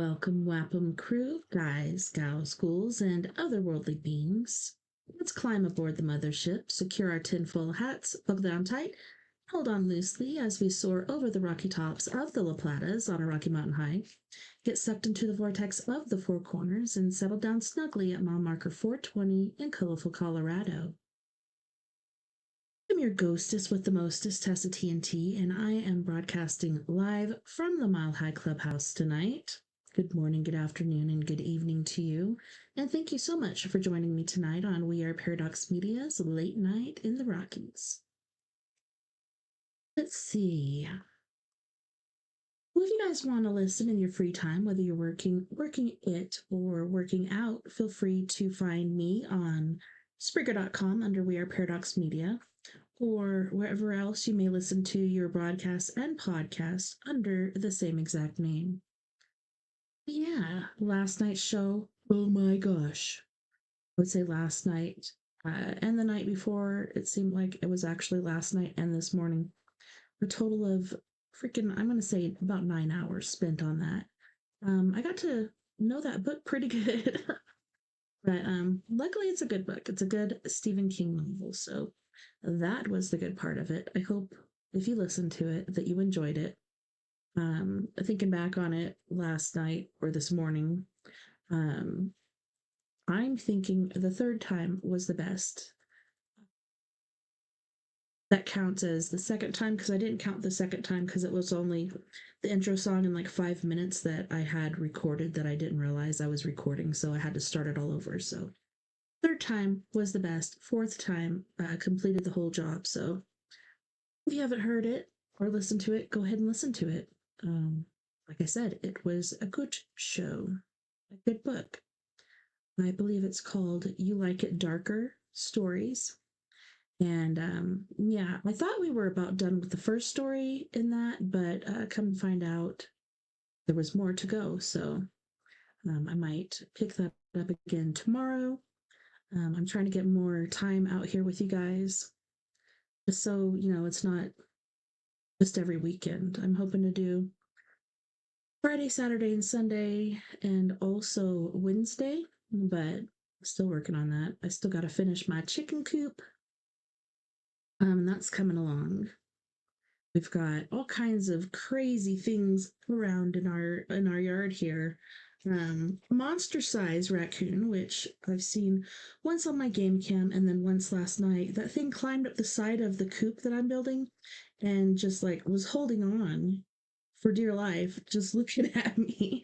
Welcome, Wapham crew, guys, gals, ghouls, and otherworldly beings. Let's climb aboard the mothership, secure our tinfoil hats, buckle down tight, hold on loosely as we soar over the rocky tops of the La Platas on a Rocky Mountain high, get sucked into the vortex of the Four Corners, and settle down snugly at mile marker 420 in colorful Colorado. I'm your ghostess with the mostest, TessaTNT, and I am broadcasting live from the Mile High Clubhouse tonight. Good morning, good afternoon, and good evening to you. And thank you so much for joining me tonight on We Are Paradox Media's Late Night in the Rockies. Let's see. Well, if you guys want to listen in your free time, whether you're working it or working out, feel free to find me on Spreaker.com under We Are Paradox Media, or wherever else you may listen to your broadcasts and podcasts under the same exact name. Yeah, last night's show, oh my gosh. I would say last night and the night before, it seemed like it was actually last night and this morning. A total of freaking, I'm going to say about 9 hours spent on that. I got to know that book pretty good. But luckily it's a good book. It's a good Stephen King novel, so that was the good part of it. I hope if you listened to it that you enjoyed it. Thinking back on it last night or this morning, I'm thinking the third time was the best. That counts as the second time because I didn't count the second time because it was only the intro song in like 5 minutes that I had recorded that I didn't realize I was recording, so I had to start it all over. So third time was the best. Fourth time completed the whole job. So if you haven't heard it or listened to it, go ahead and listen to it. Like I said, it was a good show, a good book. I believe it's called You Like It Darker Stories. And yeah, I thought we were about done with the first story in that, but come to find out there was more to go. So I might pick that up again tomorrow. I'm trying to get more time out here with you guys, just so, you know, it's not just every weekend. I'm hoping to do Friday, Saturday, and Sunday, and also Wednesday, but I'm still working on that. I still got to finish my chicken coop. That's coming along. We've got all kinds of crazy things around in our yard here. Monster-sized raccoon, which I've seen once on my game cam and then once last night. That thing climbed up the side of the coop that I'm building and just like was holding on for dear life, just looking at me.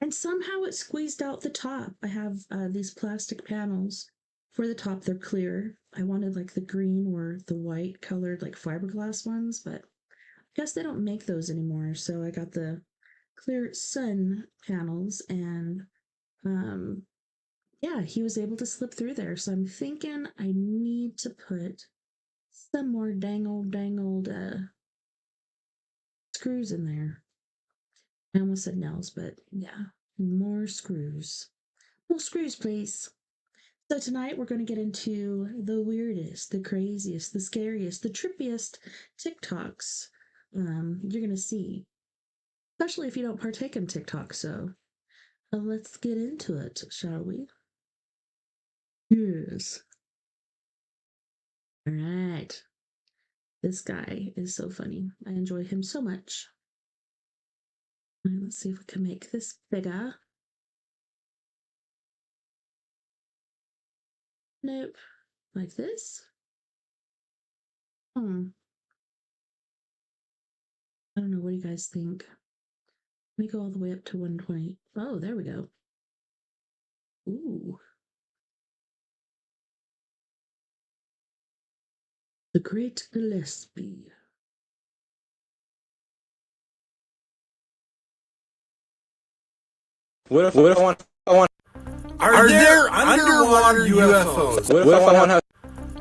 And somehow it squeezed out the top. I have these plastic panels for the top. They're clear. I wanted like the green or the white colored like fiberglass ones, but I guess they don't make those anymore. So I got the clear sun panels, and yeah, he was able to slip through there. So I'm thinking I need to put some more dangled screws in there. I almost said nails, but yeah, more screws. More screws, please. So tonight we're going to get into the weirdest, the craziest, the scariest, the trippiest TikToks you're going to see, especially if you don't partake in TikTok. So let's get into it, shall we? Yes. All right. This guy is so funny. I enjoy him so much. All right, let's see if we can make this bigger. Nope. Like this? I don't know. What do you guys think? Let me go all the way up to 120. Oh, there we go. Ooh. The Great Gillespie. What if I want Are there underwater UFOs? what if I want to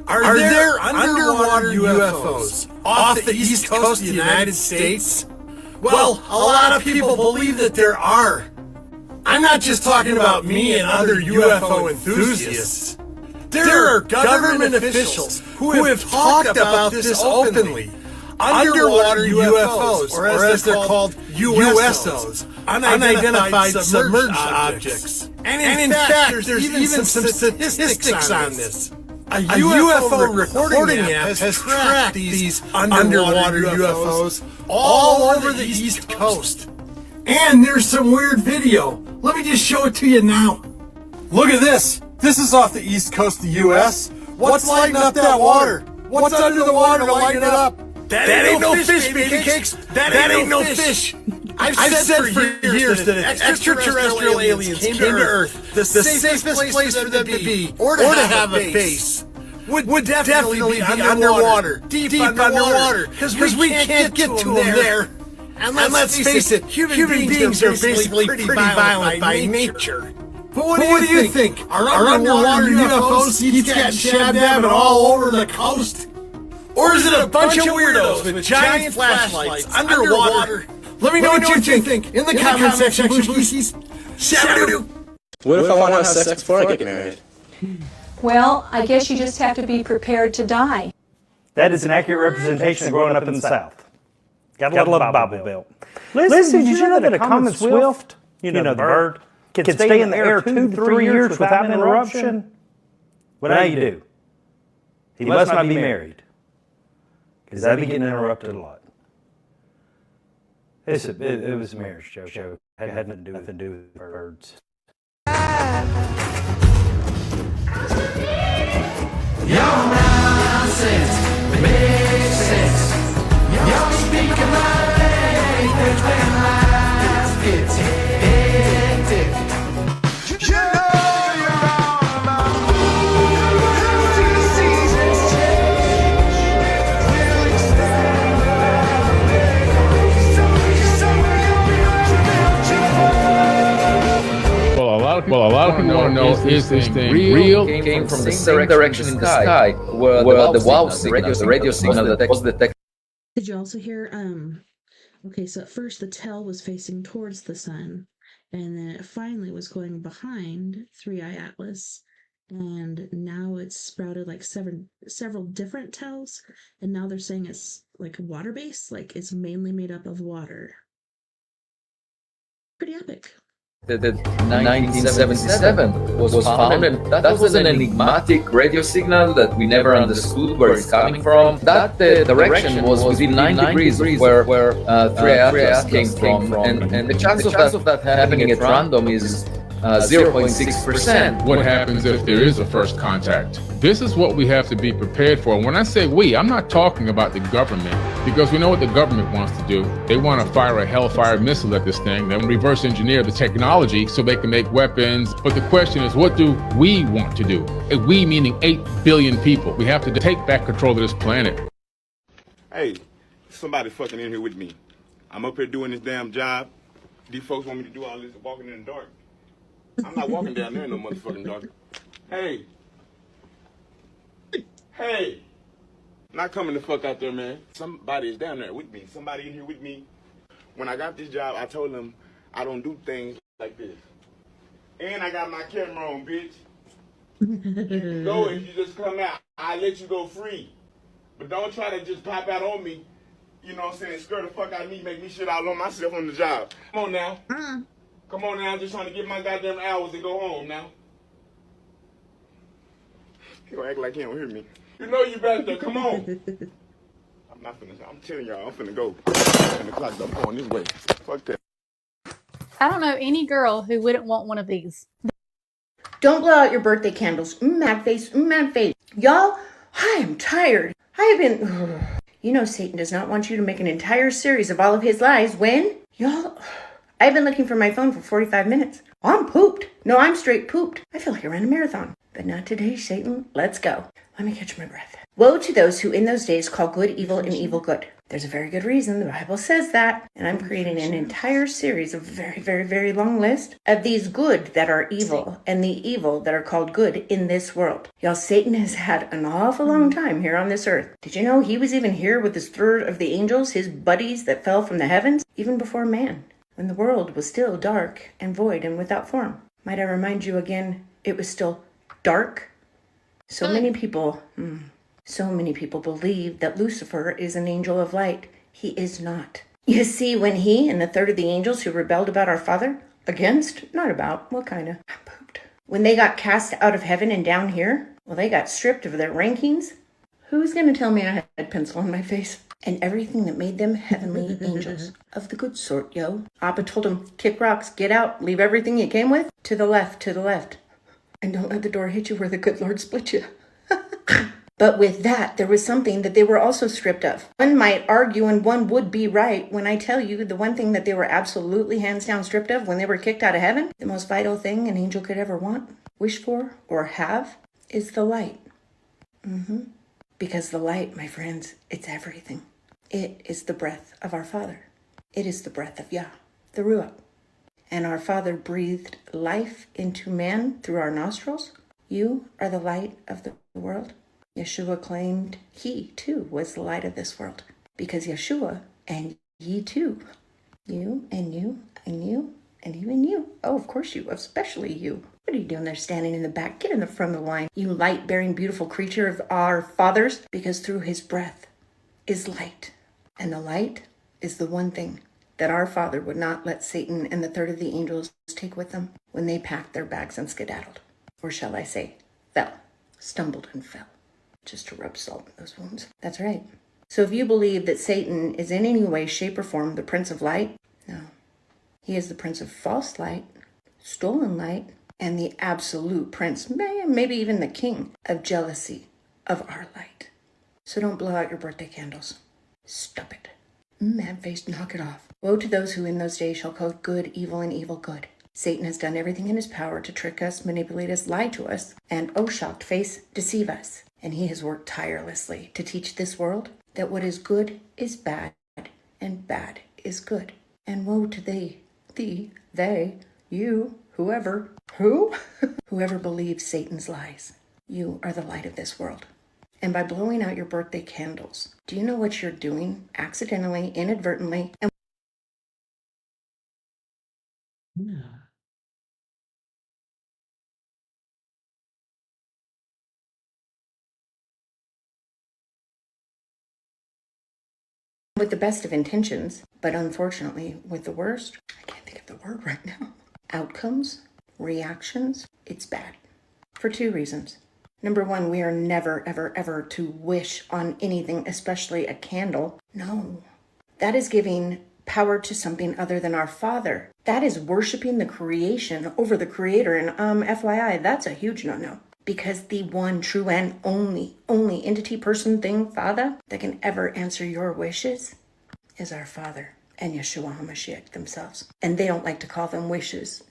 Are there underwater UFOs off the east coast of the United States? Well, a lot of people believe that there are. I'm not just talking about me and other UFO enthusiasts. There are government officials who have talked about this openly. Underwater UFOs, or as they're called, USOs, unidentified submerged objects. And in fact, there's even some statistics on this. A UFO recording app has tracked these underwater UFOs all over the East Coast. And there's some weird video. Let me just show it to you now. Look at this. This is off the East Coast of the U.S. What's lighting up that water? What's under the water to light it up? That ain't no fish, baby cakes. That ain't no fish. I've said for years that if extraterrestrial aliens came to Earth, the safest place for them to be, or to have a base, would definitely be underwater, deep underwater, because we can't get to them there. And let's face it, human beings are basically pretty violent by nature. But what do you think? Are underwater UFOs keep getting shab-dabbing all over the coast? Or is it a bunch of weirdos with giant flashlights underwater? Let me know what you think in the comment section, please. Shabadoo! What if I want to have sex before I get married? Well, I guess you just have to be prepared to die. That is an accurate representation of growing up in the South. Gotta love a Bible Belt. Listen, did you know that a common swift, you know, the bird, can stay in the air 2 to 3 years without an interruption? Well, now you do. He must not be married, because I'd be getting interrupted a lot. It was a marriage joke. It had nothing to do with birds. Your nonsense makes sense. You're speaking my language when life gets hectic. You know you're all about the seasons change. We'll extend Well, a lot of people want to know, is this thing real? Came from the same direction in the sky, where the wow signal, the radio signal that was detected. Did you also hear, okay, so at first the tail was facing towards the sun, and then it finally was going behind 3i Atlas, and now it's sprouted like several different tails, and now they're saying it's like water-based, like it's mainly made up of water. Pretty epic. The 1977 was found, and that was an enigmatic radio signal that we never understood where it's coming from. That direction was within 9 degrees where 3i Atlas came from, and the chance of that happening at random is 0.6%. What happens if there is a first contact? This is what we have to be prepared for. When I say we, I'm not talking about the government, because we know what the government wants to do. They want to fire a Hellfire missile at this thing, then reverse engineer the technology so they can make weapons. But the question is, what do we want to do? We meaning 8 billion people. We have to take back control of this planet. Hey, somebody fucking in here with me. I'm up here doing this damn job. These folks want me to do all this walking in the dark. I'm not walking down there in no motherfucking dark. Hey. Hey. Not coming the fuck out there, man. Somebody is down there with me. Somebody in here with me. When I got this job, I told them I don't do things like this. And I got my camera on, bitch. You can go if you just come out. I let you go free. But don't try to just pop out on me. You know what I'm saying? Scare the fuck out of me, make me shit all on myself on the job. Come on now. Come on now, I'm just trying to get my goddamn hours and go home now. He'll act like he don't hear me. You know you better though, come on. I'm not finna, I'm telling y'all, I'm finna go. And the clock, I'm going this way. Fuck that. I don't know any girl who wouldn't want one of these. Don't blow out your birthday candles. Mad face, mad face. Y'all, I am tired. I have been... You know Satan does not want you to make an entire series of all of his lies when... Y'all... I've been looking for my phone for 45 minutes. I'm pooped. No, I'm straight pooped. I feel like I ran a marathon. But not today, Satan. Let's go. Let me catch my breath. Woe to those who in those days call good evil and evil good. There's a very good reason the Bible says that. And I'm creating an entire series of very, very, very long list of these good that are evil and the evil that are called good in this world. Y'all, Satan has had an awful long time here on this earth. Did you know he was even here with his third of the angels, his buddies that fell from the heavens, even before man? When the world was still dark and void and without form. Might I remind you again, it was still dark? So many people believe that Lucifer is an angel of light. He is not. You see, when he and the third of the angels who rebelled about our Father, against, not about, what kind of, pooped. When they got cast out of heaven and down here, well, they got stripped of their rankings. Who's going to tell me I had pencil on my face? And everything that made them heavenly angels of the good sort, yo. Appa told them, kick rocks, get out, leave everything you came with, to the left, to the left. And don't let the door hit you where the good Lord split you. But with that, there was something that they were also stripped of. One might argue and one would be right when I tell you the one thing that they were absolutely hands down stripped of when they were kicked out of heaven, the most vital thing an angel could ever want, wish for, or have, is the light. Because the light, my friends, it's everything. It is the breath of our Father. It is the breath of Yah, the Ruach. And our Father breathed life into man through our nostrils. You are the light of the world. Yeshua claimed he, too, was the light of this world. Because Yeshua and ye, too. You and you and you and even you. Oh, of course you, especially you. What are you doing there standing in the back? Get in the front of the line, you light-bearing, beautiful creature of our fathers. Because through his breath is light. And the light is the one thing that our Father would not let Satan and the third of the angels take with them when they packed their bags and skedaddled. Or shall I say, fell, stumbled and fell. Just to rub salt in those wounds. That's right. So if you believe that Satan is in any way, shape, or form the Prince of Light, no. He is the Prince of False Light, stolen light, and the absolute Prince, maybe even the King of jealousy of our light. So don't blow out your birthday candles. Stop it. Mad-faced, knock it off. Woe to those who in those days shall call good evil and evil good. Satan has done everything in his power to trick us, manipulate us, lie to us, and, oh shocked face, deceive us. And he has worked tirelessly to teach this world that what is good is bad, and bad is good. And woe to they, you, whoever, who? Whoever believes Satan's lies. You are the light of this world. And by blowing out your birthday candles, do you know what you're doing? Accidentally, inadvertently, and No. with the best of intentions, but unfortunately with the worst, I can't think of the word right now, outcomes, reactions, it's bad. For two reasons. Number one, we are never, ever, ever to wish on anything, especially a candle. No. That is giving power to something other than our Father. That is worshiping the creation over the Creator. And FYI, that's a huge no-no. Because the one true and only entity, person, thing, Father, that can ever answer your wishes is our Father and Yeshua HaMashiach themselves. And they don't like to call them wishes.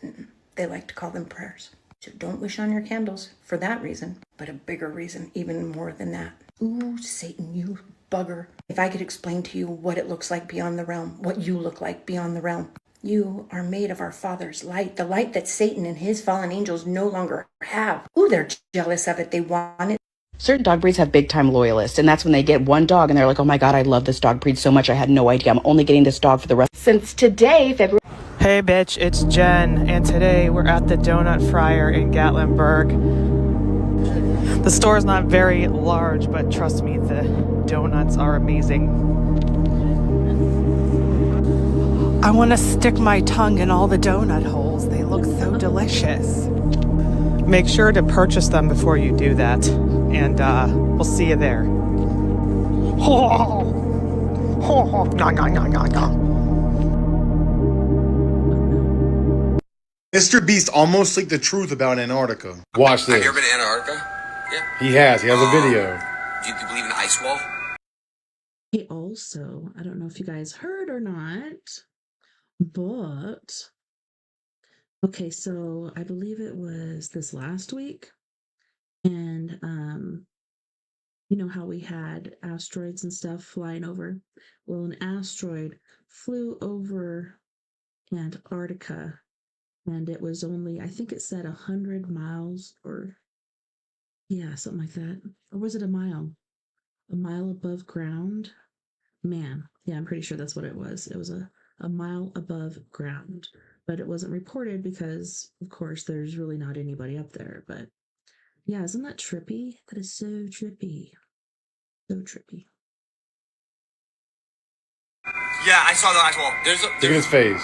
They like to call them prayers. So don't wish on your candles for that reason. But a bigger reason, even more than that. Ooh, Satan, you bugger. If I could explain to you what it looks like beyond the realm, what you look like beyond the realm. You are made of our Father's light, the light that Satan and his fallen angels no longer have. Ooh, they're jealous of it. They want it. Certain dog breeds have big time loyalists, and that's when they get one dog and they're like, oh my God, I love this dog breed so much. I had no idea. I'm only getting this dog for the rest. Since today, February. Hey bitch, it's Jen, and today we're at the Donut Fryer in Gatlinburg. The store is not very large, but trust me, the donuts are amazing. I want to stick my tongue in all the donut holes. They look so delicious. Make sure to purchase them before you do that, and we'll see you there. Mr. Beast almost leaked the truth about Antarctica. Watch this. Have you ever been to Antarctica? Yeah. He has. He has a video. Do you believe in the ice wall? He also, I don't know if you guys heard or not, but okay, so I believe it was this last week, and you know how we had asteroids and stuff flying over? Well, an asteroid flew over Antarctica, and it was only, I think it said 100 miles, or yeah, something like that. Or was it a mile? A mile above ground? Man, yeah, I'm pretty sure that's what it was. It was a mile above ground, but it wasn't reported because, of course, there's really not anybody up there. But yeah, isn't that trippy? That is so trippy. So trippy. Yeah, I saw the ice wall. There's a. Look at his face.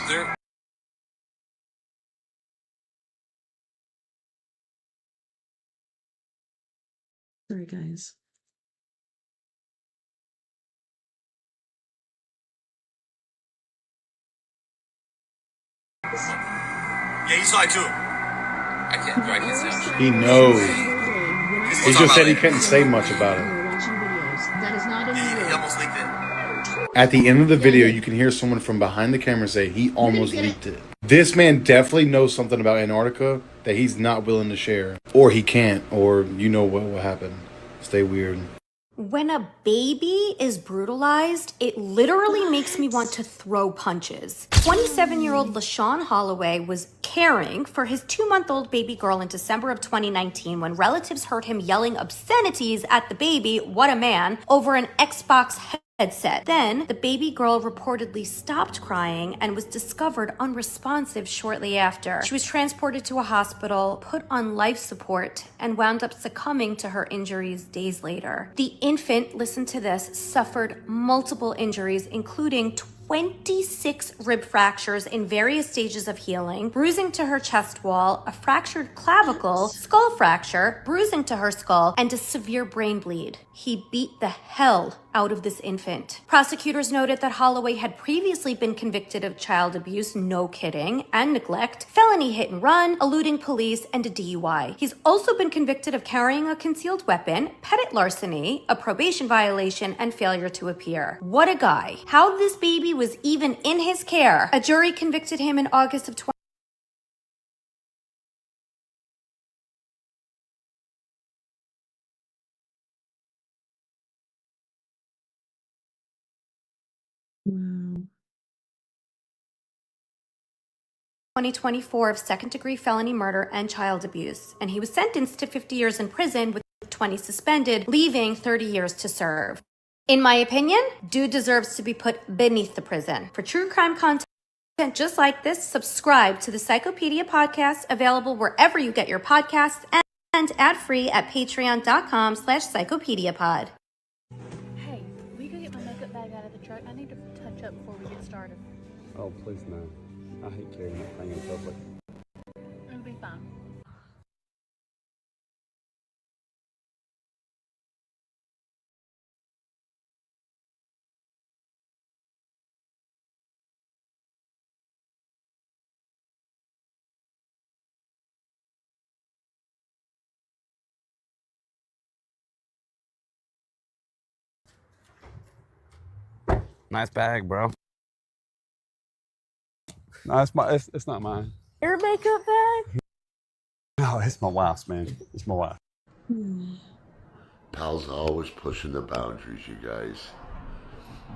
Sorry, guys. Yeah, he saw it too. I can't see him. He knows. He just said he it. couldn't say much about it. Watching videos. That is not in the He rule. almost leaked it. At the end of the video, you can hear someone from behind the camera say he almost leaked it. This man definitely knows something about Antarctica that he's not willing to share. Or he can't, or you know what will happen. Stay weird. When a baby is brutalized, it literally makes me want to throw punches. 27-year-old LaShawn Holloway was caring for his 2-month-old baby girl in December of 2019 when relatives heard him yelling obscenities at the baby, what a man, over an Xbox headset. Then, the baby girl reportedly stopped crying and was discovered unresponsive shortly after. She was transported to a hospital, put on life support, and wound up succumbing to her injuries days later. The infant, listen to this, suffered multiple injuries, including 26 rib fractures in various stages of healing, bruising to her chest wall, a fractured clavicle, skull fracture, bruising to her skull, and a severe brain bleed. He beat the hell out of this infant. Prosecutors noted that Holloway had previously been convicted of child abuse, no kidding, and neglect, felony hit and run, eluding police, and a DUI. He's also been convicted of carrying a concealed weapon, petty larceny, a probation violation, and failure to appear. What a guy. How this baby was even in his care. A jury convicted him in August of 20. Wow. 2024 of second-degree felony murder and child abuse, and he was sentenced to 50 years in prison with 20 suspended, leaving 30 years to serve. In my opinion, dude deserves to be put beneath the prison. For true crime content just like this, subscribe to the Psychopedia podcast, available wherever you get your podcasts, and ad-free at patreon.com/psychopediapod. Hey, will you go get my makeup bag out of the truck? I need to touch up before we get started. Oh, please no. I hate carrying that thing in public. It'll be fine. Nice bag, bro. No, it's not mine. Your makeup bag? No, it's my wife's, man. It's my wife. Pal's always pushing the boundaries, you guys.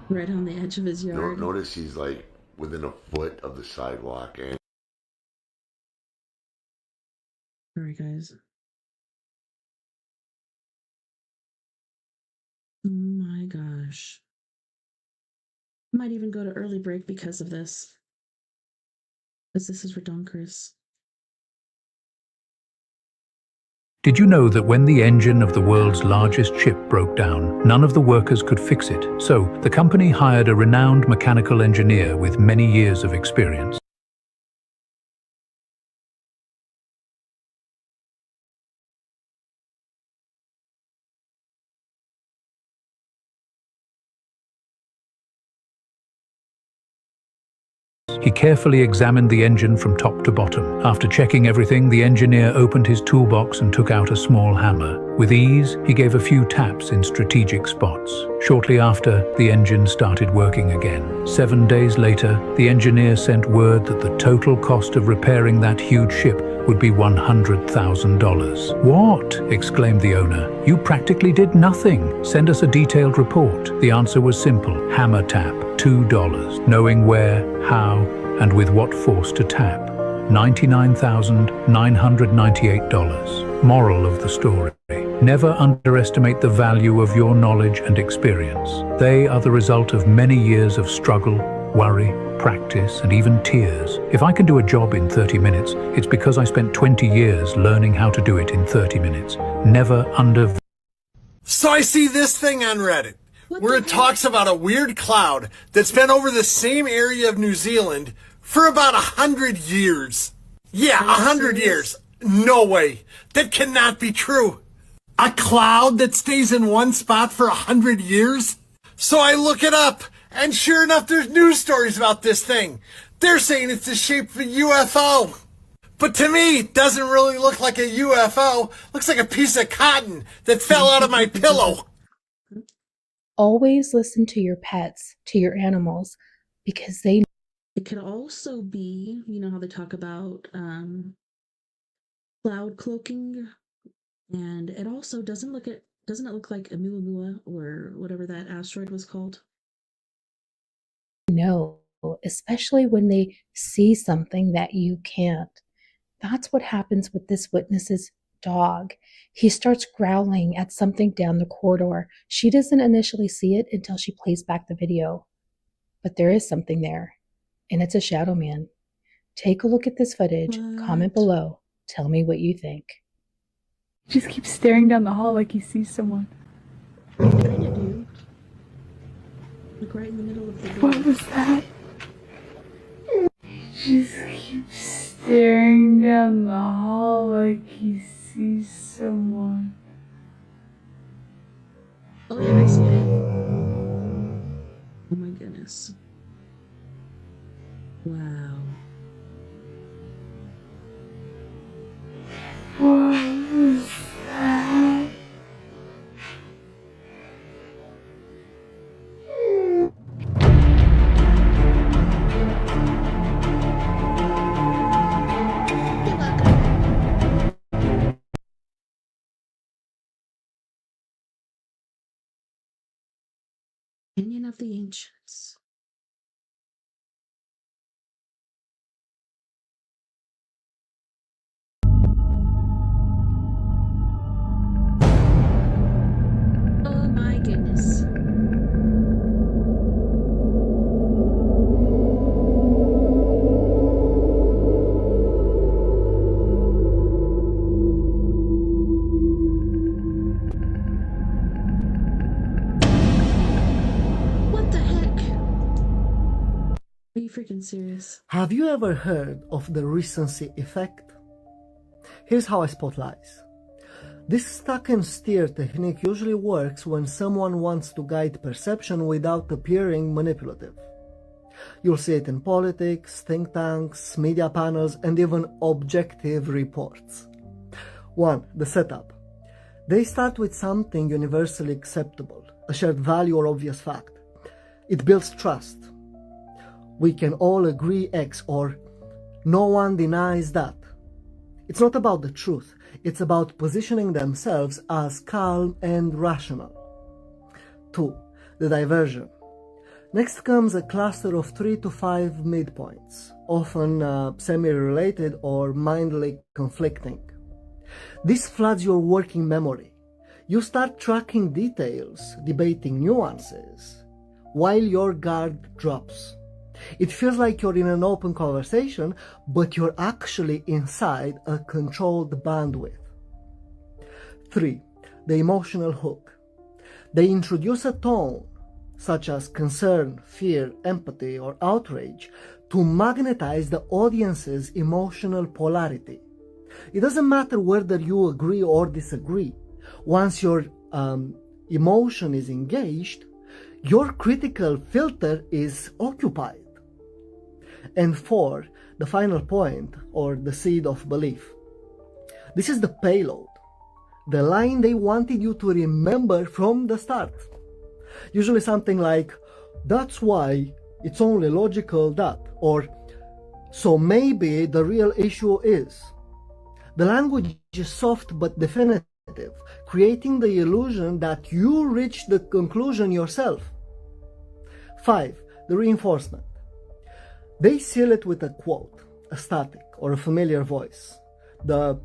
Right on the edge of his yard. Notice he's like within a foot of the sidewalk. And Sorry, guys. Oh my gosh. I might even go to early break because of this. Because this is redonkulous. Did you know that when the engine of the world's largest ship broke down, none of the workers could fix it? So, the company hired a renowned mechanical engineer with many years of experience. He carefully examined the engine from top to bottom. After checking everything, the engineer opened his toolbox and took out a small hammer. With ease, he gave a few taps in strategic spots. Shortly after, the engine started working again. 7 days later, the engineer sent word that the total cost of repairing that huge ship would be $100,000. "What?" exclaimed the owner. "You practically did nothing. Send us a detailed report." The answer was simple. Hammer tap, $2. Knowing where, how, and with what force to tap. $99,998. Moral of the story. Never underestimate the value of your knowledge and experience. They are the result of many years of struggle, worry, practice, and even tears. If I can do a job in 30 minutes, it's because I spent 20 years learning how to do it in 30 minutes. Never under... So I see this thing on Reddit. where it talks about a weird cloud that's been over the same area of New Zealand for about 100 years. Yeah, 100 years. No way. That cannot be true. A cloud that stays in one spot for 100 years? So I look it up, and sure enough, there's news stories about this thing. They're saying it's the shape of a UFO. But to me, it doesn't really look like a UFO. Looks like a piece of cotton that fell out of my pillow. Always listen to your pets, to your animals, because they... It could also be, you know how they talk about cloud cloaking, and it also doesn't it look like Oumuamua or whatever that asteroid was called? know, especially when they see something that you can't. That's what happens with this witness's dog. He starts growling at something down the corridor. She doesn't initially see it until she plays back the video. But there is something there, and it's a shadow man. Take a look at this footage, comment below, tell me what you think. Just keeps staring down the hall like he sees someone. I kind of do. Like right in the middle of the door. What was that? Just keeps staring down the hall like he sees someone. Oh yeah, I see it. Oh my goodness. Wow. What was that? Opinion of the Ancients. Oh my goodness. What the heck? Are you freaking serious? Have you ever heard of the recency effect? Here's how I spot lies. This stuck and steer technique usually works when someone wants to guide perception without appearing manipulative. You'll see it in politics, think tanks, media panels, and even objective reports. 1. The setup. They start with something universally acceptable, a shared value or obvious fact. It builds trust. We can all agree X, or no one denies that. It's not about the truth, it's about positioning themselves as calm and rational. 2. The diversion. Next comes a cluster of 3 to 5 midpoints, often semi-related or mindly conflicting. This floods your working memory. You start tracking details, debating nuances, while your guard drops. It feels like you're in an open conversation, but you're actually inside a controlled bandwidth. 3. The emotional hook. They introduce a tone, such as concern, fear, empathy, or outrage, to magnetize the audience's emotional polarity. It doesn't matter whether you agree or disagree. Once your emotion is engaged, your critical filter is occupied. And 4, the final point, or the seed of belief. This is the payload, the line they wanted you to remember from the start. Usually something like, that's why it's only logical that, or so maybe the real issue is. The language is soft but definitive, creating the illusion that you reached the conclusion yourself. 5. The reinforcement. They seal it with a quote, a static, or a familiar voice. The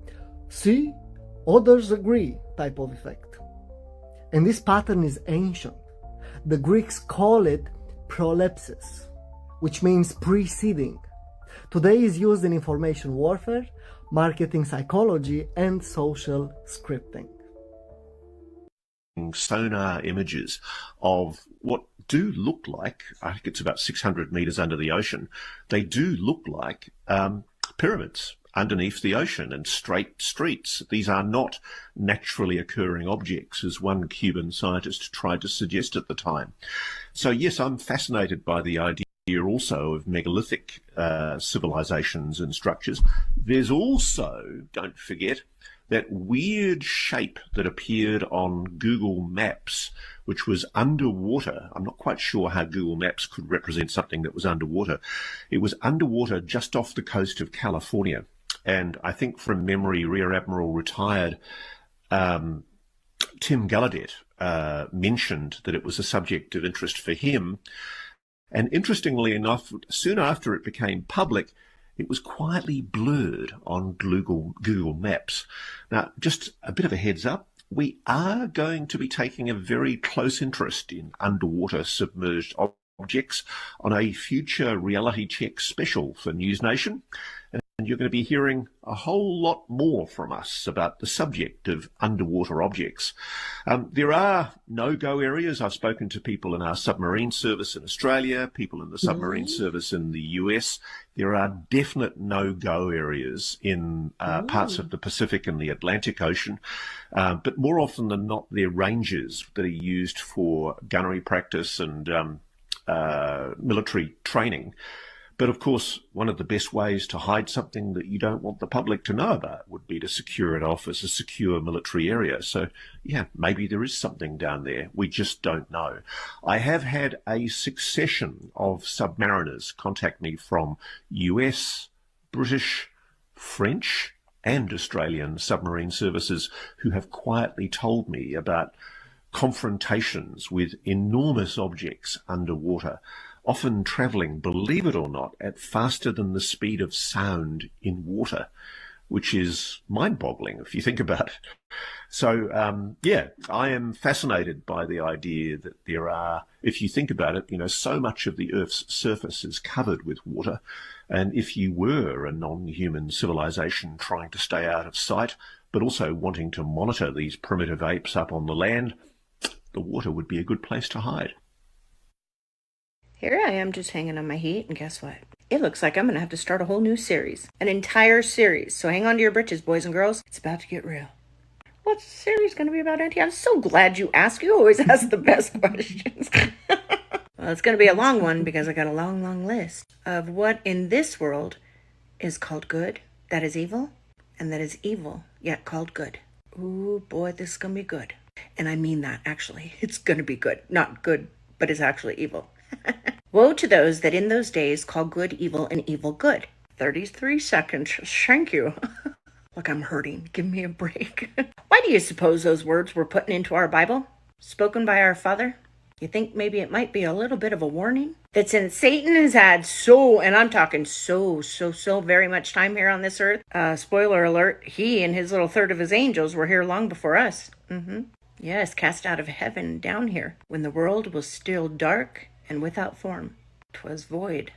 see, others agree type of effect. And this pattern is ancient. The Greeks call it prolepsis, which means preceding. Today is used in information warfare, marketing psychology, and social scripting. sonar images of what do look like, I think it's about 600 meters under the ocean, they do look like pyramids underneath the ocean and straight streets. These are not naturally occurring objects, as one Cuban scientist tried to suggest at the time. So yes, I'm fascinated by the idea also of megalithic civilizations and structures. There's also, don't forget, that weird shape that appeared on Google Maps, which was underwater. I'm not quite sure how Google Maps could represent something that was underwater. It was underwater just off the coast of California. And I think from memory, Rear Admiral retired Tim Gallaudet mentioned that it was a subject of interest for him. And interestingly enough, soon after it became public, it was quietly blurred on Google Maps. Now, just a bit of a heads up, we are going to be taking a very close interest in underwater submerged objects on a future reality check special for News Nation. And you're going to be hearing a whole lot more from us about the subject of underwater objects. There are no-go areas. I've spoken to people in our submarine service in Australia, people in the submarine service in the US. There are definite no-go areas in parts of the Pacific and the Atlantic Ocean. But more often than not, they're ranges that are used for gunnery practice and military training. But of course, one of the best ways to hide something that you don't want the public to know about would be to secure it off as a secure military area. So yeah, maybe there is something down there. We just don't know. I have had a succession of submariners contact me from US, British, French, and Australian submarine services who have quietly told me about confrontations with enormous objects underwater, often travelling, believe it or not, at faster than the speed of sound in water, which is mind-boggling if you think about it. So, yeah, I am fascinated by the idea that there are, if you think about it, you know, so much of the Earth's surface is covered with water. And if you were a non-human civilization trying to stay out of sight, but also wanting to monitor these primitive apes up on the land, the water would be a good place to hide. Here I am just hanging on my heat, and guess what? It looks like I'm going to have to start a whole new series. An entire series. So hang on to your britches, boys and girls. It's about to get real. What's the series going to be about, Auntie? I'm so glad you asked. You always ask the best questions. Well, it's going to be a long one because I got a long, long list of what in this world is called good, that is evil, and that is evil, yet called good. Ooh, boy, this is going to be good. And I mean that, actually. It's going to be good. Not good, but it's actually evil. Woe to those that in those days call good evil and evil good. 33 seconds. Thank you. Look, I'm hurting. Give me a break. Why do you suppose those words were put into our Bible? Spoken by our Father? You think maybe it might be a little bit of a warning? That since Satan has had and I'm talking so very much time here on this earth, spoiler alert, he and his little third of his angels were here long before us. Yes, cast out of heaven down here, when the world was still dark and without form. 'Twas void.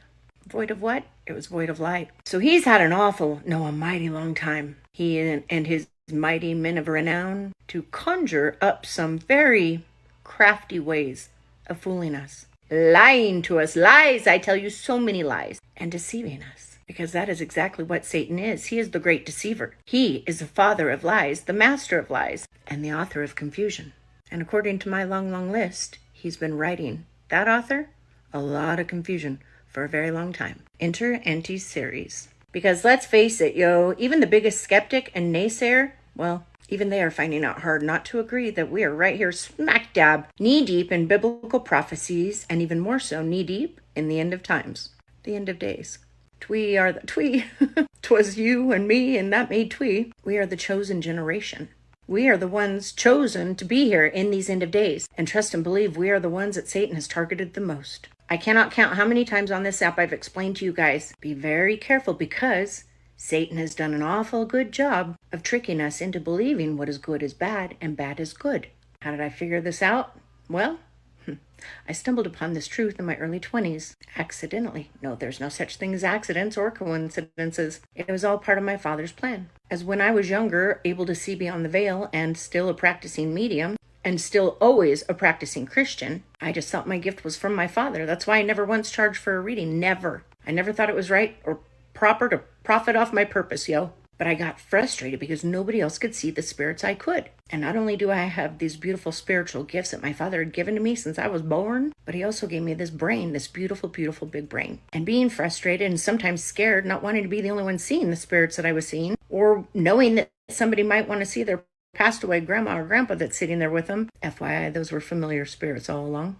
Void of what? It was void of light. So he's had a mighty long time. He and his mighty men of renown to conjure up some very crafty ways of fooling us. Lying to us. Lies, I tell you, so many lies. And deceiving us. Because that is exactly what Satan is. He is the great deceiver. He is the father of lies, the master of lies, and the author of confusion. And according to my long, long list, he's been writing, that author, a lot of confusion for a very long time. Enter NT's series. Because let's face it, even the biggest skeptic and naysayer, well, even they are finding it hard not to agree that we are right here smack dab, knee deep in biblical prophecies, and even more so knee deep in the end of times, the end of days. Twee are the twee. 'Twas you and me, and that made twee. We are the chosen generation. We are the ones chosen to be here in these end of days. And trust and believe we are the ones that Satan has targeted the most. I cannot count how many times on this app I've explained to you guys, be very careful because Satan has done an awful good job of tricking us into believing what is good is bad and bad is good. How did I figure this out? Well, I stumbled upon this truth in my early 20s, accidentally. No, there's no such thing as accidents or coincidences. It was all part of my father's plan. As when I was younger, able to see beyond the veil and still a practicing medium, and still always a practicing Christian. I just thought my gift was from my father. That's why I never once charged for a reading. Never. I never thought it was right or proper to profit off my purpose, yo. But I got frustrated because nobody else could see the spirits I could. And not only do I have these beautiful spiritual gifts that my father had given to me since I was born, but he also gave me this brain, this beautiful, beautiful big brain. And being frustrated and sometimes scared, not wanting to be the only one seeing the spirits that I was seeing, or knowing that somebody might want to see their passed away grandma or grandpa that's sitting there with them. FYI, those were familiar spirits all along.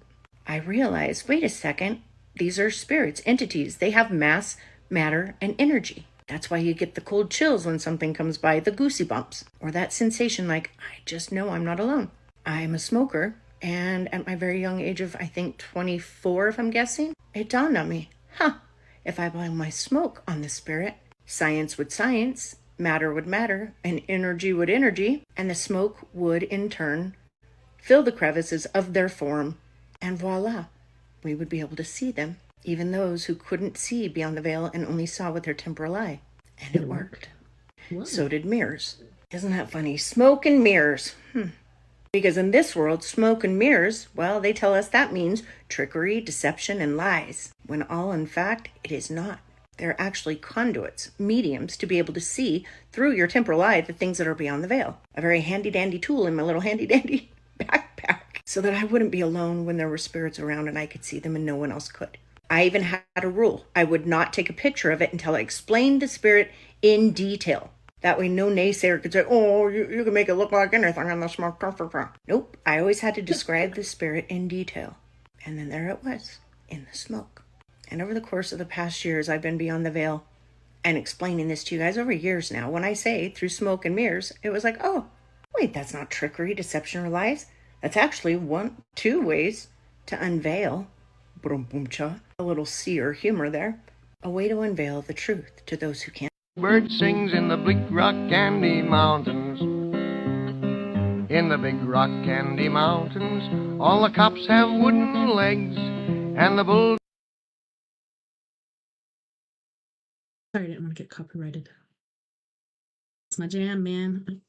I realized, wait a second, these are spirits, entities. They have mass, matter, and energy. That's why you get the cold chills when something comes by, the goosey bumps, or that sensation like, I just know I'm not alone. I'm a smoker, and at my very young age of, I think, 24, if I'm guessing, it dawned on me, if I blame my smoke on the spirit, science would science, matter would matter, and energy would energy, and the smoke would, in turn, fill the crevices of their form, and voila, we would be able to see them. Even those who couldn't see beyond the veil and only saw with their temporal eye. And it worked. So did mirrors. Isn't that funny? Smoke and mirrors. Because in this world, smoke and mirrors, well, they tell us that means trickery, deception, and lies. When all in fact, it is not. They're actually conduits, mediums, to be able to see through your temporal eye the things that are beyond the veil. A very handy-dandy tool in my little handy-dandy backpack. So that I wouldn't be alone when there were spirits around and I could see them and no one else could. I even had a rule. I would not take a picture of it until I explained the spirit in detail. That way no naysayer could say, oh, you can make it look like anything in the smoke. Nope. I always had to describe the spirit in detail. And then there it was, in the smoke. And over the course of the past years, I've been beyond the veil and explaining this to you guys over years now. When I say through smoke and mirrors, it was like, oh, wait, that's not trickery, deception, or lies. That's actually two ways to unveil. A little seer humor there. A way to unveil the truth to those who can't. Bird sings in the Big Rock Candy Mountains. In the Big Rock Candy Mountains, all the cops have wooden legs, and the bull. Sorry, I didn't want to get copyrighted. It's my jam, man.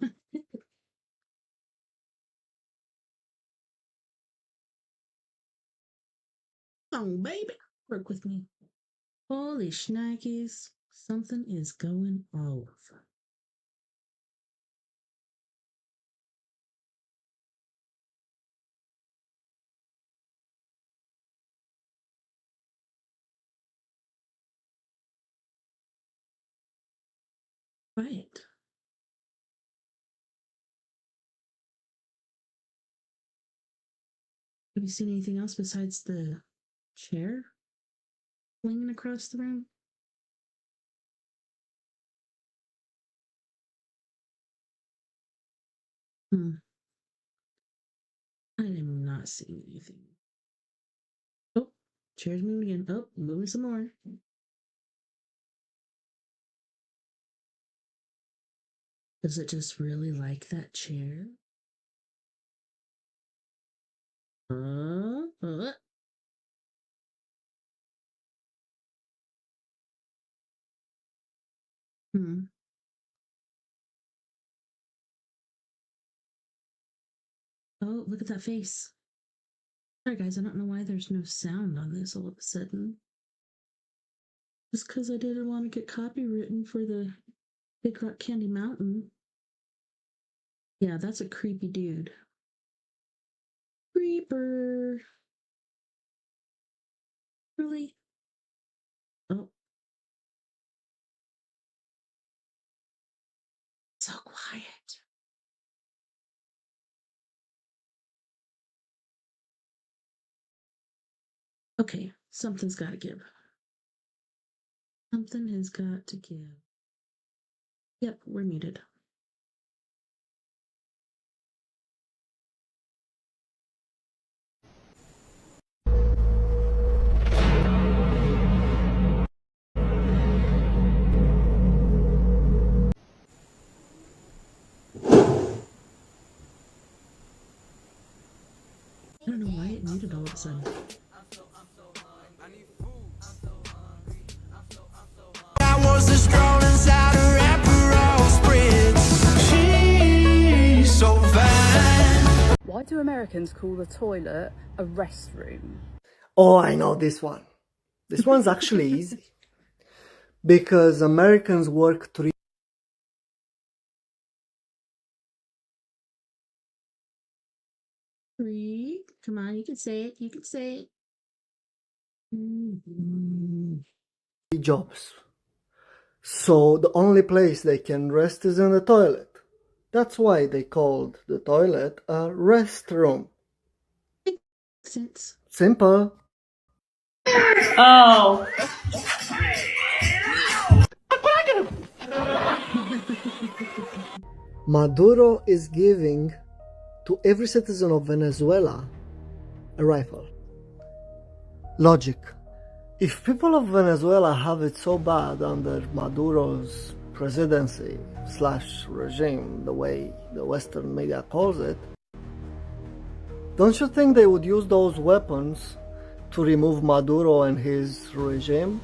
Oh, baby, work with me. Holy shnikes, something is going off. Right. Have you seen anything else besides the chair flinging across the room? I am not seeing anything. Oh, chair's moving again. Oh, moving some more. Does it just really like that chair? Oh, look at that face. Sorry, guys, I don't know why there's no sound on this all of a sudden. Just because I didn't want to get copywritten for the Big Rock Candy Mountain. Yeah, that's a creepy dude. Creeper. Really? Oh. So quiet. Okay, something's got to give. Something has got to give. Yep, we're muted. I don't know why it muted all of a sudden. I was the strong inside her Aperol spritz. She's so fine. What's do Americans call the toilet a restroom? Oh, I know this one. This one's actually easy. Because Americans work 3. Three. Come on, you can say it. You can say it. Jobs. So the only place they can rest is in the toilet. That's why they called the toilet a restroom. Sense. Simple. Oh. Maduro is giving to every citizen of Venezuela a rifle. Logic. If people of Venezuela have it so bad under Maduro's presidency / regime, the way the Western media calls it, don't you think they would use those weapons to remove Maduro and his regime?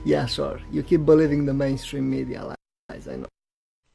Yeah, sure. You keep believing the mainstream media lies, I know.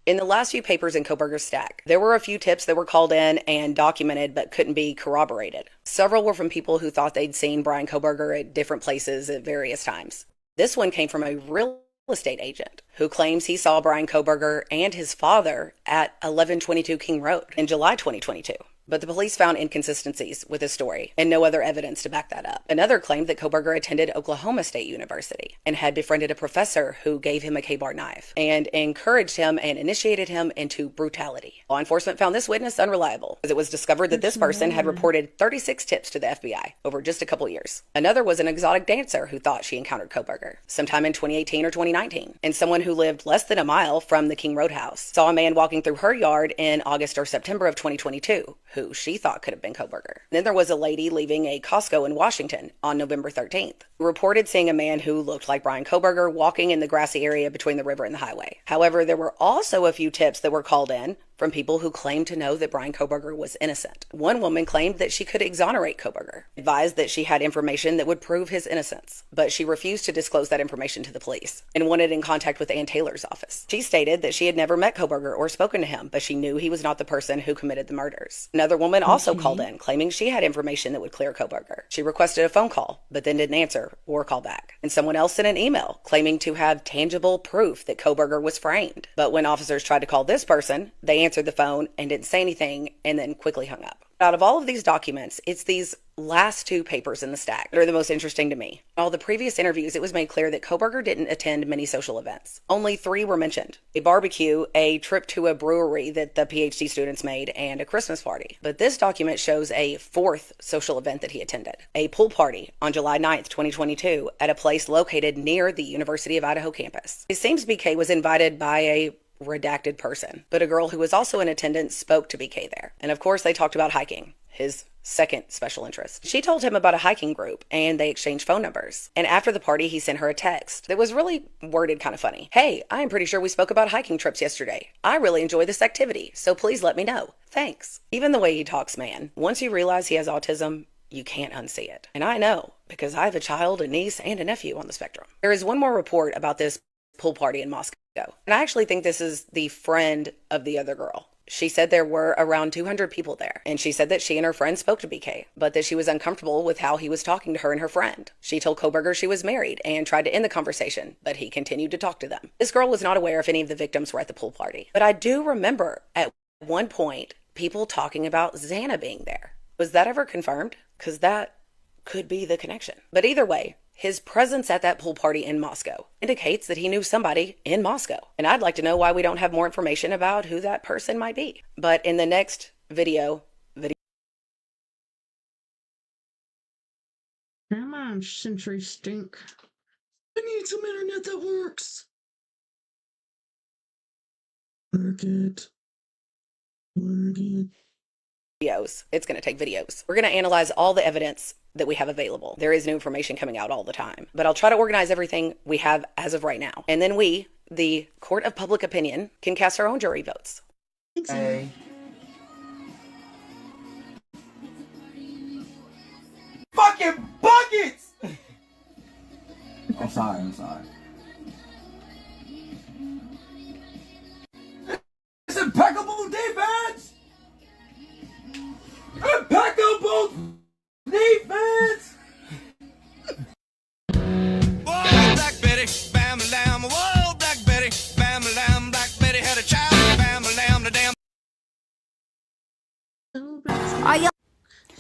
In the last few papers in Kohberger's stack, there were a few tips that were called in and documented but couldn't be corroborated. Several were from people who thought they'd seen Brian Kohberger at different places at various times. This one came from a real estate agent who claims he saw Brian Kohberger and his father at 1122 King Road in July 2022. But the police found inconsistencies with his story and no other evidence to back that up. Another claimed that Kohberger attended Oklahoma State University and had befriended a professor who gave him a K-bar knife and encouraged him and initiated him into brutality. Law enforcement found this witness unreliable as it was discovered that this person had reported 36 tips to the FBI over just a couple years. Another was an exotic dancer who thought she encountered Kohberger sometime in 2018 or 2019. And someone who lived less than a mile from the King Road house saw a man walking through her yard in August or September of 2022 who she thought could have been Kohberger. Then there was a lady leaving a Costco in Washington on November 13th, who reported seeing a man who looked like Brian Kohberger walking in the grassy area between the river and the highway. However, there were also a few tips that were called in from people who claimed to know that Brian Kohberger was innocent. One woman claimed that she could exonerate Kohberger, advised that she had information that would prove his innocence, but she refused to disclose that information to the police and wanted in contact with Ann Taylor's office. She stated that she had never met Kohberger or spoken to him, but she knew he was not the person who committed the murders. Another woman also called in, claiming she had information that would clear Kohberger. She requested a phone call, but then didn't answer or call back. And someone else sent an email claiming to have tangible proof that Kohberger was framed. But when officers tried to call this person, they answered the phone and didn't say anything and then quickly hung up. Out of all of these documents, it's these last two papers in the stack that are the most interesting to me. In all the previous interviews, it was made clear that Kohberger didn't attend many social events. Only 3 were mentioned: a barbecue, a trip to a brewery that the PhD students made, and a Christmas party. But this document shows a 4th social event that he attended: a pool party on July 9th, 2022 at a place located near the University of Idaho campus. It seems BK was invited by a redacted person, but a girl who was also in attendance spoke to BK there. And of course, they talked about hiking, his second special interest. She told him about a hiking group and they exchanged phone numbers. And after the party, he sent her a text that was really worded kind of funny. "Hey, I'm pretty sure we spoke about hiking trips yesterday. I really enjoy this activity, so please let me know. Thanks." Even the way he talks, man, once you realize he has autism, you can't unsee it. And I know, because I have a child, a niece, and a nephew on the spectrum. There is one more report about this pool party in Moscow. And I actually think this is the friend of the other girl. She said there were around 200 people there, and she said that she and her friend spoke to BK, but that she was uncomfortable with how he was talking to her and her friend. She told Kohberger she was married and tried to end the conversation, but he continued to talk to them. This girl was not aware if any of the victims were at the pool party, but I do remember at one point people talking about Xana being there. Was that ever confirmed? Because that could be the connection. But either way, his presence at that pool party in Moscow indicates that he knew somebody in Moscow. And I'd like to know why we don't have more information about who that person might be. But in the next video. Come on, Century Stink. I need some internet that works. Work it. Work it. Videos. It's going to take videos. We're going to analyze all the evidence that we have available. There is new information coming out all the time, but I'll try to organize everything we have as of right now. And then we, the court of public opinion, can cast our own jury votes. Hey. Fucking buckets! I'm sorry. It's impeccable defense!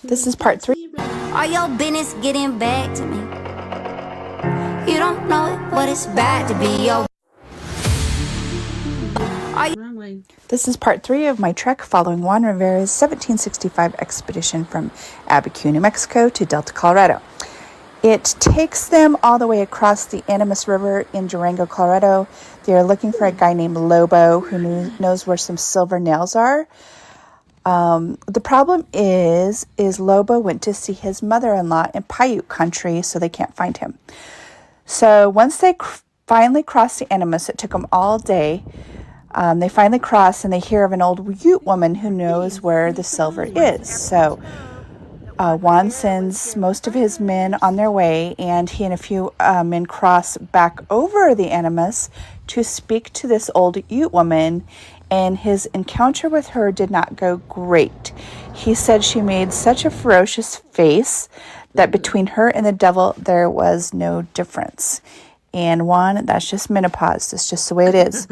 This is part 3. Are your business getting back to me? You don't know it, but it's bad to be your. This is part 3 of my trek following Juan Rivera's 1765 expedition from Abiquiu, New Mexico to Delta, Colorado. It takes them all the way across the Animas River in Durango, Colorado. They're looking for a guy named Lobo who knows where some silver nails are. The problem is Lobo went to see his mother-in-law in Paiute country, so they can't find him. So once they finally crossed the Animas, it took them all day. They finally cross and they hear of an old Ute woman who knows where the silver is. So Juan sends most of his men on their way, and he and a few men cross back over the Animas to speak to this old Ute woman, and his encounter with her did not go great. He said she made such a ferocious face that between her and the devil there was no difference. And Juan, that's just menopause. That's just the way it is.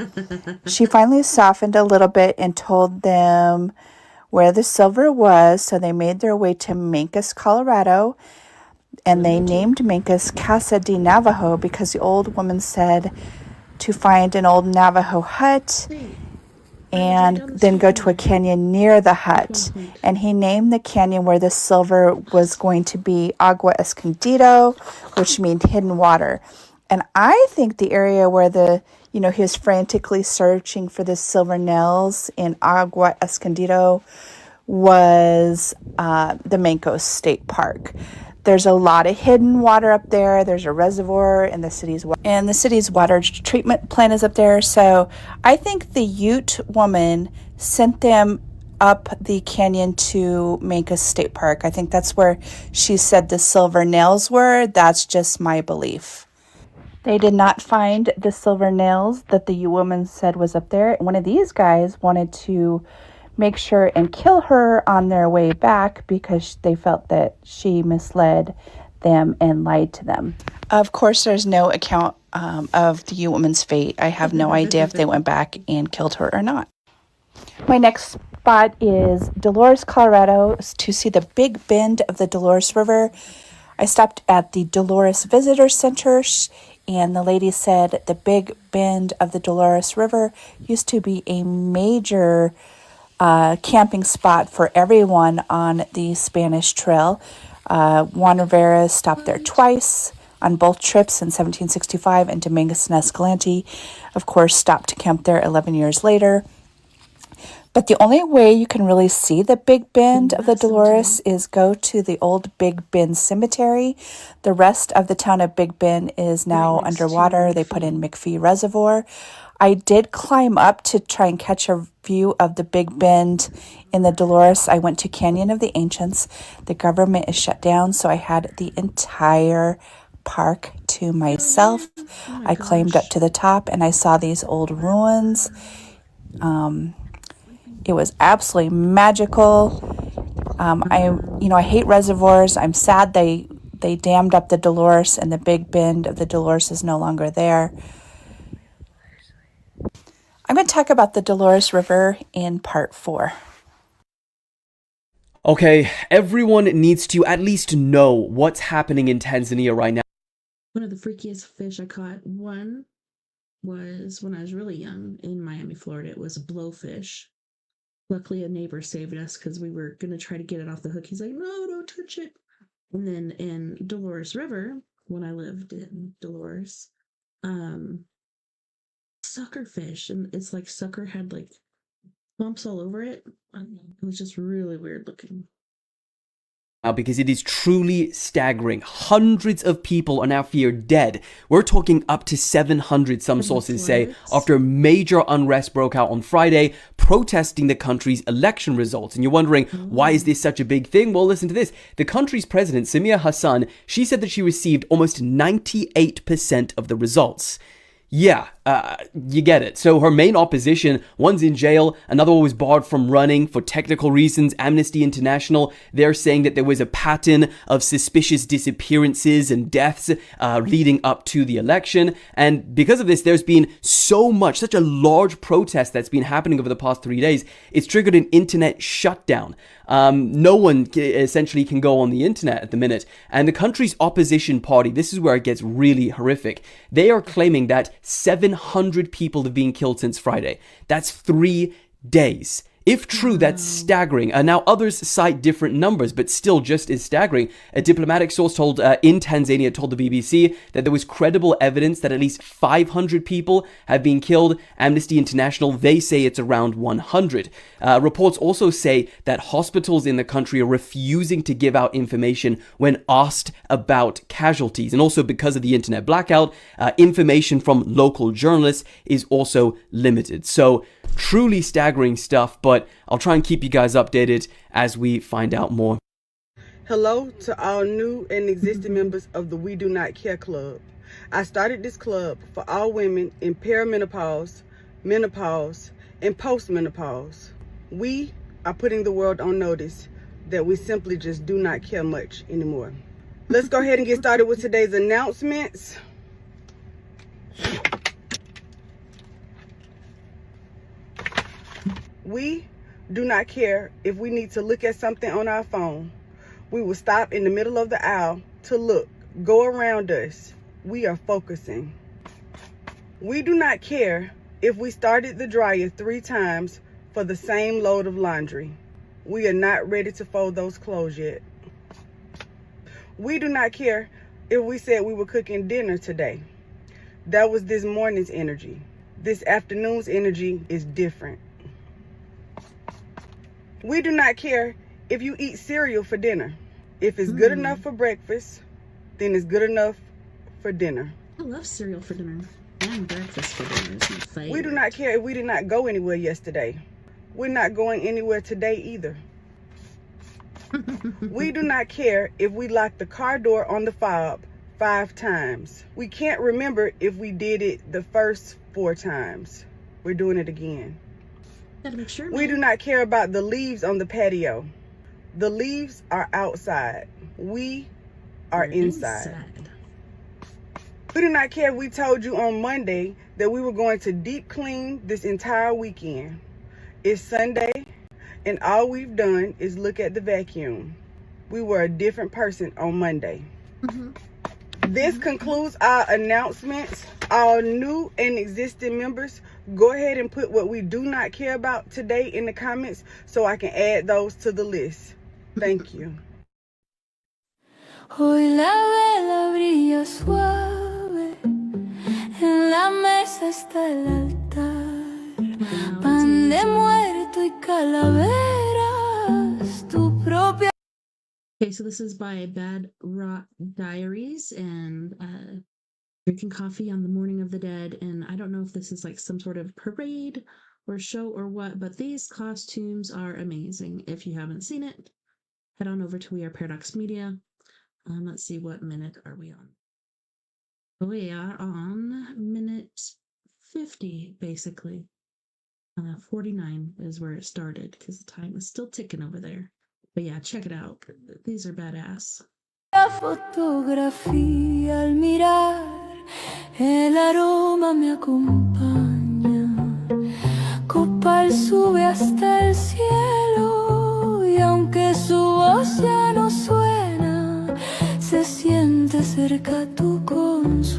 She finally softened a little bit and told them where the silver was, so they made their way to Mancos, Colorado, and they named Mancos Casa de Navajo because the old woman said to find an old Navajo hut and then go to a canyon near the hut. And he named the canyon where the silver was going to be Agua Escondido, which means hidden water. And I think the area where he was frantically searching for the silver nails in Agua Escondido was the Mancos State Park. There's a lot of hidden water up there. There's a reservoir and the city's water treatment plant is up there. So I think the Ute woman sent them up the canyon to Mancos State Park. I think that's where she said the silver nails were. That's just my belief. They did not find the silver nails that the Ute woman said was up there. One of these guys wanted to make sure and kill her on their way back because they felt that she misled them and lied to them. Of course, there's no account of the Ute woman's fate. I have no idea if they went back and killed her or not. My next spot is Dolores, Colorado, to see the Big Bend of the Dolores River. I stopped at the Dolores Visitor Center, and the lady said the Big Bend of the Dolores River used to be a major camping spot for everyone on the Spanish Trail. Juan Rivera stopped there twice on both trips in 1765 and Dominguez and Escalante. Of course, stopped to camp there 11 years later. But the only way you can really see the Big Bend of the Dolores is go to the old Big Bend Cemetery. The rest of the town of Big Bend is now underwater. They put in McPhee Reservoir. I did climb up to try and catch a view of the Big Bend in the Dolores. I went to Canyon of the Ancients. The government is shut down, so I had the entire park to myself. I climbed up to the top and I saw these old ruins. It was absolutely magical. I hate reservoirs. I'm sad they dammed up the Dolores and the Big Bend of the Dolores is no longer there. I'm going to talk about the Dolores River in part 4. Okay, everyone needs to at least know what's happening in Tanzania right now. One of the freakiest fish I caught, one was when I was really young in Miami, Florida. It was a blowfish. Luckily, a neighbor saved us because we were going to try to get it off the hook. He's like, no, don't touch it. And then in Dolores River, when I lived in Dolores, suckerfish, and it's like sucker had like bumps all over it. It was just really weird looking. Because it is truly staggering. Hundreds of people are now feared dead. We're talking up to 700, some sources say, after major unrest broke out on Friday, protesting the country's election results. And you're wondering, why is this such a big thing? Well, listen to this. The country's president, Samia Hassan, she said that she received almost 98% of the results. Yeah, you get it. So her main opposition, one's in jail, another one was barred from running for technical reasons. Amnesty International, they're saying that there was a pattern of suspicious disappearances and deaths leading up to the election. And because of this, there's been such a large protest that's been happening over the past 3 days. It's triggered an internet shutdown. No one essentially can go on the internet at the minute. And the country's opposition party, this is where it gets really horrific. They are claiming that 700 people have been killed since Friday. That's 3 days. If true, that's staggering. Now, others cite different numbers, but still just as staggering. A diplomatic source in Tanzania told the BBC that there was credible evidence that at least 500 people have been killed. Amnesty International, they say it's around 100. Reports also say that hospitals in the country are refusing to give out information when asked about casualties. And also because of the internet blackout, information from local journalists is also limited. So, truly staggering stuff, but I'll try and keep you guys updated as we find out more. Hello to all new and existing members of the We Do Not Care Club. I started this club for all women in perimenopause, menopause, and postmenopause. We are putting the world on notice that we simply just do not care much anymore. Let's go ahead and get started with today's announcements. We do not care if we need to look at something on our phone. We will stop in the middle of the aisle to look, go around us. We are focusing. We do not care if we started the dryer 3 times for the same load of laundry. We are not ready to fold those clothes yet. We do not care if we said we were cooking dinner today. That was this morning's energy. This afternoon's energy is different. We do not care if you eat cereal for dinner. If it's good enough for breakfast, then it's good enough for dinner. I love cereal for dinner and breakfast for dinner. It's my favorite. We do not care if we did not go anywhere yesterday. We're not going anywhere today either. We do not care if we locked the car door on the fob 5 times. We can't remember if we did it the first 4 times. We're doing it again. Gotta make sure, we do not care about the leaves on the patio. The leaves are outside. We are inside. We do not care if we told you on Monday that we were going to deep clean this entire weekend. It's Sunday, and all we've done is look at the vacuum. We were a different person on Monday. This concludes our announcements. All new and existing members, go ahead and put what we do not care about today in the comments so I can add those to the list. Thank you. Hoy la vela brilla suave, en la mesa está el altar, pan de muerto y calaveras, tu propia. Okay, so this is by Bad Rot Diaries and drinking coffee on the morning of the dead. And I don't know if this is like some sort of parade or show or what, but these costumes are amazing. If you haven't seen it, head on over to We Are Paradox Media. Let's see, what minute are we on? We are on minute 50, basically. 49 is where it started because the time is still ticking over there. But yeah, check it out. These are badass. La fotografía al mirar, el aroma me acompaña. Copal sube hasta el cielo y aunque su voz ya no suena, se siente cerca tu consuelo.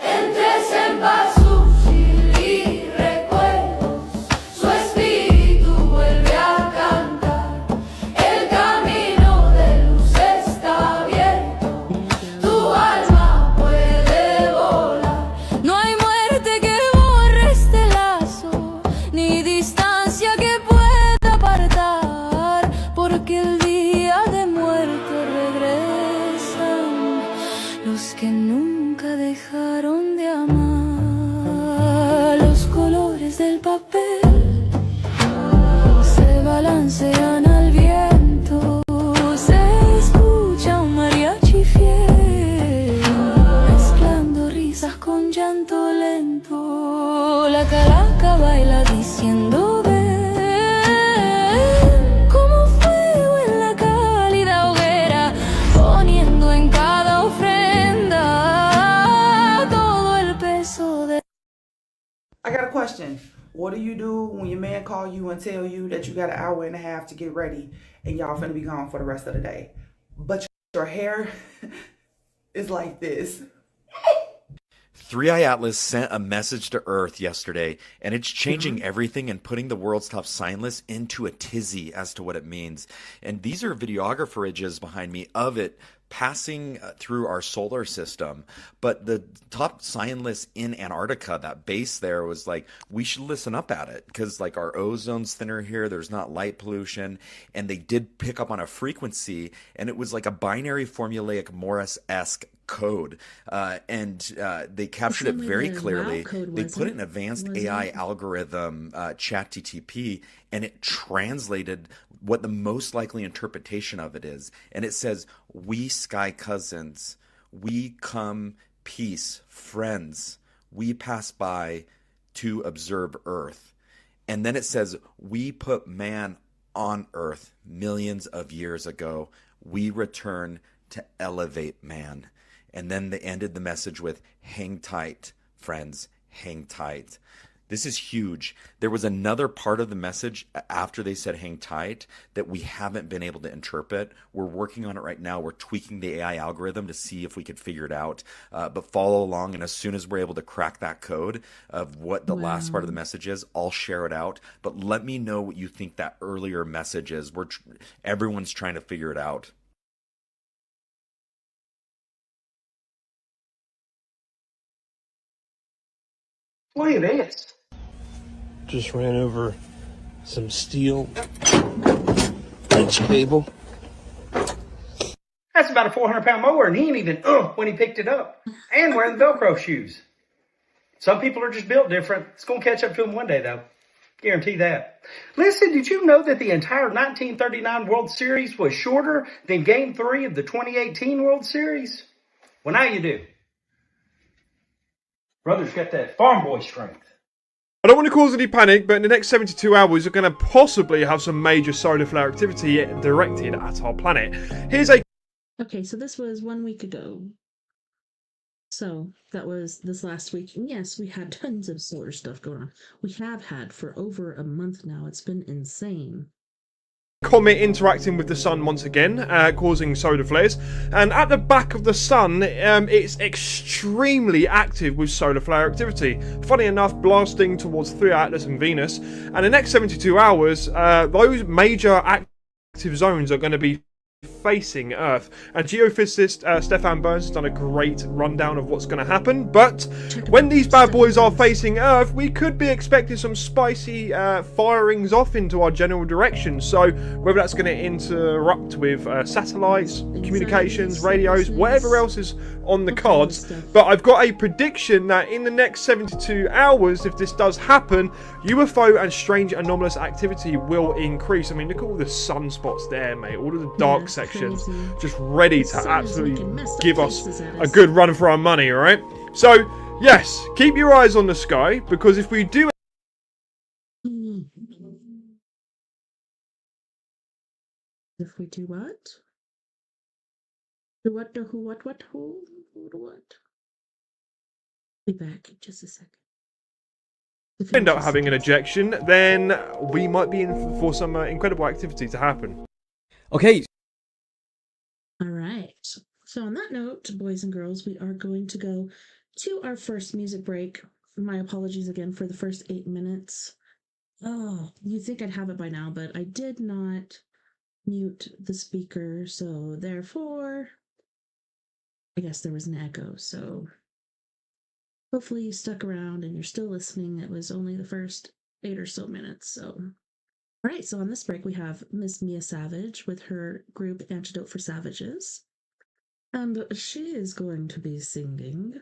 Entre cempasúchil y recuerdos, su espíritu vuelve a cantar. El camino de luz está abierto, tu alma puede volar. No hay muerte que borre este lazo, ni distancia que pueda apartar, porque el día de muerte regresan los que nunca dejaron de amar. Los colores del papel se balancean al viento, se escucha un mariachi fiel, mezclando risas con llanto lento. La calaca baila diciendo ven, como fuego en la cálida hoguera, poniendo en cada ofrenda todo el peso de. I got a question. What do you do when your man call you and tell you that you got an hour and a half to get ready and y'all finna be gone for the rest of the day? But your hair is like this. 3i Atlas sent a message to Earth yesterday, and it's changing everything and putting the world's top scientists into a tizzy as to what it means. And these are videographer images behind me of it passing through our solar system. But the top scientists in Antarctica, that base there, was like, we should listen up at it because like our ozone's thinner here, there's not light pollution, and they did pick up on a frequency, and it was like a binary formulaic Morse-esque code, and they captured it very clearly. They put it in advanced AI algorithm, ChatGTP, and it translated what the most likely interpretation of it is. And it says, we sky cousins, we come peace, friends, we pass by to observe Earth. And then it says, we put man on Earth millions of years ago, we return to elevate man. And then they ended the message with, hang tight, friends, hang tight. This is huge. There was another part of the message after they said hang tight that we haven't been able to interpret. We're working on it right now. We're tweaking the AI algorithm to see if we could figure it out. But follow along, and as soon as we're able to crack that code of what the last part of the message is, I'll share it out. But let me know what you think that earlier message is. Everyone's trying to figure it out. Look at this. Just ran over some steel French cable. That's about a 400-pound mower, and he ain't even when he picked it up. And wearing the Velcro shoes. Some people are just built different. It's going to catch up to them one day, though. Guarantee that. Listen, did you know that the entire 1939 World Series was shorter than Game 3 of the 2018 World Series? Well, now you do. Brother's got that farm boy strength. I don't want to cause any panic, but in the next 72 hours, we're going to possibly have some major solar flare activity directed at our planet. Here's a... Okay, so this was 1 week ago. So that was this last week. And yes, we had tons of solar stuff going on. We have had for over a month now. It's been insane. Comet interacting with the sun once again, causing solar flares, and at the back of the sun, it's extremely active with solar flare activity. Funny enough, blasting towards 3i Atlas and Venus, and the next 72 hours, those major active zones are going to be facing Earth. And geophysicist Stefan Burns has done a great rundown of what's going to happen, but when these bad boys are facing Earth, we could be expecting some spicy firings off into our general direction. So whether that's going to interrupt with satellites, communications, radios, whatever else is on the cards. But I've got a prediction that in the next 72 hours, if this does happen, UFO and strange anomalous activity will increase. I mean, look at all the sunspots there, mate. All of the dark sections just ready to absolutely give us a good run for our money, alright? So, yes, keep your eyes on the sky, because if we do... If we do what? The what, the who, what, who, the what? Be back in just a second. End up having an ejection, then we might be in for some incredible activity to happen. Okay. Alright. So on that note, boys and girls, we are going to go to our first music break. My apologies again for the first 8 minutes. Oh, you'd think I'd have it by now, but I did not mute the speaker, so therefore, I guess there was an echo, so hopefully you stuck around and you're still listening. It was only the first 8 or so minutes, so. Alright, so on this break we have Miss Mia Savage with her group Antidote for Savages. And she is going to be singing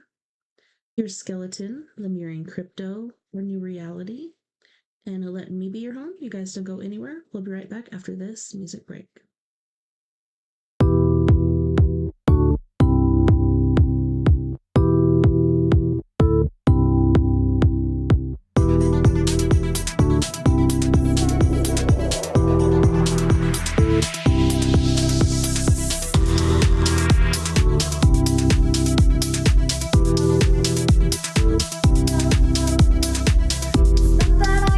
Here's Skeleton, Lemurian Crypto, or New Reality, and Let Me Be Your Home. You guys don't go anywhere. We'll be right back after this music break. That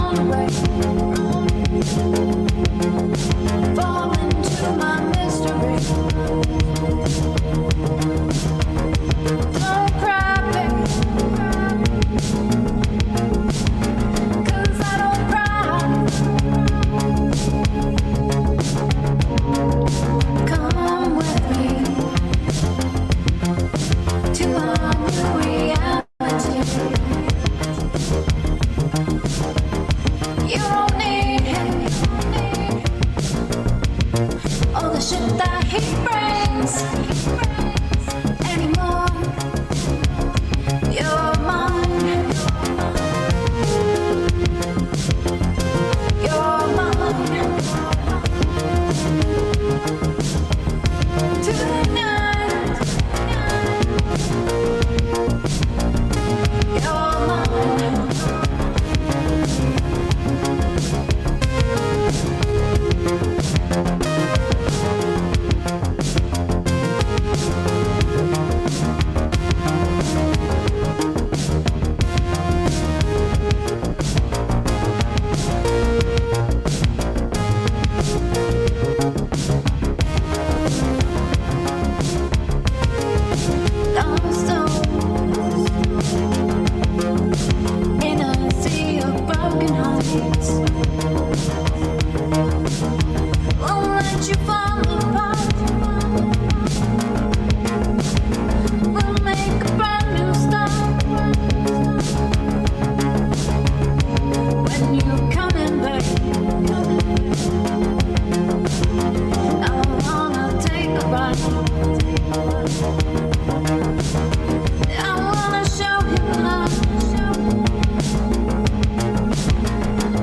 run away, fall into my mystery. Don't cry, baby, 'cause I don't cry. Come with me to a new reality. You don't need him, all the shit that he brings anymore. You're mine, you're mine. Tonight, you're mine. Lost souls in a sea of broken hearts. Won't let you fall apart. We'll make a brand new start. When you're coming back, I wanna take a ride. I wanna show you love.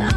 I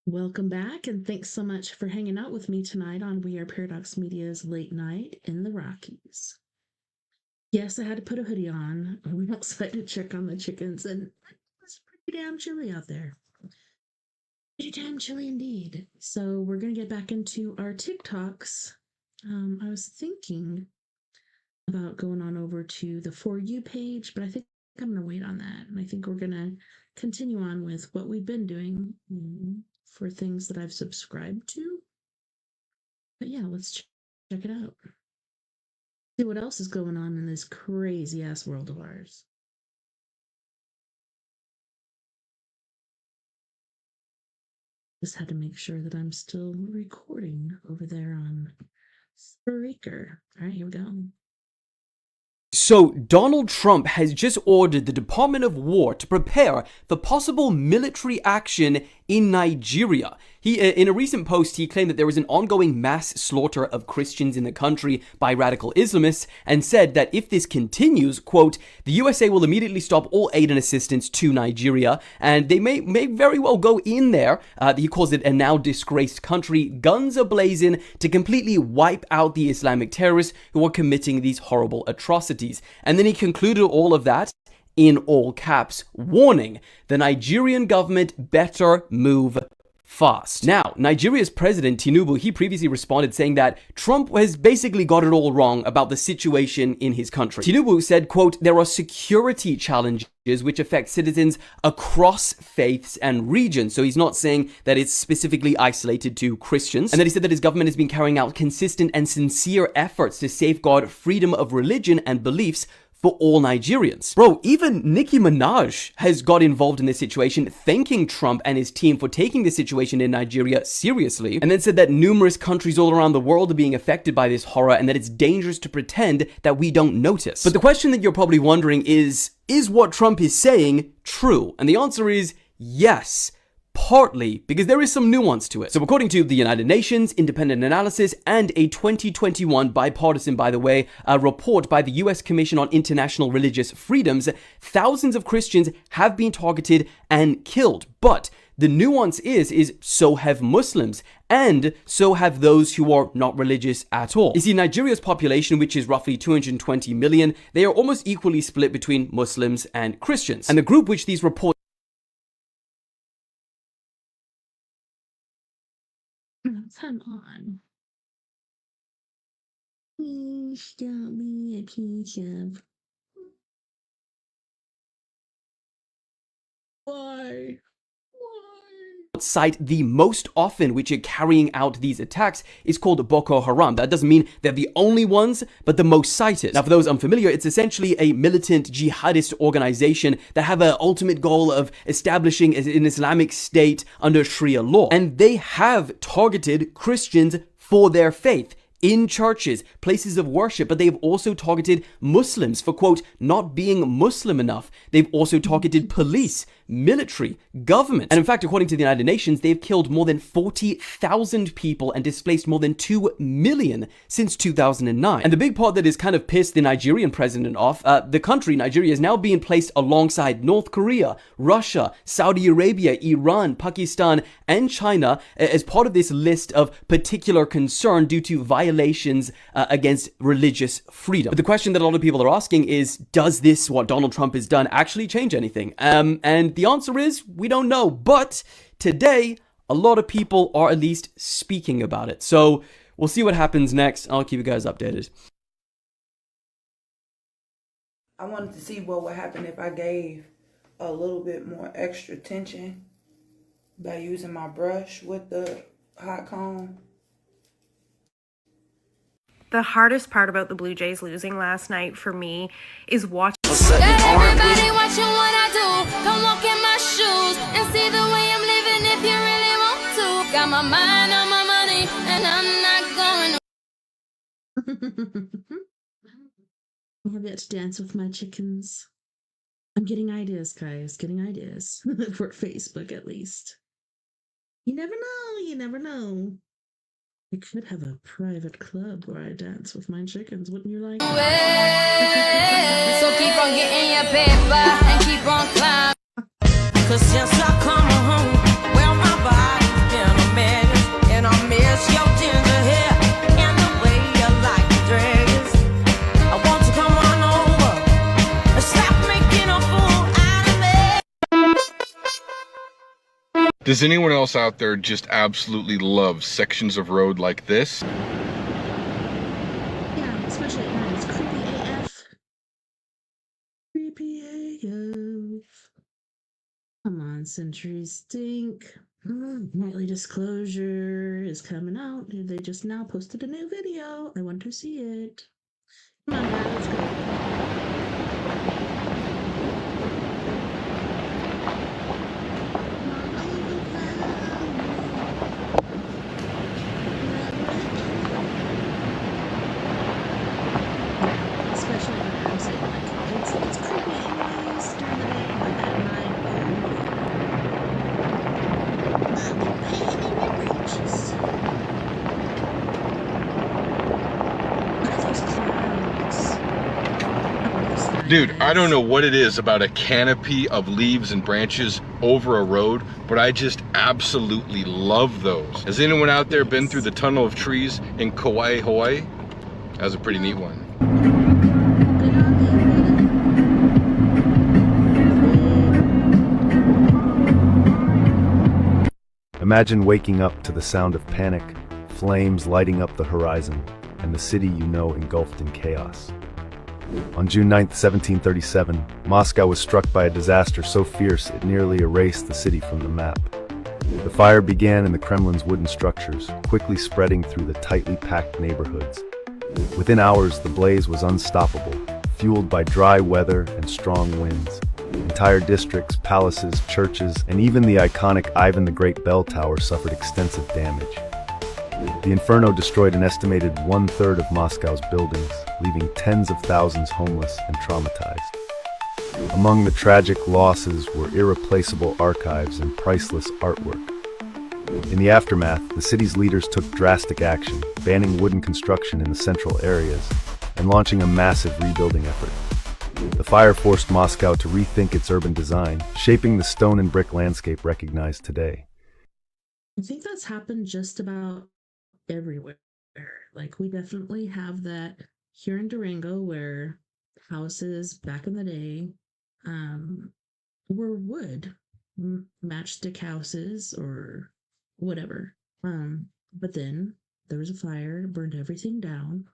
Welcome back, and thanks so much for hanging out with me tonight on We Are Paradox Media's Late Night in the Rockies. Yes, I had to put a hoodie on. I went outside to check on the chickens, and it was pretty damn chilly out there. Pretty damn chilly indeed. So we're going to get back into our TikToks. I was thinking about going on over to the For You page, but I think I'm going to wait on that. And I think we're going to continue on with what we've been doing for things that I've subscribed to. But yeah, let's check it out. See what else is going on in this crazy ass world of ours. Just had to make sure that I'm still recording over there on Spreaker. All right, here we go. So, Donald Trump has just ordered the Department of War to prepare for possible military action in Nigeria. In a recent post, he claimed that there was an ongoing mass slaughter of Christians in the country by radical Islamists and said that if this continues, quote, the USA will immediately stop all aid and assistance to Nigeria, and they may very well go in there, he calls it a now disgraced country, guns a-blazing, to completely wipe out the Islamic terrorists who are committing these horrible atrocities. And then he concluded all of that in all caps, warning, the Nigerian government better move fast. Now, Nigeria's president, Tinubu, he previously responded saying that Trump has basically got it all wrong about the situation in his country. Tinubu said, quote, there are security challenges which affect citizens across faiths and regions. So he's not saying that it's specifically isolated to Christians. And then he said that his government has been carrying out consistent and sincere efforts to safeguard freedom of religion and beliefs for all Nigerians. Bro, even Nicki Minaj has got involved in this situation, thanking Trump and his team for taking the situation in Nigeria seriously, and then said that numerous countries all around the world are being affected by this horror and that it's dangerous to pretend that we don't notice. But the question that you're probably wondering is what Trump is saying true? And the answer is yes. Partly, because there is some nuance to it. So according to the United Nations, independent analysis, and a 2021 bipartisan, by the way, report by the US Commission on International Religious Freedoms, thousands of Christians have been targeted and killed. But the nuance is so have Muslims, and so have those who are not religious at all. You see, Nigeria's population, which is roughly 220 million, they are almost equally split between Muslims and Christians. And the group which these reports Come on. Please don't be a piece of... Why? cite the most often which are carrying out these attacks is called Boko Haram. That doesn't mean they're the only ones, but the most cited. Now, for those unfamiliar, it's essentially a militant jihadist organization that have an ultimate goal of establishing an Islamic state under Sharia law. And they have targeted Christians for their faith in churches, places of worship, but they've also targeted Muslims for, quote, not being Muslim enough. They've also targeted police, military, government. And in fact, according to the United Nations, they've killed more than 40,000 people and displaced more than 2 million since 2009. And the big part that has kind of pissed the Nigerian president off, the country, Nigeria, is now being placed alongside North Korea, Russia, Saudi Arabia, Iran, Pakistan, and China as part of this list of particular concern due to violations against religious freedom. But the question that a lot of people are asking is, does this, what Donald Trump has done, actually change anything? And the answer is, we don't know. But today, a lot of people are at least speaking about it. So we'll see what happens next. I'll keep you guys updated. I wanted to see what would happen if I gave a little bit more extra tension by using my brush with the hot comb. The hardest part about the Blue Jays losing last night for me is watching. Everybody watching what I do. Come walk in my shoes and see the way I'm living if you really want to. Got my mind on my money and I'm not going. I have yet to dance with my chickens. I'm getting ideas, guys. Getting ideas. For Facebook, at least. You never know. You never know. I could have a private club where I dance with my chickens. Wouldn't you like that? So keep on getting your paper and keep on climbing. 'Cause since I come home, well, my body Does anyone else out there just absolutely love sections of road like this? Yeah, especially at night. It's creepy AF. Creepy AF. Come on, Century Stink. Nightly Disclosure is coming out. They just now posted a new video. I want to see it. Come on, guys, let's go. Especially when I'm saying, like, it's creepy anyways during the day, but at night, Dude, I don't know what it is about a canopy of leaves and branches over a road, but I just absolutely love those. Has anyone out there been through the tunnel of trees in Kauai, Hawaii? That was a pretty neat one. Imagine waking up to the sound of panic, flames lighting up the horizon, and the city you know engulfed in chaos. On June 9, 1737, Moscow was struck by a disaster so fierce it nearly erased the city from the map. The fire began in the Kremlin's wooden structures, quickly spreading through the tightly packed neighborhoods. Within hours, the blaze was unstoppable, fueled by dry weather and strong winds. Entire districts, palaces, churches, and even the iconic Ivan the Great bell tower suffered extensive damage. The inferno destroyed an estimated 1/3 of Moscow's buildings, leaving tens of thousands homeless and traumatized. Among the tragic losses were irreplaceable archives and priceless artwork. In the aftermath, the city's leaders took drastic action, banning wooden construction in the central areas and launching a massive rebuilding effort. The fire forced Moscow to rethink its urban design, shaping the stone and brick landscape recognized today. I think that's happened just about everywhere. Like, we definitely have that here in Durango where houses back in the day were wood, matchstick houses or whatever. But then there was a fire, burned everything down,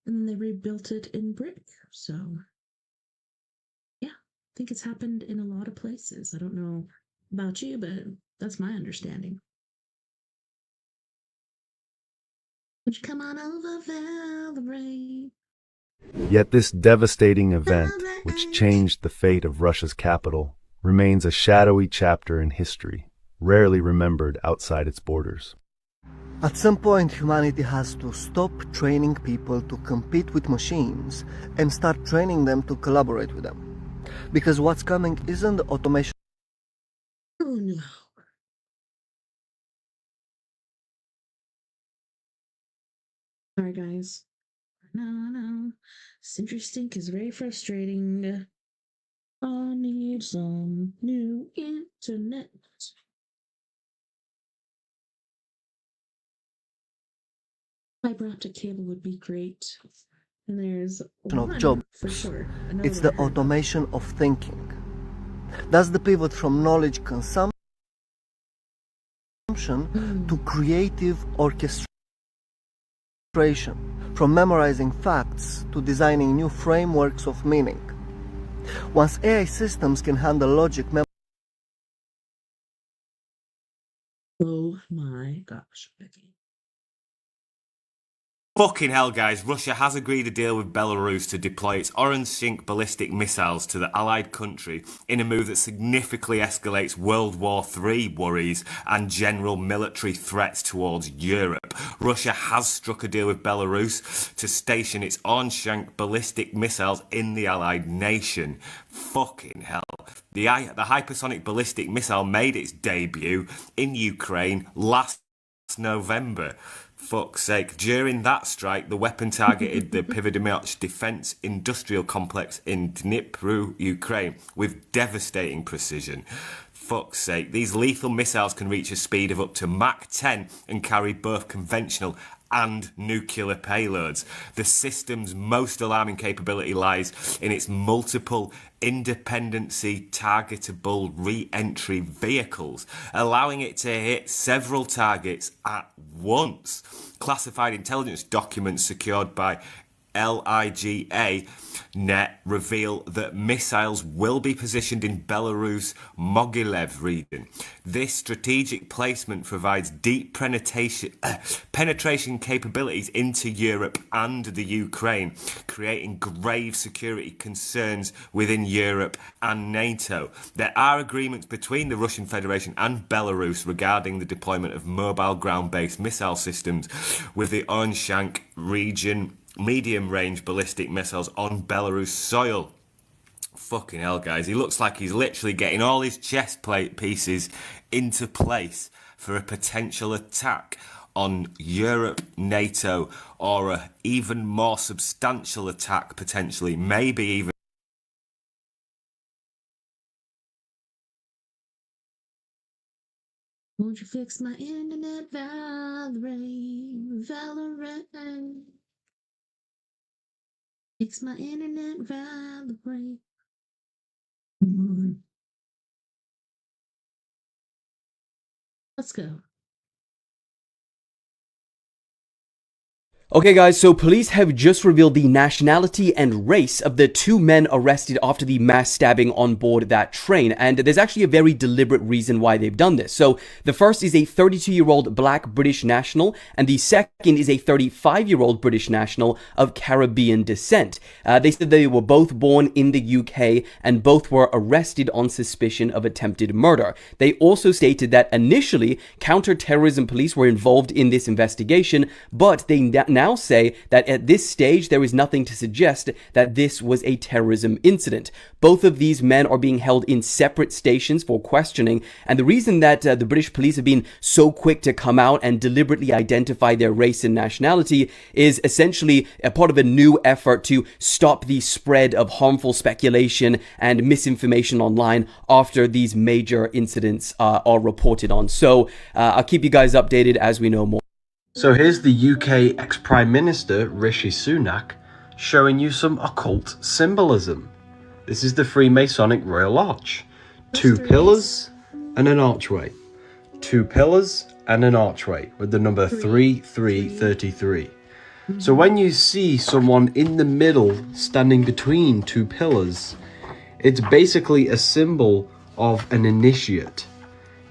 and then they rebuilt it in brick. So, yeah, I think it's happened in a lot of places. I don't know about you, but that's my understanding. Would you come on over, Valerie? Yet this devastating event, which changed the fate of Russia's capital, remains a shadowy chapter in history, rarely remembered outside its borders. At some point, humanity has to stop training people to compete with machines and start training them to collaborate with them. Because what's coming isn't automation. Oh no. Sorry, guys. No. Century Stink is very frustrating. I need some new internet. Fiber optic cable would be great. And there's Of one jobs. for sure. It's the automation of thinking. That's the pivot from knowledge consumption to creative orchestration, from memorizing facts to designing new frameworks of meaning. Once AI systems can handle logic, oh my gosh, Becky. Fucking hell, guys. Russia has agreed a deal with Belarus to deploy its Orange-Sync ballistic missiles to the allied country in a move that significantly escalates World War III worries and general military threats towards Europe. Russia has struck a deal with Belarus to station its Orange-Sync ballistic missiles in the allied nation. Fucking hell. The hypersonic ballistic missile made its debut in Ukraine last November. Fuck's sake. During that strike, the weapon targeted the Pivodomyot defense industrial complex in Dnipro, Ukraine, with devastating precision. Fuck's sake. These lethal missiles can reach a speed of up to Mach 10 and carry both conventional and nuclear payloads. The system's most alarming capability lies in its multiple independency targetable re-entry vehicles, allowing it to hit several targets at once. Classified intelligence documents secured by LIGA net reveal that missiles will be positioned in Belarus' Mogilev region. This strategic placement provides deep penetration capabilities into Europe and the Ukraine, creating grave security concerns within Europe and NATO. There are agreements between the Russian Federation and Belarus regarding the deployment of mobile ground-based missile systems, with the Orenshank region medium-range ballistic missiles on Belarus soil. Fucking hell, guys. He looks like he's literally getting all his chest plate pieces into place for a potential attack on Europe, NATO, or a even more substantial attack, potentially, maybe even. Won't you fix my internet, Valorant? Fix my internet, Valorant. Let's go. Okay guys, so police have just revealed the nationality and race of the two men arrested after the mass stabbing on board that train, and there's actually a very deliberate reason why they've done this. So the first is a 32-year-old black British national, and the second is a 35-year-old British national of Caribbean descent. They said they were both born in the UK and both were arrested on suspicion of attempted murder. They also stated that initially counter-terrorism police were involved in this investigation, but they now say that at this stage there is nothing to suggest that this was a terrorism incident. Both of these men are being held in separate stations for questioning, and the reason that the British police have been so quick to come out and deliberately identify their race and nationality is essentially a part of a new effort to stop the spread of harmful speculation and misinformation online after these major incidents are reported on. So I'll keep you guys updated as we know more. So here's the UK ex-Prime Minister Rishi Sunak showing you some occult symbolism. This is the Freemasonic Royal Arch. 2 pillars and an archway. 2 pillars and an archway with the number 3333. So when you see someone in the middle standing between 2 pillars, it's basically a symbol of an initiate,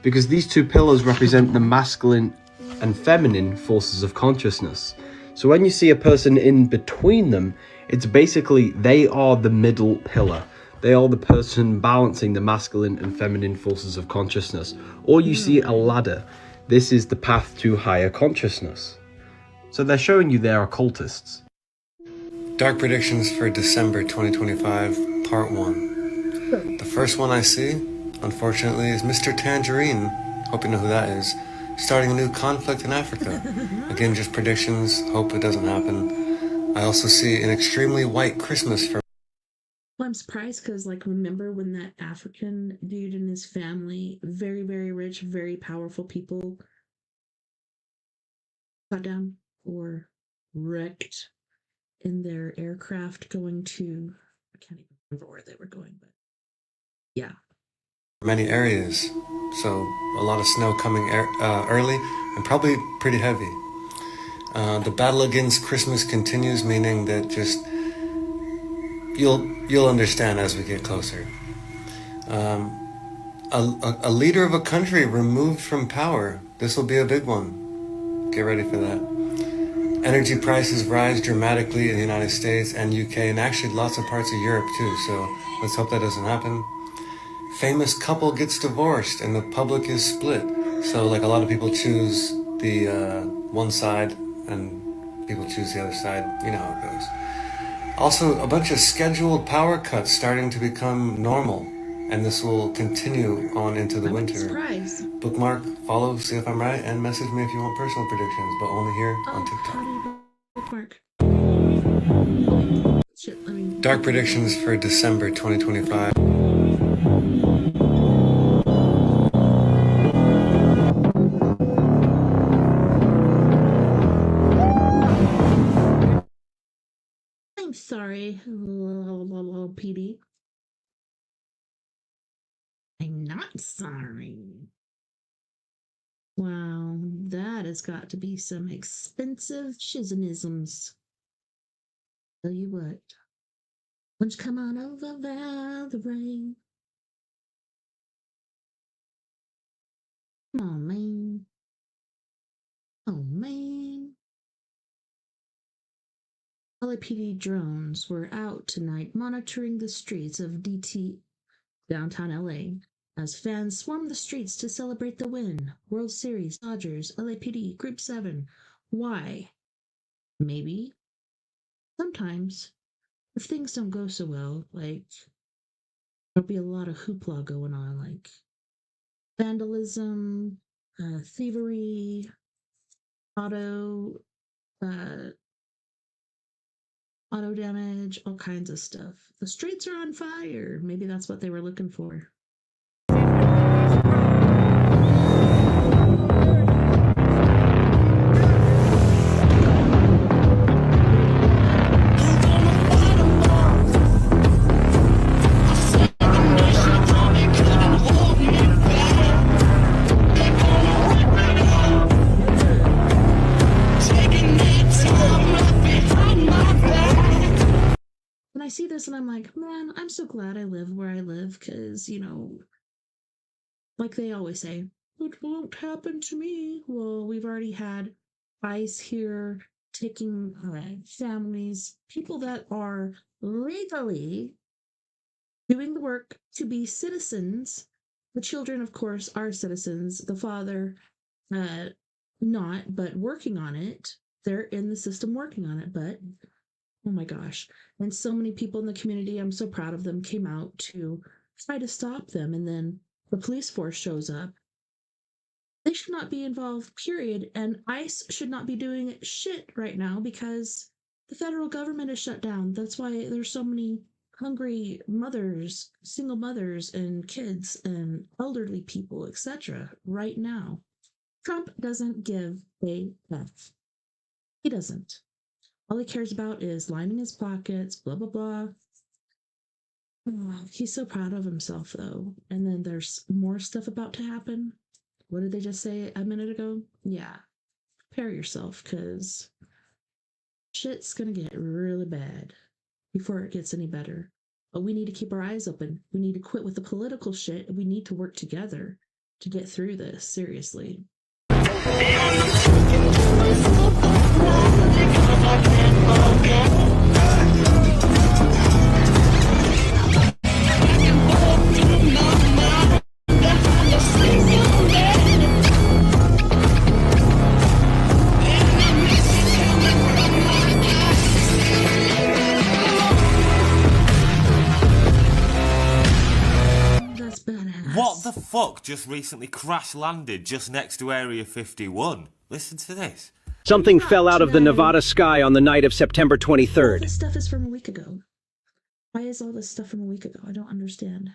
because these 2 pillars represent the masculine and feminine forces of consciousness. So when you see a person in between them, it's basically they are the middle pillar. They are the person balancing the masculine and feminine forces of consciousness. Or you see a ladder. This is the path to higher consciousness. So they're showing you they're occultists. Dark predictions for December 2025, part 1. The first one I see, unfortunately, is Mr. Tangerine. Hope you know who that is. Starting a new conflict in Africa. Again, just predictions, hope it doesn't happen. I also see an extremely white Christmas for... Well, I'm surprised because, like, remember when that African dude and his family, very, very rich, very powerful people, shot down or wrecked in their aircraft going to, I can't even remember where they were going, but yeah. many areas, so a lot of snow coming early and probably pretty heavy. The battle against Christmas continues, meaning that just you'll understand as we get closer. A leader of a country removed from power. This will be a big one. Get ready for that. Energy prices rise dramatically in the United States and UK, and actually lots of parts of Europe too, so let's hope that doesn't happen. Famous couple gets divorced and the public is split. So like a lot of people choose the one side and people choose the other side. You know how it goes. Also, a bunch of scheduled power cuts starting to become normal. And this will continue on into the winter. Surprise. Bookmark, follow, see if I'm right, and message me if you want personal predictions, but only here on TikTok. Bookmark. Shit, Dark predictions for December 2025. I'm sorry, PD. I'm not sorry. Wow, that has got to be some expensive shizonisms. Tell you what. Won't you come on over the rain? Come on, man. Oh, man. LAPD drones were out tonight monitoring the streets of DT, downtown LA, as fans swarmed the streets to celebrate the win. World Series, Dodgers, LAPD, Group 7. Why? Maybe. Sometimes, if things don't go so well, like, there'll be a lot of hoopla going on, like vandalism, thievery, auto damage, all kinds of stuff. The streets are on fire. Maybe that's what they were looking for. I see this and I'm like, man, I'm so glad I live where I live because, you know, like they always say, it won't happen to me. Well, we've already had ICE here taking families, people that are legally doing the work to be citizens. The children, of course, are citizens. The father, not, but working on it. They're in the system working on it, but oh my gosh. And so many people in the community, I'm so proud of them, came out to try to stop them. And then the police force shows up. They should not be involved, period. And ICE should not be doing shit right now because the federal government is shut down. That's why there's so many hungry mothers, single mothers, and kids, and elderly people, etc. right now. Trump doesn't give a F. He doesn't. All he cares about is lining his pockets, blah, blah, blah. Oh, he's so proud of himself, though. And then there's more stuff about to happen. What did they just say a minute ago? Yeah. Prepare yourself, because shit's going to get really bad before it gets any better. But we need to keep our eyes open. We need to quit with the political shit. We need to work together to get through this, seriously. What the fuck just recently crash landed just next to Area 51? Listen to this. Something fell out of the Nevada sky on the night of September 23rd. All this stuff is from a week ago. Why is all this stuff from a week ago? I don't understand.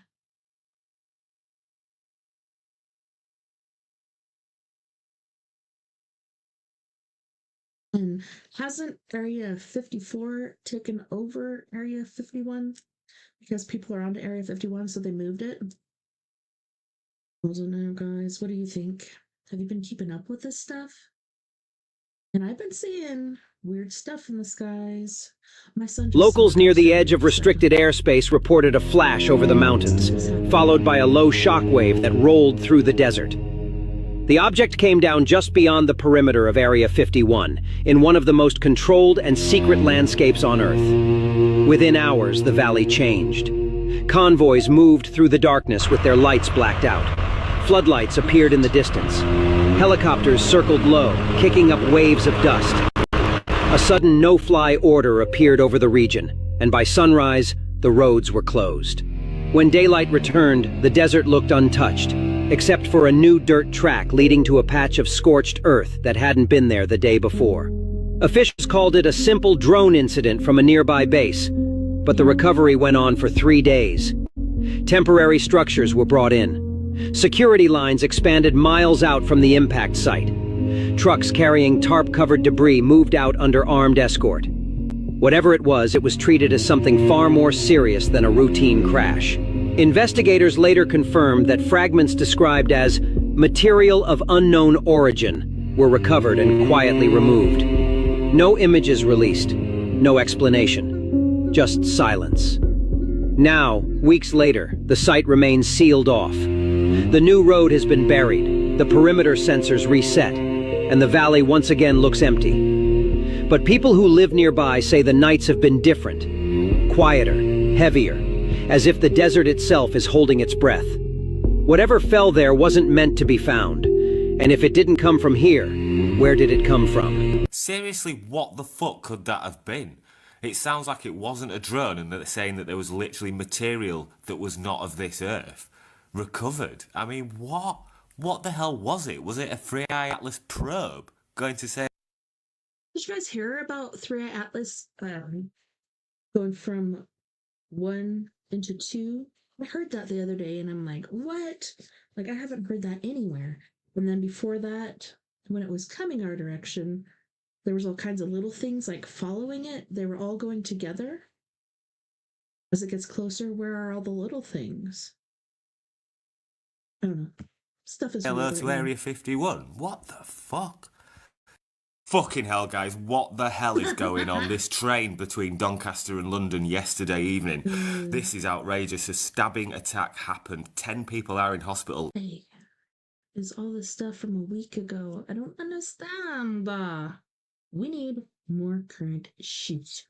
And hasn't Area 54 taken over Area 51? Because people are onto Area 51, so they moved it? I don't know, guys. What do you think? Have you been keeping up with this stuff? And I've been seeing weird stuff in the skies. My son Locals near the edge of restricted airspace reported a flash over the mountains, followed by a low shockwave that rolled through the desert. The object came down just beyond the perimeter of Area 51, in one of the most controlled and secret landscapes on Earth. Within hours, the valley changed. Convoys moved through the darkness with their lights blacked out. Floodlights appeared in the distance. Helicopters circled low, kicking up waves of dust. A sudden no-fly order appeared over the region, and by sunrise, the roads were closed. When daylight returned, the desert looked untouched, except for a new dirt track leading to a patch of scorched earth that hadn't been there the day before. Officials called it a simple drone incident from a nearby base, but the recovery went on for 3 days. Temporary structures were brought in. Security lines expanded miles out from the impact site. Trucks carrying tarp-covered debris moved out under armed escort. Whatever it was treated as something far more serious than a routine crash. Investigators later confirmed that fragments described as material of unknown origin were recovered and quietly removed. No images released, no explanation, just silence. Now, weeks later, the site remains sealed off. The new road has been buried, the perimeter sensors reset, and the valley once again looks empty. But people who live nearby say the nights have been different, quieter, heavier, as if the desert itself is holding its breath. Whatever fell there wasn't meant to be found, and if it didn't come from here, where did it come from? Seriously, what the fuck could that have been? It sounds like it wasn't a drone and they're saying that there was literally material that was not of this earth recovered. I mean, what? What the hell was it? Was it a 3i Atlas probe going to say... Did you guys hear about 3i Atlas going from 1 into 2? I heard that the other day and I'm like, what? Like, I haven't heard that anywhere. And then before that, when it was coming our direction, there was all kinds of little things like following it. They were all going together. As it gets closer, where are all the little things? I don't know. Stuff is Hello weird to right now. Area 51. What the fuck? Fucking hell, guys, what the hell is going on? This train between Doncaster and London yesterday evening. This is outrageous. A stabbing attack happened. 10 people are in hospital. Hey, is all this stuff from a week ago? I don't understand. We need more current shit.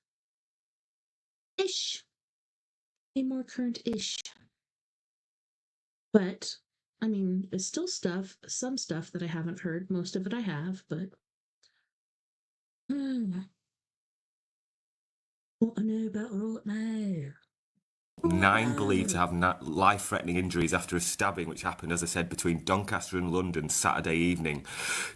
Ish. Need more current ish. But, I mean, there's still some stuff that I haven't heard. Most of it I have, but... What I know about right now. 9 believed to have life-threatening injuries after a stabbing which happened, as I said, between Doncaster and London Saturday evening.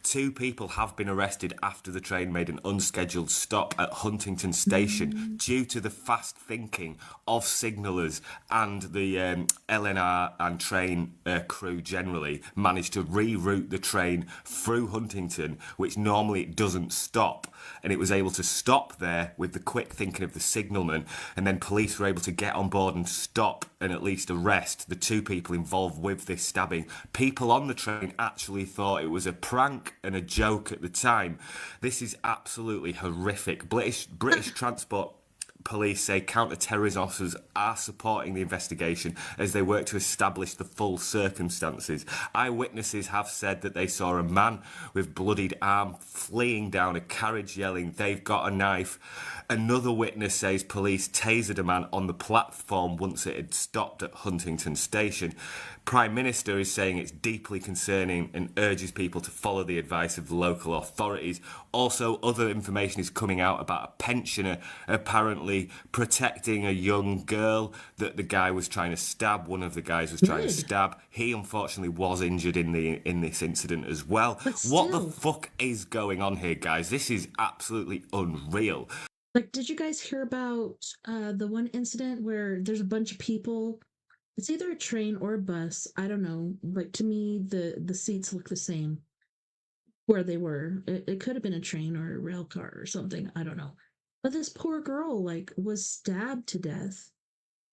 2 people have been arrested after the train made an unscheduled stop at Huntington Station due to the fast thinking of signallers, and the LNR and train crew generally managed to reroute the train through Huntington, which normally it doesn't stop. And it was able to stop there with the quick thinking of the signalman, and then police were able to get on board and stop and at least arrest the 2 people involved with this stabbing. People on the train actually thought it was a prank and a joke at the time. This is absolutely horrific. British Transport Police say counter-terrorism officers are supporting the investigation as they work to establish the full circumstances. Eyewitnesses have said that they saw a man with bloodied arm fleeing down a carriage yelling, "They've got a knife." Another witness says police tasered a man on the platform once it had stopped at Huntington Station. Prime Minister is saying it's deeply concerning and urges people to follow the advice of the local authorities. Also, other information is coming out about a pensioner apparently protecting a young girl that the guy was trying to stab. One of the guys was trying to stab. He unfortunately was injured in this incident as well. What the fuck is going on here, guys? This is absolutely unreal. Like, did you guys hear about the one incident where there's a bunch of people? It's either a train or a bus. I don't know. Like, to me, the seats look the same where they were. It could have been a train or a rail car or something. I don't know. But this poor girl, like, was stabbed to death.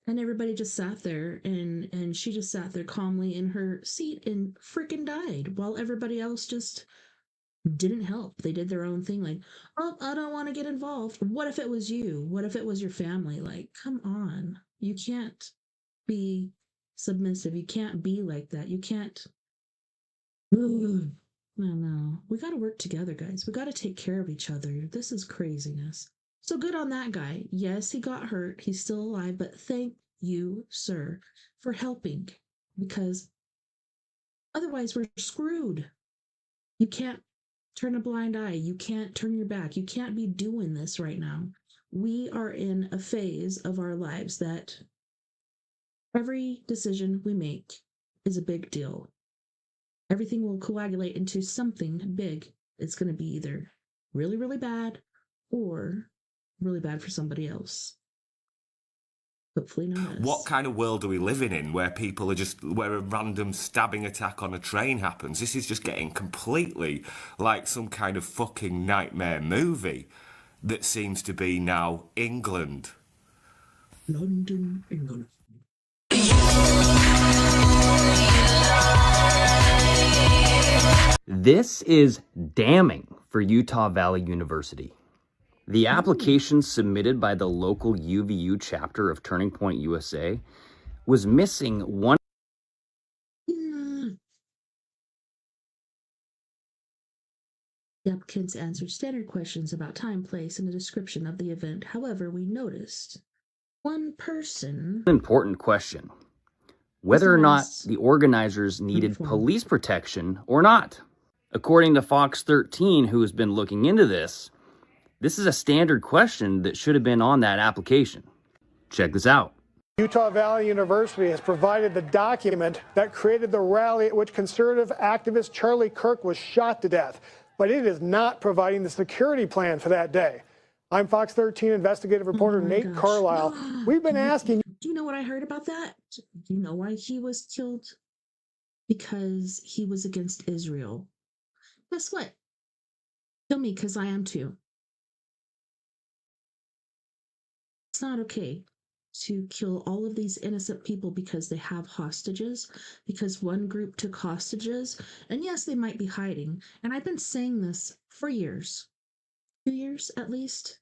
And everybody just sat there, and she just sat there calmly in her seat and freaking died while everybody else just didn't help. They did their own thing, like, oh, I don't want to get involved. What if it was you? What if it was your family? Like, come on. You can't be submissive. You can't be like that. You can't. Ugh. No. We got to work together, guys. We got to take care of each other. This is craziness. So good on that guy. Yes, he got hurt. He's still alive, but thank you, sir, for helping, because otherwise we're screwed. You can't turn a blind eye. You can't turn your back. You can't be doing this right now. We are in a phase of our lives that every decision we make is a big deal. Everything will coagulate into something big. It's going to be either really, really bad or really bad for somebody else. Hopefully not us. What kind of world are we living in where people are just, where a random stabbing attack on a train happens? This is just getting completely like some kind of fucking nightmare movie. that seems to be now England. London, England. This is damning for Utah Valley University. The application submitted by the local UVU chapter of Turning Point USA was missing one. The applicants answered standard questions about time, place, and a description of the event. However, we noticed one person. Important question: whether or not the organizers needed police protection or not. According to Fox 13, who has been looking into this, this is a standard question that should have been on that application. Check this out. Utah Valley University has provided the document that created the rally at which conservative activist Charlie Kirk was shot to death, but it is not providing the security plan for that day. I'm Fox 13 investigative reporter Nate Carlisle. We've been asking. Do you know what I heard about that? Do you know why he was killed? Because he was against Israel. Guess what? Kill me, because I am too. It's not okay to kill all of these innocent people because they have hostages, because one group took hostages, and yes, they might be hiding. And I've been saying this for years. 2 years at least.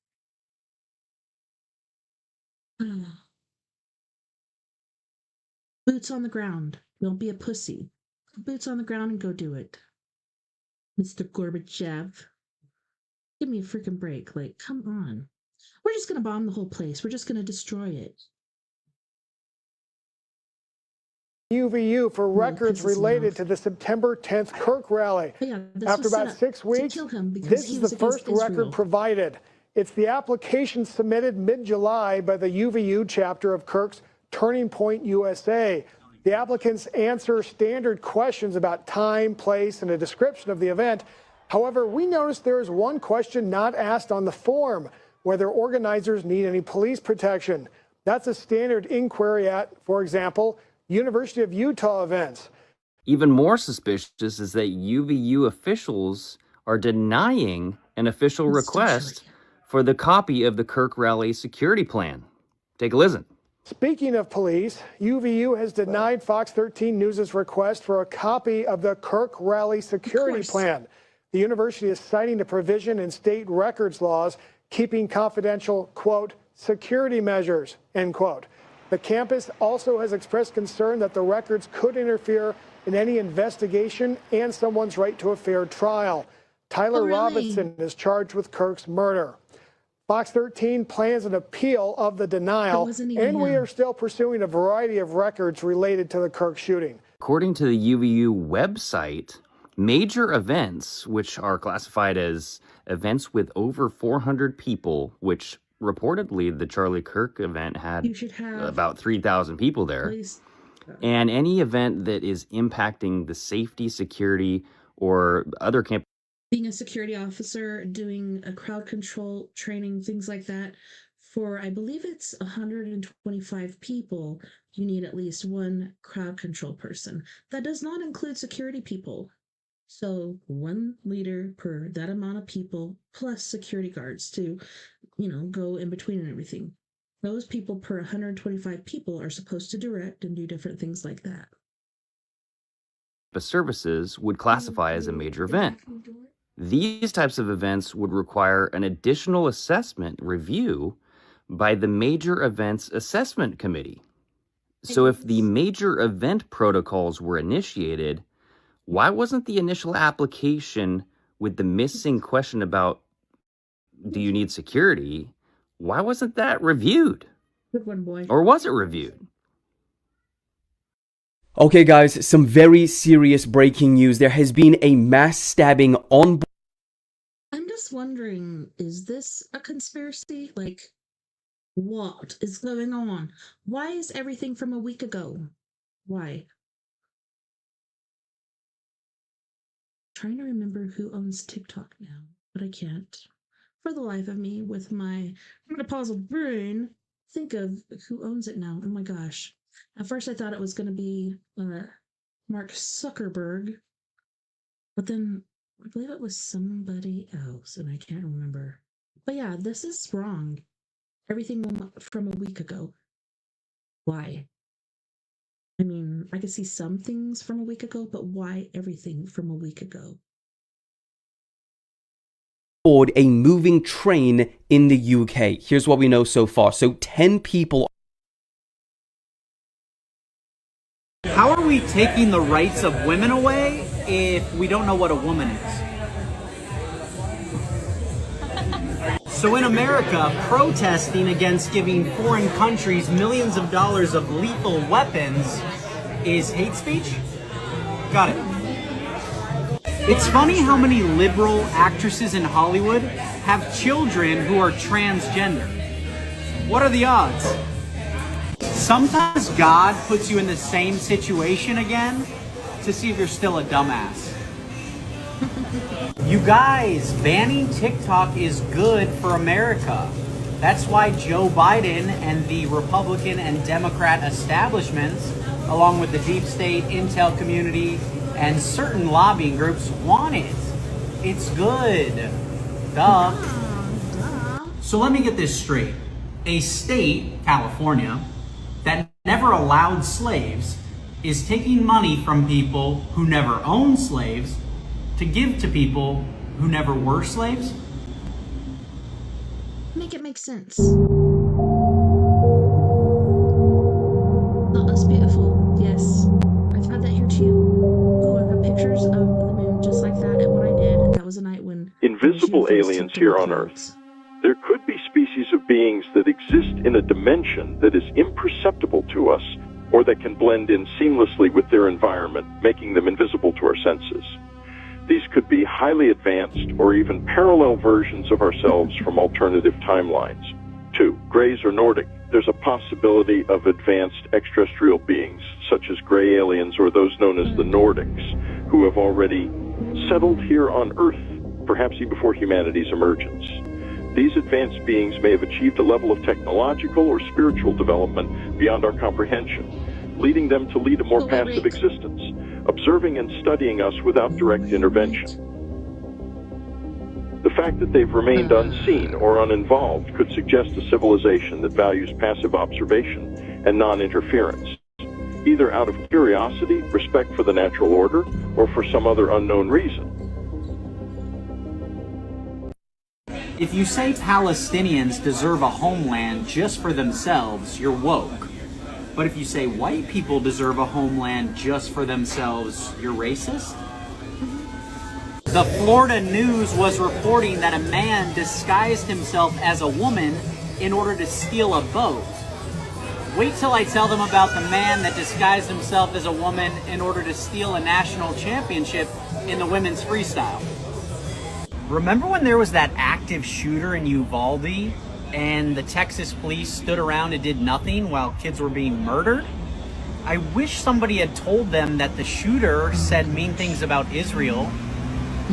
Boots on the ground. Don't be a pussy. Put boots on the ground and go do it. Mr. Gorbachev. Give me a freaking break. Like, come on. We're just going to bomb the whole place. We're just going to destroy it. UVU for records related to the September 10th Kirk rally. After about 6 weeks, this is the first record provided. It's the application submitted mid-July by the UVU chapter of Kirk's Turning Point USA. The applicants answer standard questions about time, place, and a description of the event. However, we noticed there is one question not asked on the form, whether organizers need any police protection. That's a standard inquiry at, for example, University of Utah events. Even more suspicious is that UVU officials are denying an official request for the copy of the Kirk Rally security plan. Take a listen. Speaking of police, UVU has denied Fox 13 News' request for a copy of the Kirk Rally security plan. The university is citing the provision in state records laws keeping confidential, quote, security measures, end quote. The campus also has expressed concern that the records could interfere in any investigation and someone's right to a fair trial. Tyler Robinson is charged with Kirk's murder. Fox 13 plans an appeal of the denial, and we are still pursuing a variety of records related to the Kirk shooting. According to the UVU website, major events, which are classified as events with over 400 people, which reportedly the Charlie Kirk event had about 3,000 people there, and any event that is impacting the safety, security, or other camp. Being a security officer, doing a crowd control training, things like that, for I believe it's 125 people, you need at least one crowd control person. That does not include security people. So one leader per that amount of people, plus security guards to, go in between and everything. Those people per 125 people are supposed to direct and do different things like that. Services would classify as a major event. These types of events would require an additional assessment review by the Major Events Assessment Committee. So if the major event protocols were initiated, why wasn't the initial application with the missing question about do you need security, why wasn't that reviewed? Good one, boy. Or was it reviewed? Okay, guys, some very serious breaking news. There has been a mass stabbing on. I'm just wondering, is this a conspiracy? Like, what is going on? Why is everything from a week ago? Why? Trying to remember who owns TikTok now, but I can't. For the life of me, with my menopausal brain, think of who owns it now. Oh my gosh. At first I thought it was going to be Mark Zuckerberg, but then I believe it was somebody else, and I can't remember. But yeah, this is wrong. Everything from a week ago. Why? I mean, I could see some things from a week ago, but why everything from a week ago? Board a moving train in the UK. Here's what we know so far. So 10 people. How are we taking the rights of women away if we don't know what a woman is? So in America, protesting against giving foreign countries millions of dollars of lethal weapons is hate speech? Got it. It's funny how many liberal actresses in Hollywood have children who are transgender. What are the odds? Sometimes God puts you in the same situation again to see if you're still a dumbass. You guys, banning TikTok is good for America. That's why Joe Biden and the Republican and Democrat establishments, along with the deep state intel community and certain lobbying groups, want it. It's good. Duh. So let me get this straight. A state, California, that never allowed slaves is taking money from people who never owned slaves to give to people who never were slaves? Make it make sense. Oh, that's beautiful. Yes. I've had that here too. Oh, I've got pictures of the moon just like that and what I did. That was a night when invisible aliens here on Earth. There could be species of beings that exist in a dimension that is imperceptible to us, or that can blend in seamlessly with their environment, making them invisible to our senses. These could be highly advanced or even parallel versions of ourselves from alternative timelines. 2. Greys or Nordic. There's a possibility of advanced extraterrestrial beings, such as gray aliens or those known as the Nordics, who have already settled here on Earth, perhaps even before humanity's emergence. These advanced beings may have achieved a level of technological or spiritual development beyond our comprehension, leading them to lead a more passive existence, observing and studying us without direct intervention. The fact that they've remained unseen or uninvolved could suggest a civilization that values passive observation and non-interference, either out of curiosity, respect for the natural order, or for some other unknown reason. If you say Palestinians deserve a homeland just for themselves, you're woke. But if you say white people deserve a homeland just for themselves, you're racist? The Florida News was reporting that a man disguised himself as a woman in order to steal a boat. Wait till I tell them about the man that disguised himself as a woman in order to steal a national championship in the women's freestyle. Remember when there was that active shooter in Uvalde and the Texas police stood around and did nothing while kids were being murdered? I wish somebody had told them that the shooter said mean things about Israel.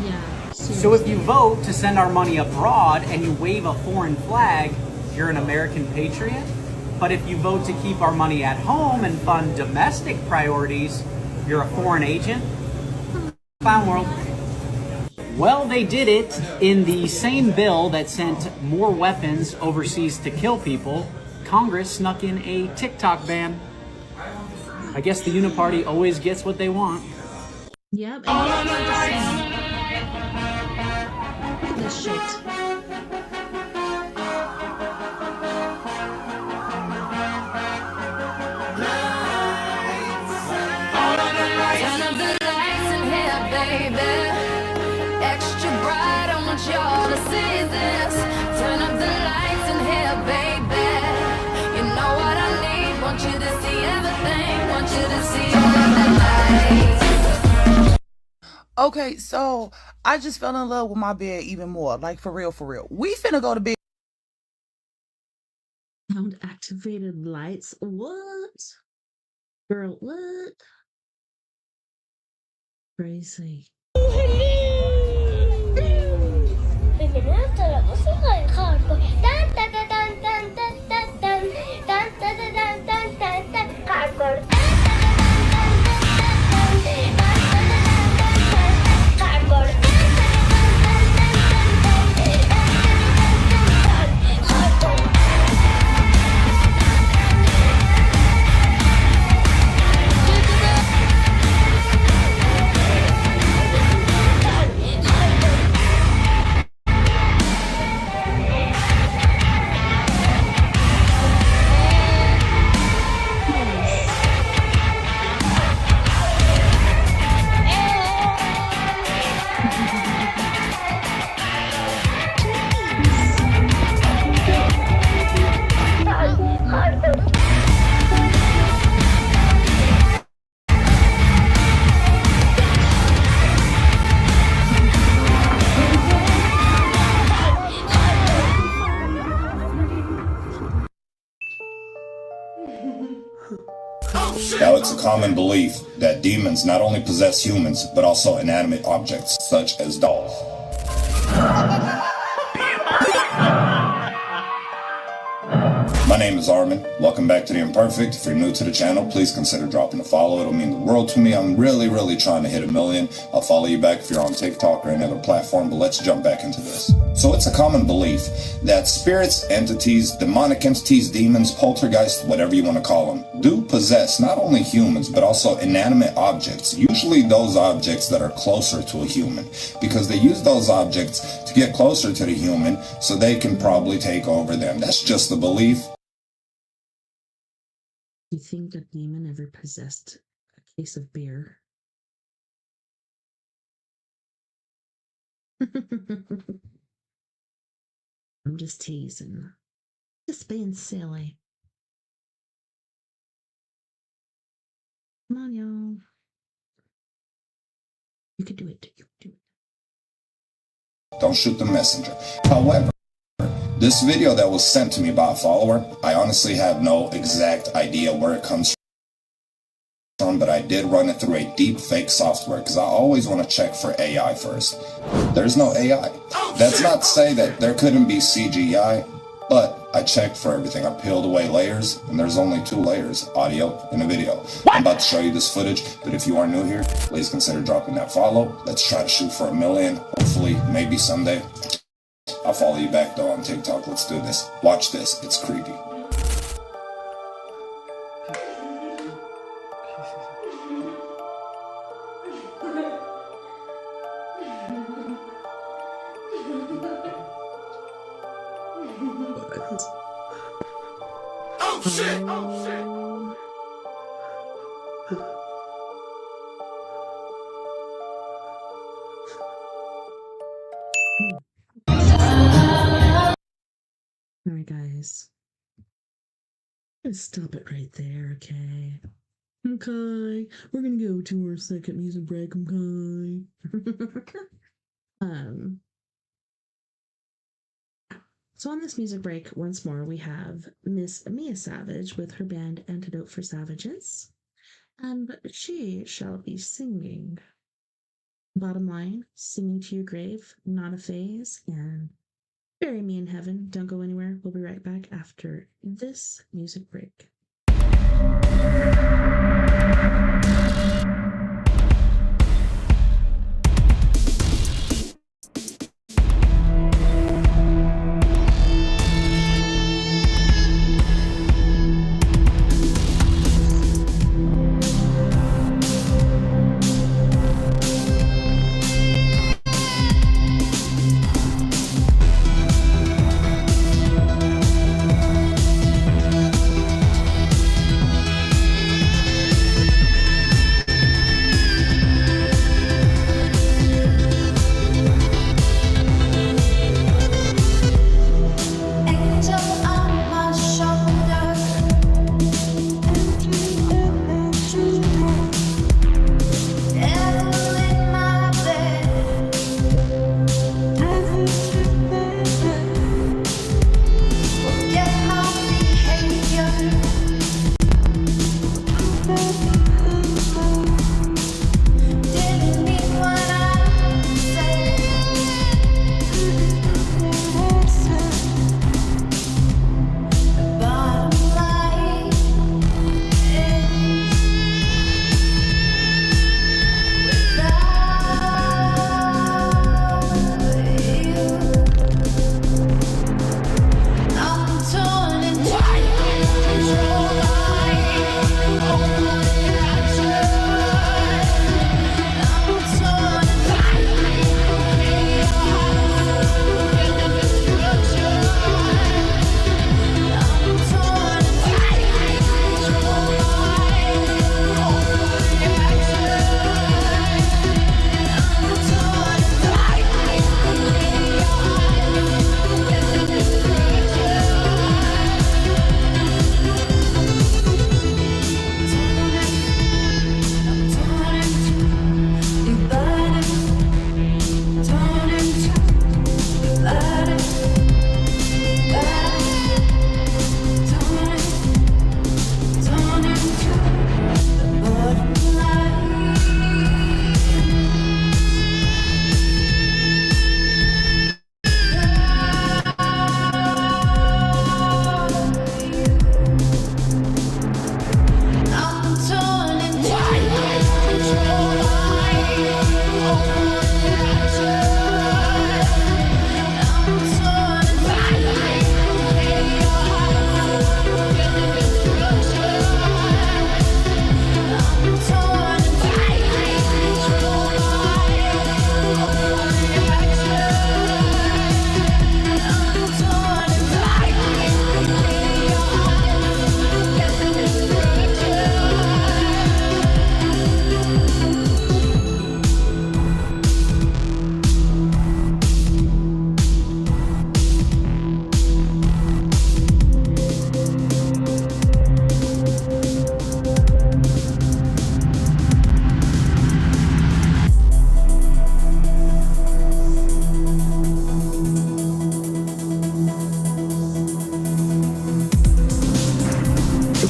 Yeah. So if you vote to send our money abroad and you wave a foreign flag, you're an American patriot. But if you vote to keep our money at home and fund domestic priorities, you're a foreign agent. Clown world. Well, they did it in the same bill that sent more weapons overseas to kill people. Congress snuck in a TikTok ban. I guess the Uniparty always gets what they want. Yep. And look at this shit. Turn up the lights in here, baby. Extra bright, I want y'all to see this. Turn up the lights in here, baby. You know what I need. Want you to see everything. Want you to see all of the lights. Okay, so I just fell in love with my bed even more. Like, for real, for real. We finna go to bed. Sound activated lights? What? Girl, what? Crazy. Bienvenidos a la música del hardcore. Hardcore. Hardcore. Now, it's a common belief that demons not only possess humans, but also inanimate objects, such as dolls. My name is Armin. Welcome back to The Imperfect. If you're new to the channel, please consider dropping a follow. It'll mean the world to me. I'm really trying to hit 1 million. I'll follow you back if you're on TikTok or any other platform, but let's jump back into this. So it's a common belief that spirits, entities, demonic entities, demons, poltergeists, whatever you want to call them, do possess not only humans, but also inanimate objects, usually those objects that are closer to a human, because they use those objects to get closer to the human so they can probably take over them. That's just the belief. You think a demon ever possessed a case of beer? I'm just teasing. Just being silly. Come on, y'all. You can do it. You can do it. Don't shoot the messenger. However, this video that was sent to me by a follower, I honestly have no exact idea where it comes from, but I did run it through a deep fake software because I always want to check for AI first. There's no AI. That's not to say that there couldn't be CGI, but I checked for everything. I peeled away layers, and there's only 2 layers, audio and a video. I'm about to show you this footage, but if you are new here, please consider dropping that follow. Let's try to shoot for 1 million. Hopefully, maybe someday. I'll follow you back though on TikTok. Let's do this. Watch this. It's creepy. Oh shit! Oh shit! Alright, guys. Let's stop it right there, okay? Okay. We're gonna go to our second music break, okay? So on this music break, once more, we have Miss Mia Savage with her band Antidote for Savages. And she shall be singing. Bottom line, singing to your grave, not a phase, and bury me in heaven. Don't go anywhere. We'll be right back after this music break.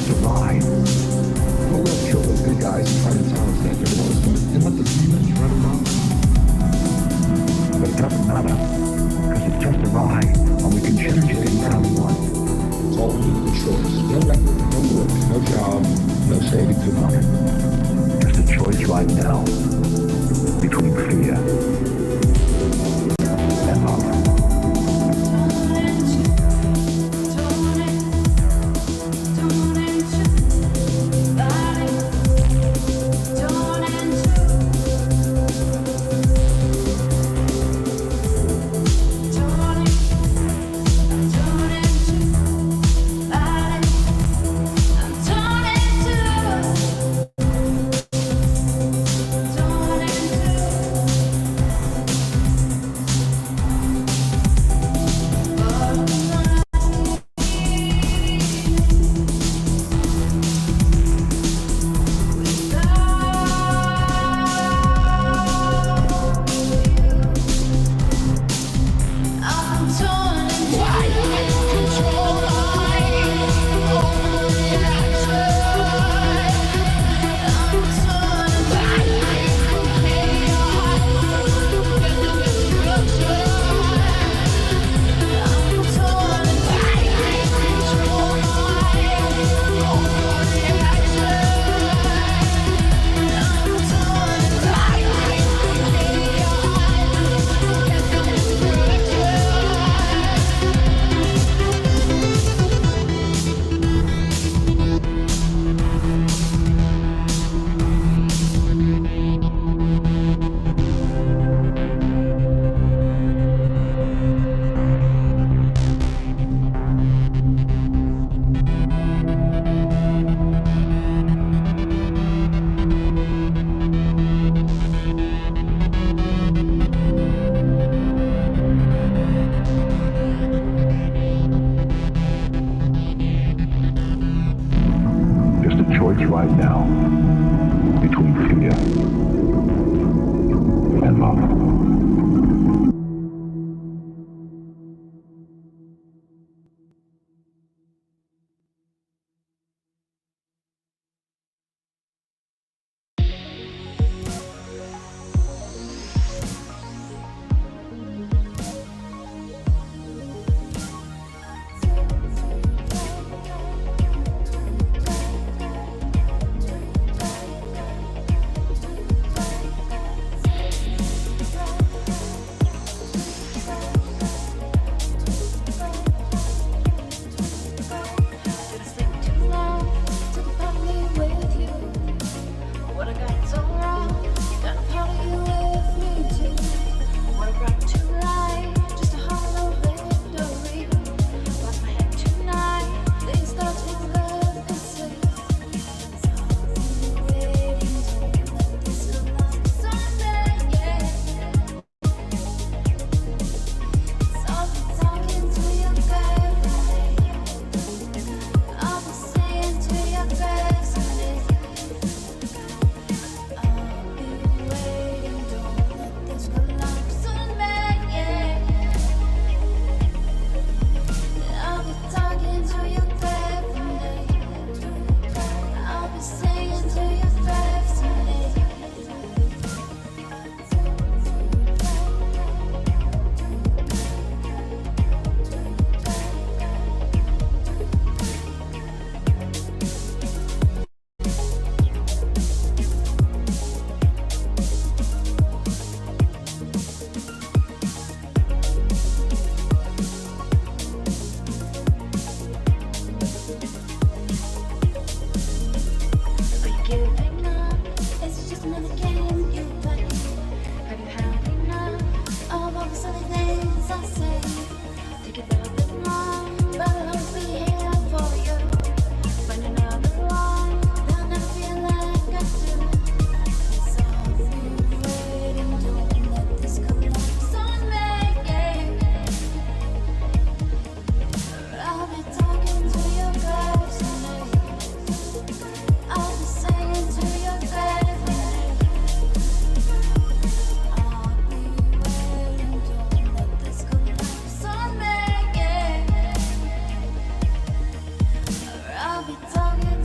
survive. But we'll kill those good guys and try to silence that noise and let the demons run amok. But it doesn't matter, because it's just a ride, and we can change it anytime we want. It's all we need, the choice. No record, no work, no job, no savings of money. Just a choice right now between fear and love. Right now, between fear and love. I'll be talking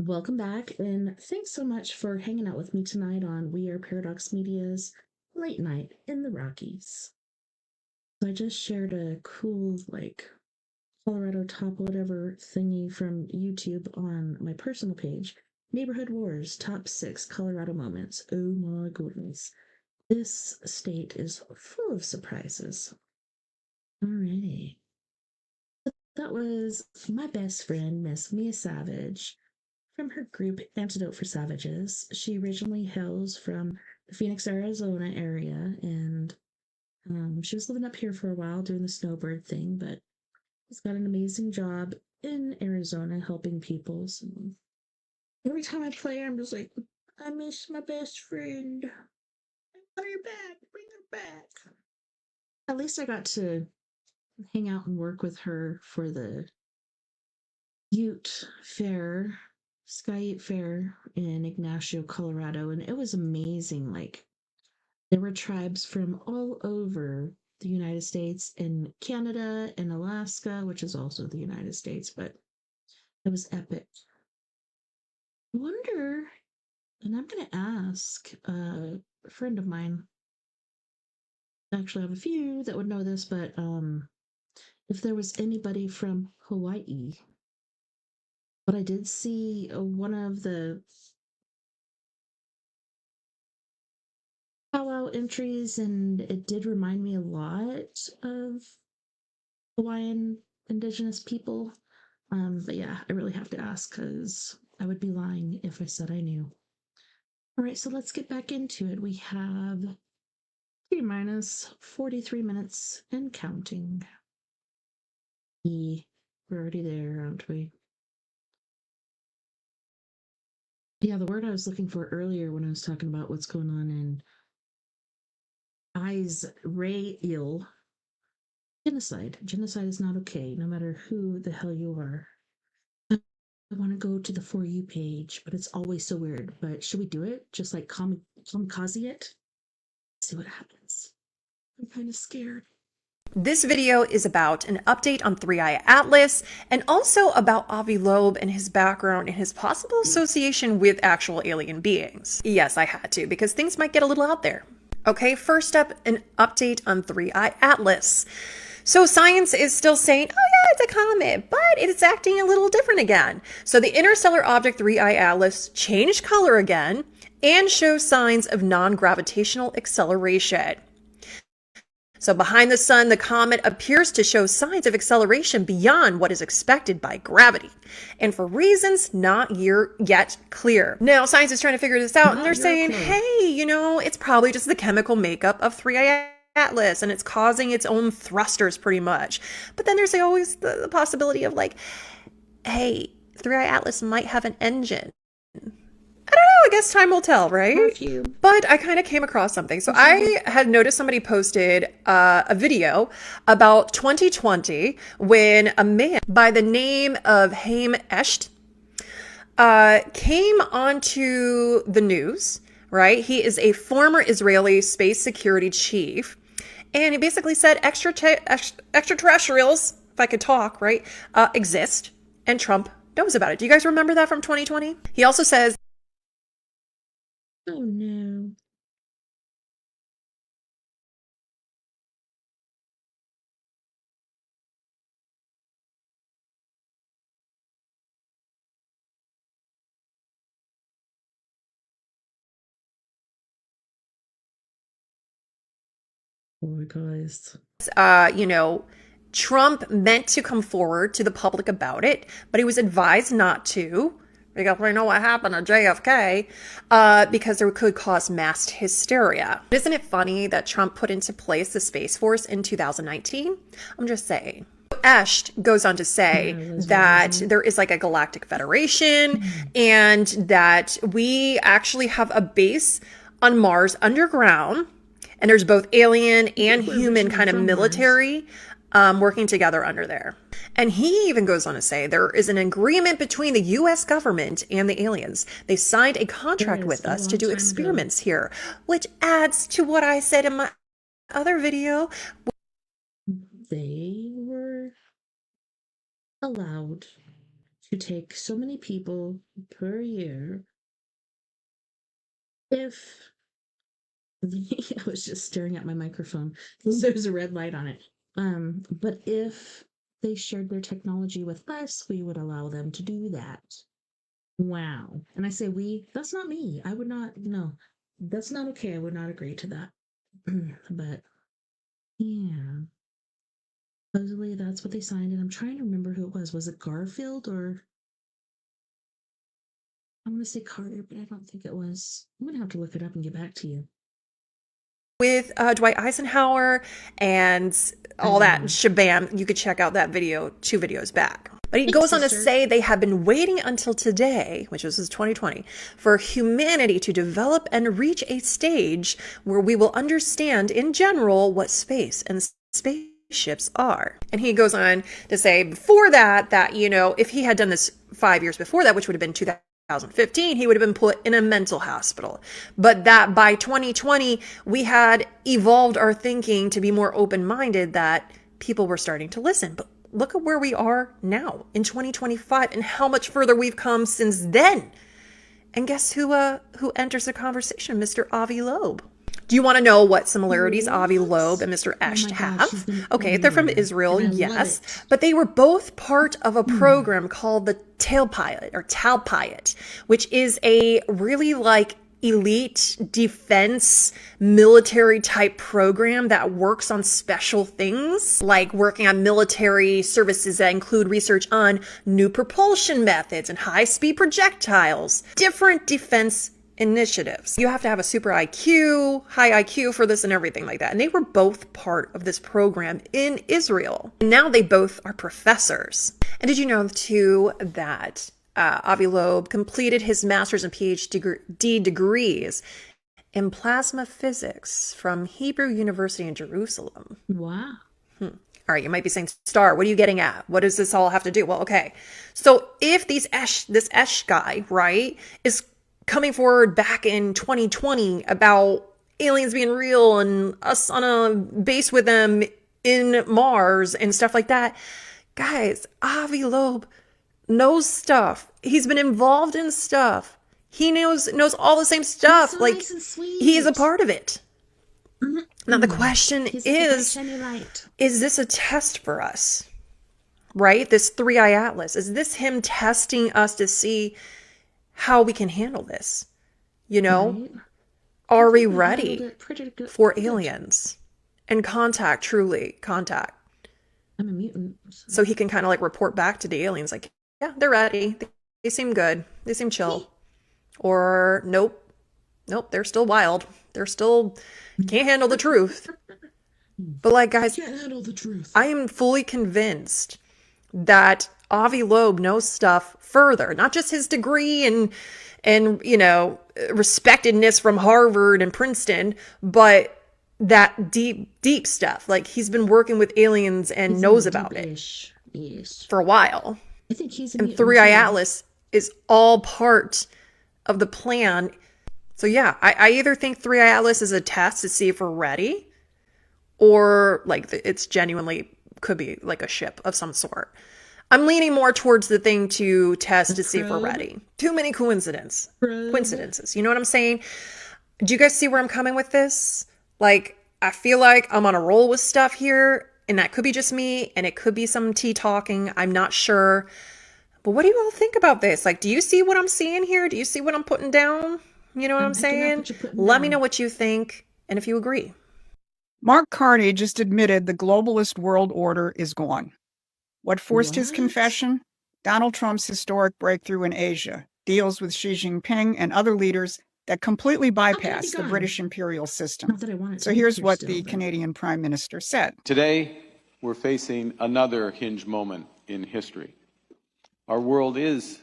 Welcome back, and thanks so much for hanging out with me tonight on We Are Paradox Media's Late Night in the Rockies. So I just shared a cool, like, Colorado top whatever thingy from YouTube on my personal page. Neighborhood Wars Top 6 Colorado Moments. Oh my goodness. This state is full of surprises. Alrighty. That was my best friend, Miss Mia Savage, from her group Antidote for Savages. She originally hails from the Phoenix, Arizona area, and she was living up here for a while doing the snowbird thing, but she's got an amazing job in Arizona helping people. So every time I play her, I'm just like, I miss my best friend. I want her back. Bring her back. At least I got to hang out and work with her for the Ute Fair, Sky Ute Fair in Ignacio, Colorado, and it was amazing. Like, there were tribes from all over the United States and Canada and Alaska, which is also the United States, but it was epic. I wonder, and I'm going to ask a friend of mine, actually, I have a few that would know this, but if there was anybody from Hawaii. But I did see one of the powwow entries, and it did remind me a lot of Hawaiian indigenous people. But yeah, I really have to ask because I would be lying if I said I knew. All right, so let's get back into it. We have T minus 43 minutes and counting. We're already there, aren't we? Yeah, the word I was looking for earlier when I was talking about what's going on in Israel. Genocide. Genocide is not okay, no matter who the hell you are. I want to go to the For You page, but it's always so weird. But should we do it? Just like kamikaze it? See what happens. I'm kind of scared. This video is about an update on Three Eye Atlas and also about Avi Loeb and his background and his possible association with actual alien beings. Yes, I had to because things might get a little out there. Okay, first up, an update on Three Eye Atlas. So science is still saying, oh yeah, it's a comet, but it's acting a little different again. So the interstellar object Three Eye Atlas changed color again and shows signs of non-gravitational acceleration. So behind the sun, the comet appears to show signs of acceleration beyond what is expected by gravity, and for reasons not yet clear. Now, science is trying to figure this out, and they're saying, hey, you know, it's probably just the chemical makeup of Three Eye Atlas, and it's causing its own thrusters pretty much. But then there's always the possibility of like, hey, Three Eye Atlas might have an engine. I don't know, I guess time will tell, right? But I kind of came across something. So I had noticed somebody posted a video about 2020 when a man by the name of Haim Esht came onto the news, right? He is a former Israeli space security chief. And he basically said extraterrestrials, if I could talk, right, exist. And Trump knows about it. Do you guys remember that from 2020? He also says, oh no. Oh, guys. You know, Trump meant to come forward to the public about it, but he was advised not to. Because we know what happened to JFK, because there could cause mass hysteria. Isn't it funny that Trump put into place the Space Force in 2019? I'm just saying. Esht goes on to say that there is like a galactic federation and that we actually have a base on Mars underground, and there's both alien and human kind of military working together under there. And he even goes on to say there is an agreement between the US government and the aliens. They signed a contract with us to do experiments here, which adds to what I said in my other video. They were allowed to take so many people per year if I was just staring at my microphone because there's a red light on it. But if they shared their technology with us, we would allow them to do that. Wow. And I say we, that's not me. I would not, no, that's not okay. I would not agree to that. But yeah, supposedly that's what they signed. And I'm trying to remember who it was. Was it Garfield or I'm going to say Carter, but I don't think it was. I'm going to have to look it up and get back to you. With Dwight Eisenhower and all that shabam, you could check out that video 2 videos back. But he goes on to say they have been waiting until today, which was 2020, for humanity to develop and reach a stage where we will understand in general what space and spaceships are. And he goes on to say before that, you know, if he had done this 5 years before that, which would have been 2015, he would have been put in a mental hospital. But that by 2020, we had evolved our thinking to be more open-minded, that people were starting to listen. But look at where we are now in 2025 and how much further we've come since then. And guess who enters the conversation? Mr. Avi Loeb. Do you want to know what similarities Avi Loeb and Mr. Esht have? Okay, they're from Israel, yes, but they were both part of a program called the Talpilot, which is a really like elite defense military type program that works on special things, like working on military services that include research on new propulsion methods and high-speed projectiles, different defense initiatives. You have to have a super IQ, high IQ for this and everything like that. And they were both part of this program in Israel. And now they both are professors. And did you know too that Avi Loeb completed his master's and PhD degrees in plasma physics from Hebrew University in Jerusalem? Wow. All right, you might be saying, Star, what are you getting at? What does this all have to do? Well, okay. So if this Esht guy, right, is coming forward back in 2020 about aliens being real and us on a base with them in Mars and stuff like that, guys, Avi Loeb knows stuff. He's been involved in stuff. He knows all the same stuff. So like nice he is a part of it. Now the question is this a test for us? Right? This 3-eye atlas. Is this him testing us to see how we can handle this? You know? Right. Are we ready for aliens and truly contact? I'm a mutant. So he can kind of like report back to the aliens like, yeah, they're ready. They seem good. They seem chill. Or nope, they're still wild. They're still can't handle the truth. But like, guys, Can't handle the truth. I am fully convinced that Avi Loeb knows stuff further, not just his degree and you know, respectedness from Harvard and Princeton, but that deep stuff. Like he's been working with aliens and knows about it for a while. I think he's and 3-eye atlas is all part of the plan. So yeah, I either think 3-eye atlas is a test to see if we're ready, or like it's genuinely could be like a ship of some sort. I'm leaning more towards the thing to test to see if we're ready. Too many coincidences. You know what I'm saying? Do you guys see where I'm coming with this? Like, I feel like I'm on a roll with stuff here, and that could be just me, and it could be some tea talking. I'm not sure. But what do you all think about this? Like, do you see what I'm seeing here? Do you see what I'm putting down? You know what I'm saying? Let me know what you think, and if you agree. Mark Carney just admitted the globalist world order is gone. What forced his confession? Donald Trump's historic breakthrough in Asia, deals with Xi Jinping and other leaders that completely bypass the British imperial system. So here's what the Canadian Prime Minister said. Today, we're facing another hinge moment in history. Our world is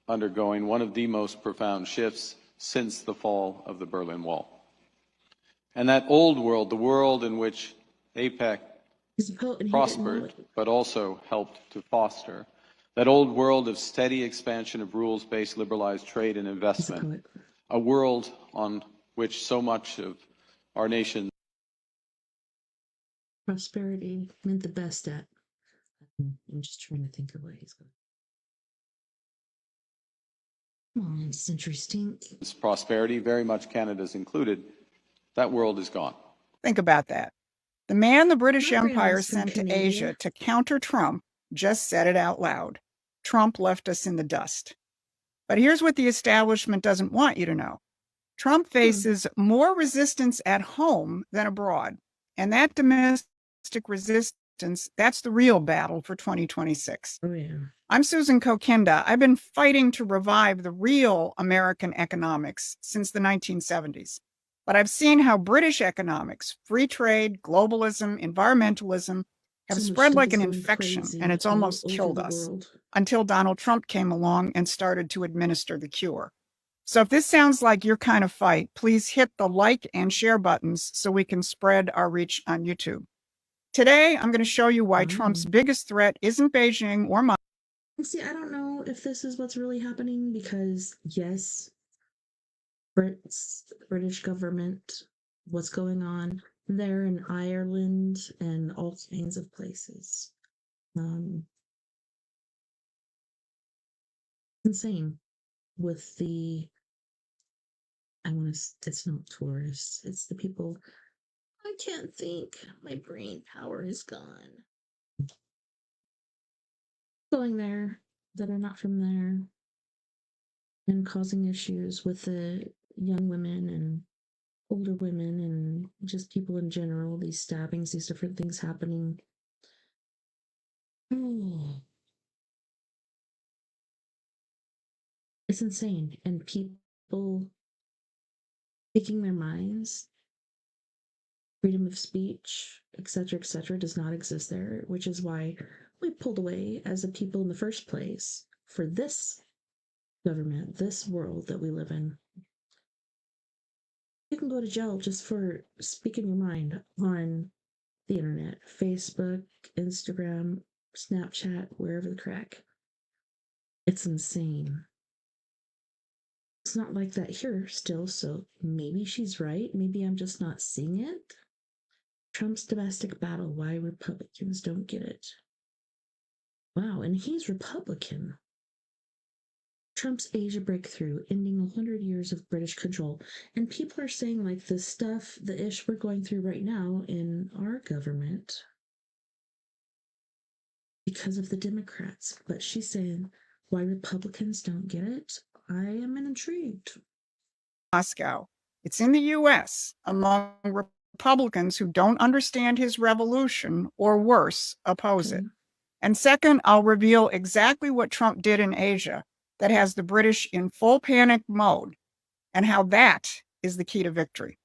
undergoing one of the most profound shifts since the fall of the Berlin Wall. And that old world, the world in which APEC prospered, but also helped to foster, that old world of steady expansion of rules-based liberalized trade and investment, a world on which so much of our nation prosperity meant the best at. I'm just trying to think of what he's going. Oh, it's interesting. prosperity, very much Canada's included, that world is gone. Think about that. The man the British My Empire grandma's from sent to Canada. Asia to counter Trump just said it out loud. Trump left us in the dust. But here's what the establishment doesn't want you to know. Trump faces more resistance at home than abroad. And that domestic resistance, that's the real battle for 2026. Oh, yeah. I'm Susan Kokinda. I've been fighting to revive the real American economics since the 1970s. But I've seen how British economics, free trade, globalism, environmentalism have So much spread stuff like is an going infection, crazy and it's all almost over killed the us world. until Donald Trump came along and started to administer the cure. So if this sounds like your kind of fight, please hit the like and share buttons so we can spread our reach on YouTube. Today, I'm going to show you why Trump's biggest threat isn't Beijing or Moscow. See, I don't know if this is what's really happening because, yes, British government, what's going on there in Ireland and all kinds of places. Insane with the, it's not tourists, it's the people. I can't think. My brain power is gone. Going there that are not from there and causing issues with the young women and older women and just people in general, these stabbings, these different things happening. Oh, it's insane. And people speaking their minds, freedom of speech, etc., does not exist there, which is why we pulled away as a people in the first place for this government, this world that we live in. You can go to jail just for speaking your mind on the internet, Facebook, Instagram, Snapchat, wherever the crack. It's insane. It's not like that here still, so maybe she's right. Maybe I'm just not seeing it. Trump's domestic battle, why Republicans don't get it. Wow, and he's Republican. Trump's Asia breakthrough, ending 100 years of British control. And people are saying, like, the stuff, the ish we're going through right now in our government because of the Democrats. But she's saying why Republicans don't get it. I am intrigued. Moscow. It's in the U.S. among Republicans who don't understand his revolution or worse, oppose it. And second, I'll reveal exactly what Trump did in Asia that has the British in full panic mode and how that is the key to victory.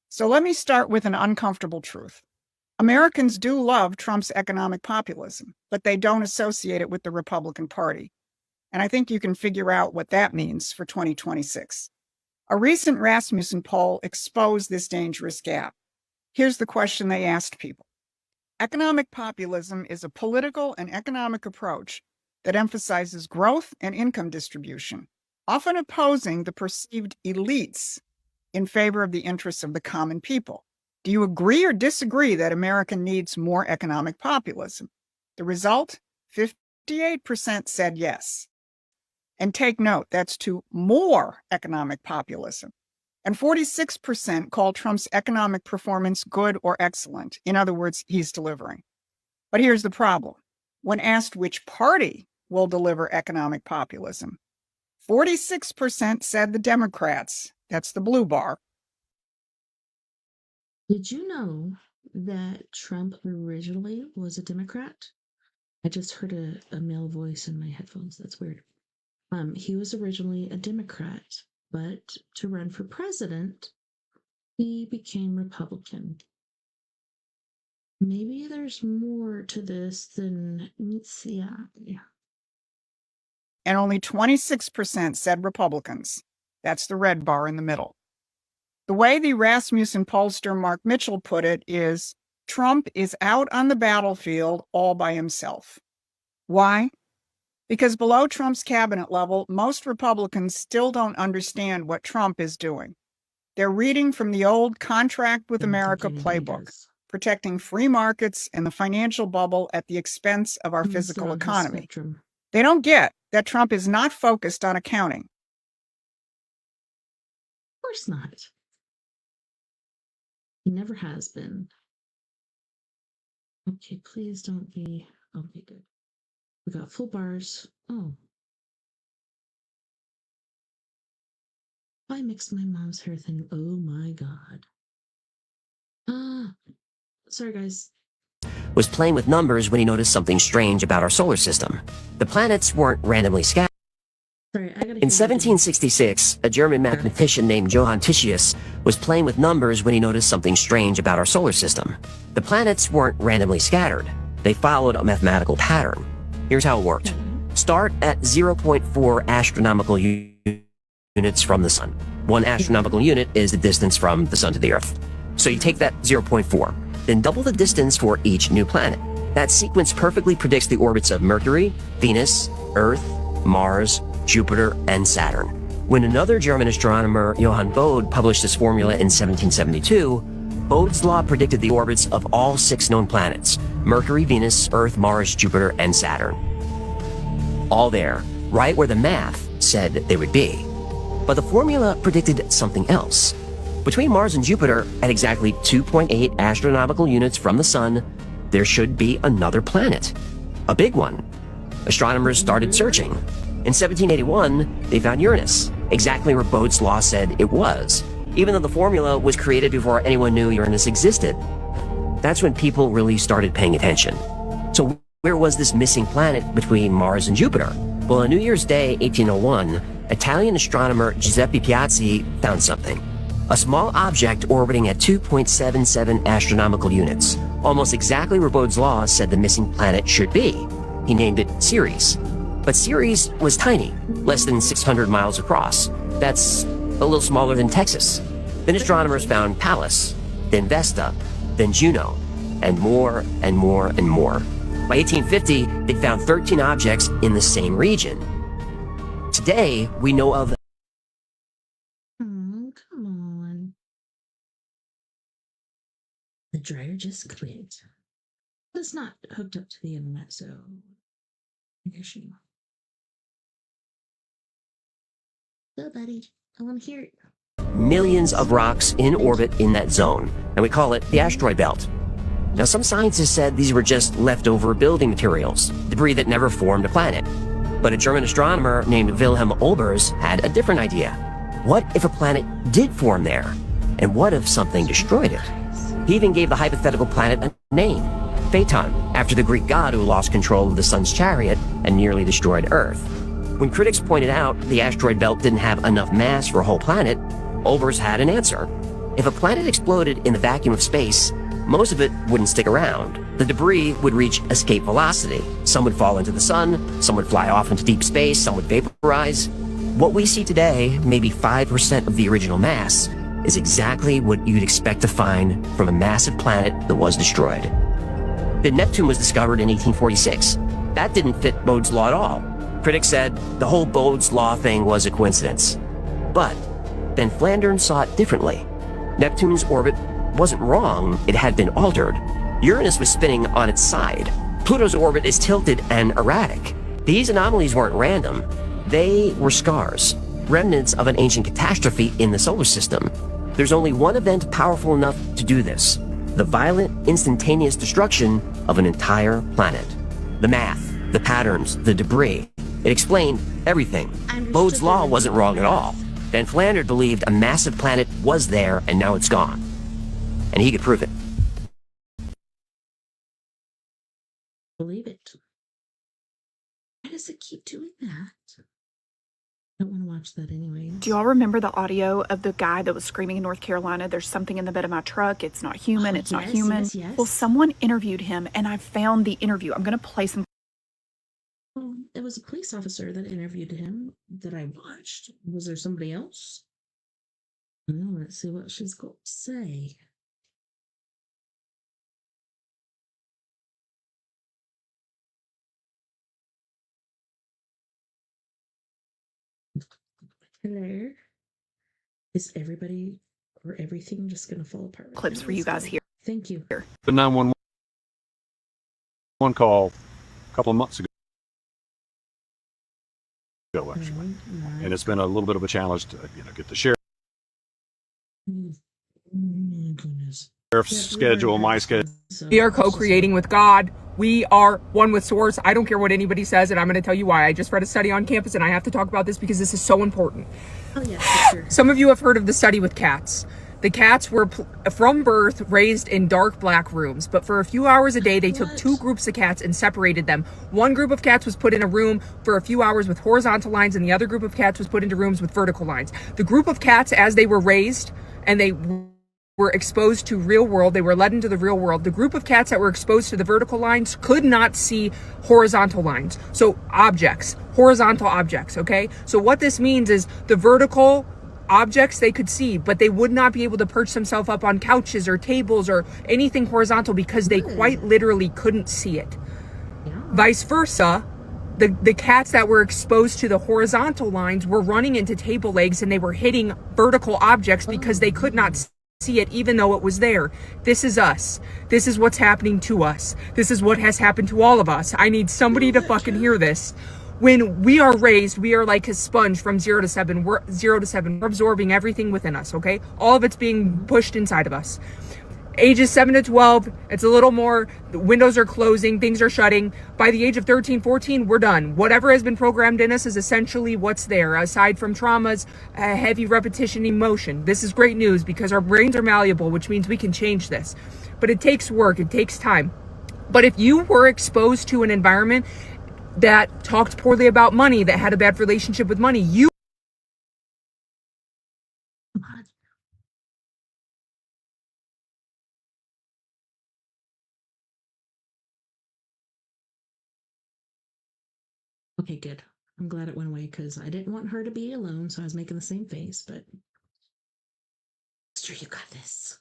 So let me start with an uncomfortable truth. Americans do love Trump's economic populism, but they don't associate it with the Republican Party. And I think you can figure out what that means for 2026. A recent Rasmussen poll exposed this dangerous gap. Here's the question they asked people. Economic populism is a political and economic approach that emphasizes growth and income distribution, often opposing the perceived elites in favor of the interests of the common people. Do you agree or disagree that America needs more economic populism? The result? 58% said yes. And take note, that's to more economic populism. And 46% call Trump's economic performance good or excellent. In other words, he's delivering. But here's the problem. When asked which party will deliver economic populism, 46% said the Democrats. That's the blue bar. Did you know that Trump originally was a Democrat? I just heard a male voice in my headphones. That's weird. He was originally a Democrat, but to run for president, he became Republican. Maybe there's more to this than meets the eye. And only 26% said Republicans. That's the red bar in the middle. The way the Rasmussen pollster Mark Mitchell put it is, Trump is out on the battlefield all by himself. Why? Because below Trump's cabinet level, most Republicans still don't understand what Trump is doing. They're reading from the old Contract with America playbook, protecting free markets and the financial bubble at the expense of our physical economy. They don't get that Trump is not focused on accounting. course not. He never has been. Okay, please don't be. Okay, good. We got full bars. Oh. I mixed my mom's hair thing. Oh my god. Sorry guys. Was playing with numbers when he noticed something strange about our solar system. The planets weren't randomly scattered. Sorry, I gotta In 1766, a German mathematician named Johann Titius was playing with numbers when he noticed something strange about our solar system. The planets weren't randomly scattered. They followed a mathematical pattern. Here's how it worked. Start at 0.4 astronomical units from the sun. 1 astronomical unit is the distance from the sun to the Earth. So you take that 0.4, then double the distance for each new planet. That sequence perfectly predicts the orbits of Mercury, Venus, Earth, Mars, Jupiter, and Saturn. When another German astronomer, Johann Bode, published this formula in 1772, Bode's law predicted the orbits of all 6 known planets: Mercury, Venus, Earth, Mars, Jupiter, and Saturn. All there, right where the math said they would be. But the formula predicted something else. Between Mars and Jupiter, at exactly 2.8 astronomical units from the sun, there should be another planet. A big one. Astronomers started searching. In 1781, they found Uranus, exactly where Bode's law said it was, even though the formula was created before anyone knew Uranus existed. That's when people really started paying attention. So where was this missing planet between Mars and Jupiter? Well, on New Year's Day, 1801, Italian astronomer Giuseppe Piazzi found something. A small object orbiting at 2.77 astronomical units, almost exactly where Bode's law said the missing planet should be. He named it Ceres. But Ceres was tiny, less than 600 miles across. That's a little smaller than Texas. Then astronomers found Pallas, then Vesta, then Juno, and more and more and more. By 1850, they found 13 objects in the same region. Today, we know of... Oh, come on. The dryer just quit. It's not hooked up to the internet, so I guess you know. Go, buddy. I want to hear it. millions of rocks in orbit in that zone, and we call it the asteroid belt. Now, some scientists said these were just leftover building materials, debris that never formed a planet. But a German astronomer named Wilhelm Olbers had a different idea. What if a planet did form there? And what if something destroyed it? He even gave the hypothetical planet a name, Phaeton, after the Greek god who lost control of the sun's chariot and nearly destroyed Earth. When critics pointed out the asteroid belt didn't have enough mass for a whole planet, Olbers had an answer. If a planet exploded in the vacuum of space, most of it wouldn't stick around. The debris would reach escape velocity. Some would fall into the sun, some would fly off into deep space, some would vaporize. What we see today, maybe 5% of the original mass, is exactly what you'd expect to find from a massive planet that was destroyed. Then Neptune was discovered in 1846. That didn't fit Bode's law at all. Critics said the whole Bode's law thing was a coincidence. But then Flandern saw it differently. Neptune's orbit wasn't wrong, it had been altered. Uranus was spinning on its side. Pluto's orbit is tilted and erratic. These anomalies weren't random. They were scars, remnants of an ancient catastrophe in the solar system. There's only one event powerful enough to do this: the violent, instantaneous destruction of an entire planet. The math, the patterns, the debris. It explained everything. Bode's law wasn't wrong at all. Van Flandern believed a massive planet was there and now it's gone. And he could prove it. Believe it. Why does it keep doing that? I don't want to watch that anyway. Do y'all remember the audio of the guy that was screaming in North Carolina, "There's something in the bed of my truck, it's not human, it's not human"? Yes. Well, someone interviewed him, and I found the interview. I'm going to play some. Well, it was a police officer that interviewed him that I watched. Was there somebody else? Well, let's see what she's got to say. Hello. Is everybody or everything just going to fall apart? Clips for you guys here. Thank you. The 911 call a couple of months ago, actually. And it's been a little bit of a challenge to get the sheriff my goodness. schedule, my schedule. We are co-creating with God. We are one with source. I don't care what anybody says, and I'm going to tell you why. I just read a study on campus, and I have to talk about this because this is so important. Oh yeah, for sure. Some of you have heard of the study with cats. The cats were from birth raised in dark black rooms, but for a few hours a day they took two groups of cats and separated them. One group of cats was put in a room for a few hours with horizontal lines, and the other group of cats was put into rooms with vertical lines. The group of cats, as they were raised and they were exposed to real world, they were led into the real world, the group of cats that were exposed to the vertical lines could not see horizontal lines. So objects, horizontal objects, okay? So what this means is the vertical objects they could see, but they would not be able to perch themselves up on couches or tables or anything horizontal because they quite literally couldn't see it. Vice versa, the cats that were exposed to the horizontal lines were running into table legs and they were hitting vertical objects because they could not see it even though it was there. This is us. This is what's happening to us. This is what has happened to all of us. I need somebody to fucking hear this. When we are raised, we are like a sponge from 0 to 7. We're 0 to 7. We're absorbing everything within us, okay? All of it's being pushed inside of us. Ages 7 to 12, it's a little more, the windows are closing, things are shutting. By the age of 13, 14, we're done. Whatever has been programmed in us is essentially what's there, aside from traumas, heavy repetition, emotion. This is great news because our brains are malleable, which means we can change this. But it takes work, it takes time. But if you were exposed to an environment that talked poorly about money, that had a bad relationship with money, you Okay, good. I'm glad it went away because I didn't want her to be alone, so I was making the same face, but Sister, you got this.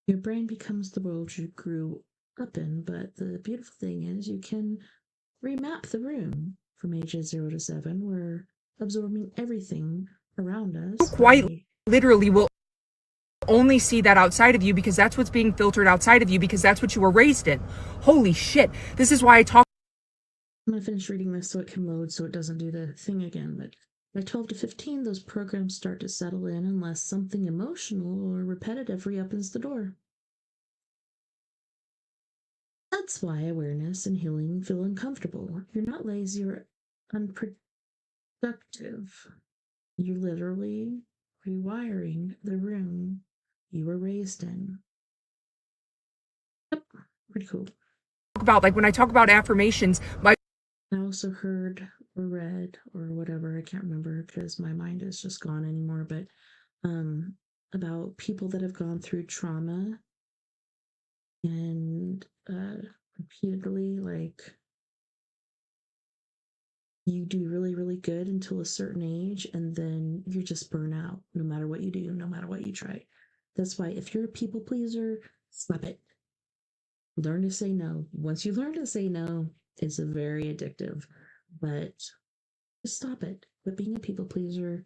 Your brain becomes the world you grew up in, but the beautiful thing is you can remap the room from ages 0 to 7. We're absorbing everything around us. quite literally will only see that outside of you because that's what's being filtered outside of you because that's what you were raised in. Holy shit. This is why I talk. I'm going to finish reading this so it can load so it doesn't do the thing again, but by 12 to 15, those programs start to settle in unless something emotional or repetitive reopens the door. That's why awareness and healing feel uncomfortable. You're not lazy or unproductive. You're literally rewiring the room you were raised in. Yep, pretty cool. About like when I talk about affirmations, I also heard or read or whatever, I can't remember because my mind is just gone anymore, but about people that have gone through trauma and repeatedly, like, you do really, really good until a certain age, and then you just burn out no matter what you do, no matter what you try. That's why if you're a people pleaser, stop it. Learn to say no. Once you learn to say no, it's very addictive, but just stop it. Quit being a people pleaser.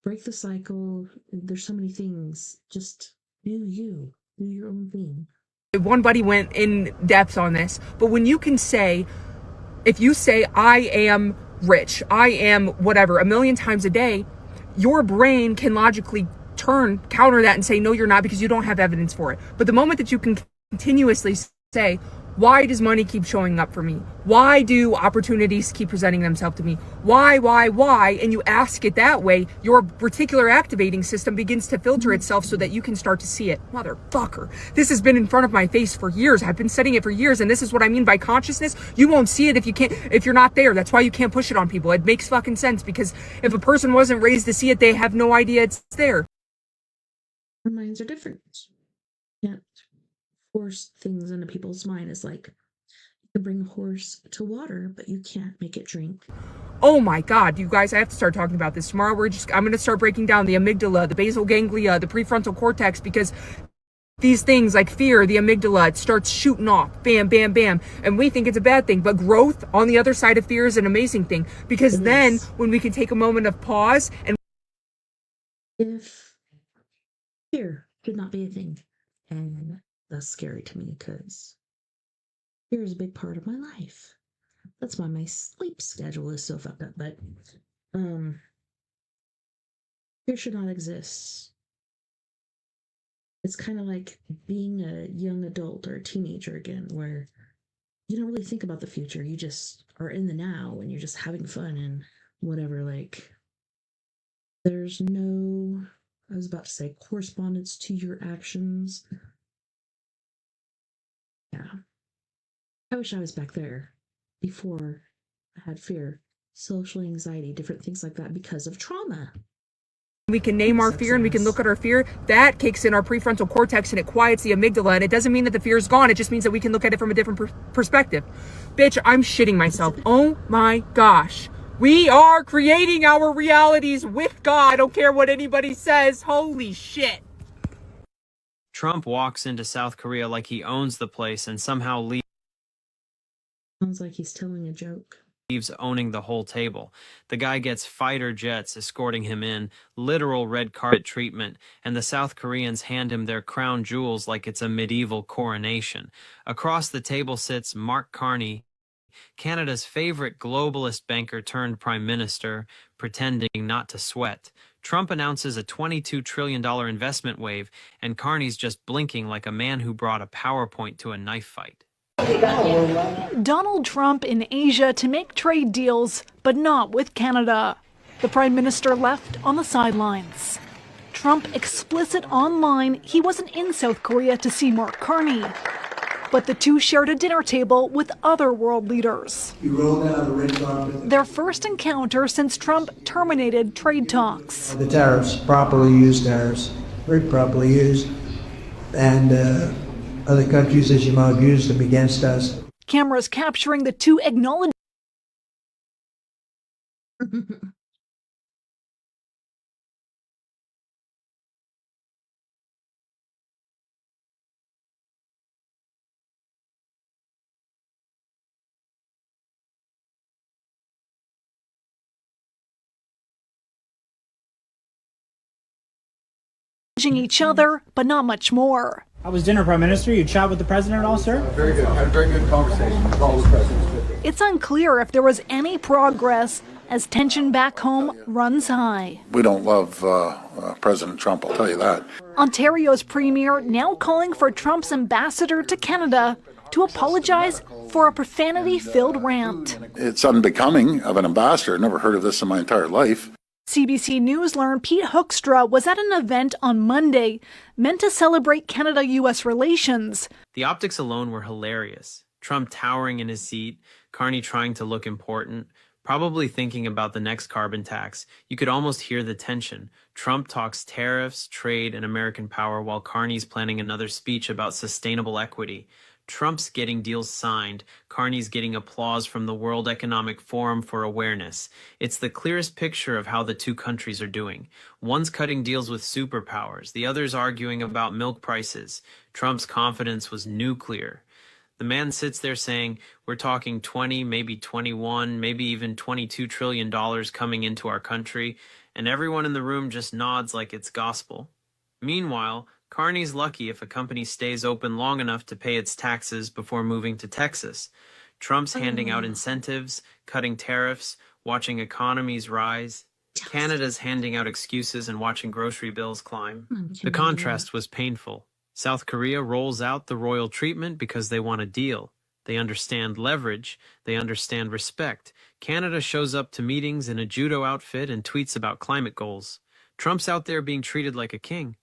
Break the cycle. There's so many things. Just do you. Do your own thing. One buddy went in depth on this, but when you can say, if you say, I am rich, I am whatever, a million times a day, your brain can logically counter that and say, no, you're not, because you don't have evidence for it. But the moment that you can continuously say, why does money keep showing up for me? Why do opportunities keep presenting themselves to me? Why? And you ask it that way, your reticular activating system begins to filter itself so that you can start to see it. Motherfucker. This has been in front of my face for years. I've been studying it for years, and this is what I mean by consciousness. You won't see it if you're not there. That's why you can't push it on people. It makes fucking sense, because if a person wasn't raised to see it, they have no idea it's there. Our minds are different. Yeah. Force things into people's mind is like, you can bring a horse to water, but you can't make it drink. Oh my God, you guys, I have to start talking about this tomorrow. I'm going to start breaking down the amygdala, the basal ganglia, the prefrontal cortex, because these things like fear, the amygdala, it starts shooting off, bam, bam, bam. And we think it's a bad thing, but growth on the other side of fear is an amazing thing, because then when we can take a moment of pause and if fear should not be a thing. And that's scary to me because fear is a big part of my life. That's why my sleep schedule is so fucked up. But fear should not exist. It's kind of like being a young adult or a teenager again, where you don't really think about the future. You just are in the now and you're just having fun and whatever. Like, there's no, I was about to say, correspondence to your actions. Yeah. I wish I was back there before I had fear, social anxiety, different things like that because of trauma. We can name our fear and we can look at our fear. That kicks in our prefrontal cortex and it quiets the amygdala. And it doesn't mean that the fear is gone. It just means that we can look at it from a different perspective. Bitch, I'm shitting myself. Oh my gosh. We are creating our realities with God. I don't care what anybody says. Holy shit. Trump walks into South Korea like he owns the place and somehow Sounds like he's telling a joke. leaves owning the whole table. The guy gets fighter jets escorting him in, literal red carpet treatment, and the South Koreans hand him their crown jewels like it's a medieval coronation. Across the table sits Mark Carney, Canada's favorite globalist banker turned prime minister, pretending not to sweat. Trump announces a $22 trillion investment wave, and Carney's just blinking like a man who brought a PowerPoint to a knife fight. Donald Trump in Asia to make trade deals, but not with Canada. The Prime Minister left on the sidelines. Trump explicit online he wasn't in South Korea to see Mark Carney. But the two shared a dinner table with other world leaders. You rolled out a red carpet. Their first encounter since Trump terminated trade talks. The tariffs, properly used tariffs, very properly used. And other countries, as you might have used them against us. Cameras capturing the two acknowledging each other, but not much more. How was dinner, Prime Minister? You chat with the president at all, sir? Very good. Had a very good conversation with all the presidents. It's unclear if there was any progress as tension back home runs high. We don't love President Trump, I'll tell you that. Ontario's premier now calling for Trump's ambassador to Canada to apologize for a profanity-filled rant. It's unbecoming of an ambassador. Never heard of this in my entire life. CBC News learned Pete Hoekstra was at an event on Monday meant to celebrate Canada-U.S. relations. The optics alone were hilarious. Trump towering in his seat, Carney trying to look important, probably thinking about the next carbon tax. You could almost hear the tension. Trump talks tariffs, trade, and American power while Carney's planning another speech about sustainable equity. Trump's getting deals signed. Carney's getting applause from the World Economic Forum for awareness. It's the clearest picture of how the two countries are doing. One's cutting deals with superpowers. The other's arguing about milk prices. Trump's confidence was nuclear. The man sits there saying, we're talking 20, maybe 21, maybe even $22 trillion coming into our country, and everyone in the room just nods like it's gospel. Meanwhile, Carney's lucky if a company stays open long enough to pay its taxes before moving to Texas. Trump's handing out incentives, cutting tariffs, watching economies rise. Canada's handing out excuses and watching grocery bills climb. The contrast was painful. South Korea rolls out the royal treatment because they want a deal. They understand leverage. They understand respect. Canada shows up to meetings in a judo outfit and tweets about climate goals. Trump's out there being treated like a king.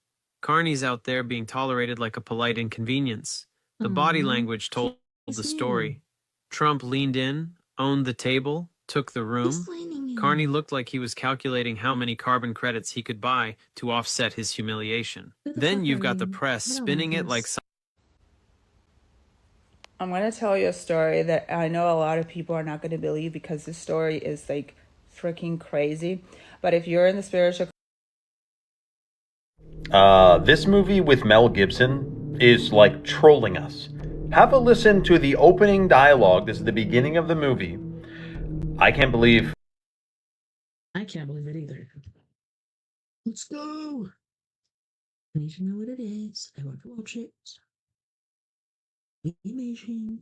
Carney's out there being tolerated like a polite inconvenience. The body language told the story. Trump leaned in, owned the table, took the room. Carney looked like he was calculating how many carbon credits he could buy to offset his humiliation. Then you've got the press spinning it like I'm going to tell you a story that I know a lot of people are not going to believe because this story is like freaking crazy. But if you're in the spiritual This movie with Mel Gibson is like trolling us. Have a listen to the opening dialogue. This is the beginning of the movie. I can't believe it either. Let's go. I need to know what it is. I want to watch it. Be amazing.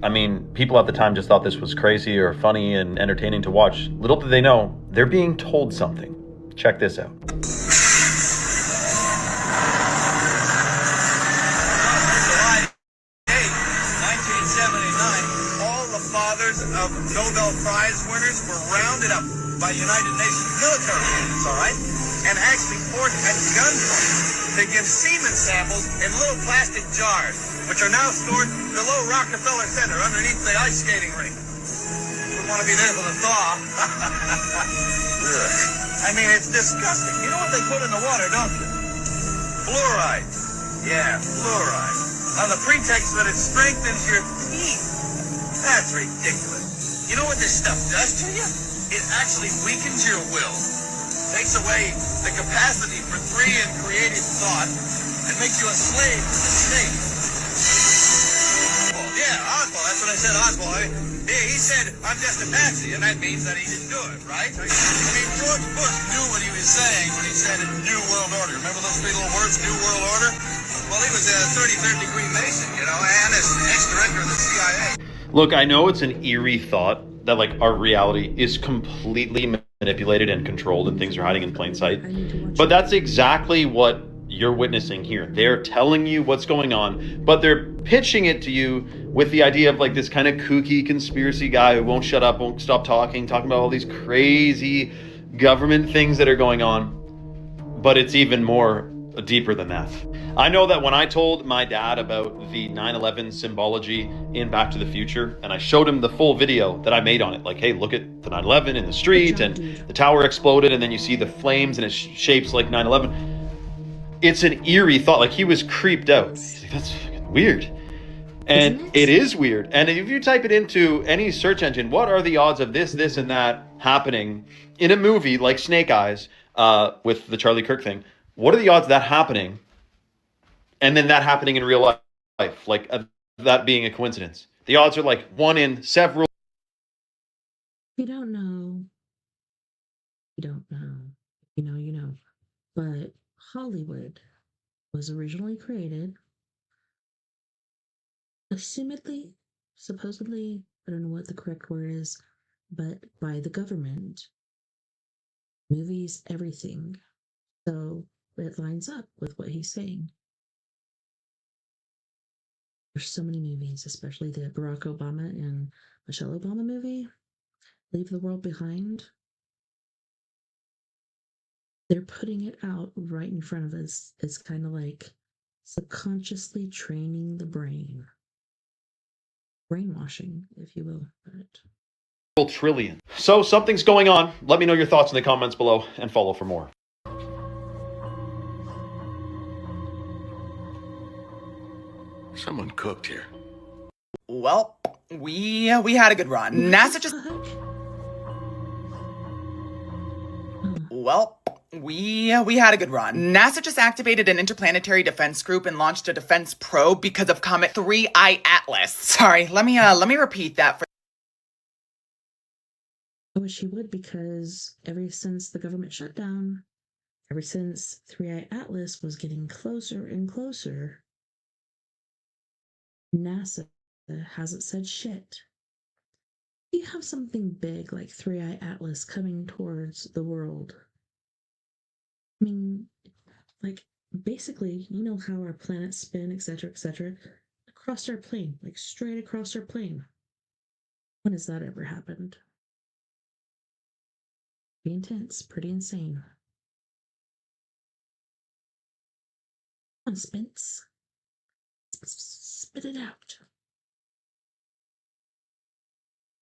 I mean, people at the time just thought this was crazy or funny and entertaining to watch. Little did they know, they're being told something. Check this out. All the fathers of Nobel Prize winners were rounded up by United Nations military units, all right? And actually forced at gunpoint to give semen samples in little plastic jars, which are now stored below Rockefeller Center underneath the ice skating rink. Wouldn't want to be there for the thaw. I mean, it's disgusting. You know what they put in the water, don't you? Fluoride. Yeah, fluoride. On the pretext that it strengthens your teeth. That's ridiculous. You know what this stuff does to you? It actually weakens your will. Takes away the capacity for free and creative thought and makes you a slave to the state. Oswald, yeah, Oswald, that's what I said, Oswald. He said, I'm just a patsy, and that means that he didn't do it, right? I mean, George Bush knew what he was saying when he said New World Order. Remember those three little words, New World Order? Well, he was a 33rd degree Mason, you know, and as ex-director of the CIA. Look, I know it's an eerie thought that like our reality is completely manipulated and controlled and things are hiding in plain sight. But that's exactly what you're witnessing here. They're telling you what's going on, but they're pitching it to you with the idea of like this kind of kooky conspiracy guy who won't shut up, won't stop talking about all these crazy government things that are going on. But it's even more deeper than that. I know that when I told my dad about the 9/11 symbology in Back to the Future, and I showed him the full video that I made on it, like, hey, look at the 9/11 in the street, and the tower exploded, and then you see the flames, and it shapes like 9/11. It's an eerie thought. Like, he was creeped out. He's like, that's weird. And it is weird. And if you type it into any search engine, what are the odds of this, and that happening in a movie like Snake Eyes with the Charlie Kirk thing? What are the odds of that happening? And then that happening in real life, like that being a coincidence. The odds are like 1 in several. You don't know. You don't know. You know, you know. But Hollywood was originally created, assumedly, supposedly, I don't know what the correct word is, but by the government. Movies, everything. So it lines up with what he's saying. There's so many movies, especially the Barack Obama and Michelle Obama movie, Leave the World Behind. They're putting it out right in front of us. It's kind of like subconsciously training the brain. Brainwashing, if you will. But trillion. So something's going on. Let me know your thoughts in the comments below and follow for more. Someone cooked here. Well, we had a good run. NASA just... Well, we had a good run. NASA just activated an interplanetary defense group and launched a defense probe because of Comet 3I Atlas. Sorry, let me repeat that for... I wish he would, because ever since the government shutdown, ever since 3I Atlas was getting closer and closer, NASA hasn't said shit. You have something big like 3I Atlas coming towards the world. I mean, like, basically, you know how our planets spin, etc., across our plane, like straight across our plane. When has that ever happened? Pretty intense, pretty insane. Come on, Spence. Spit it out.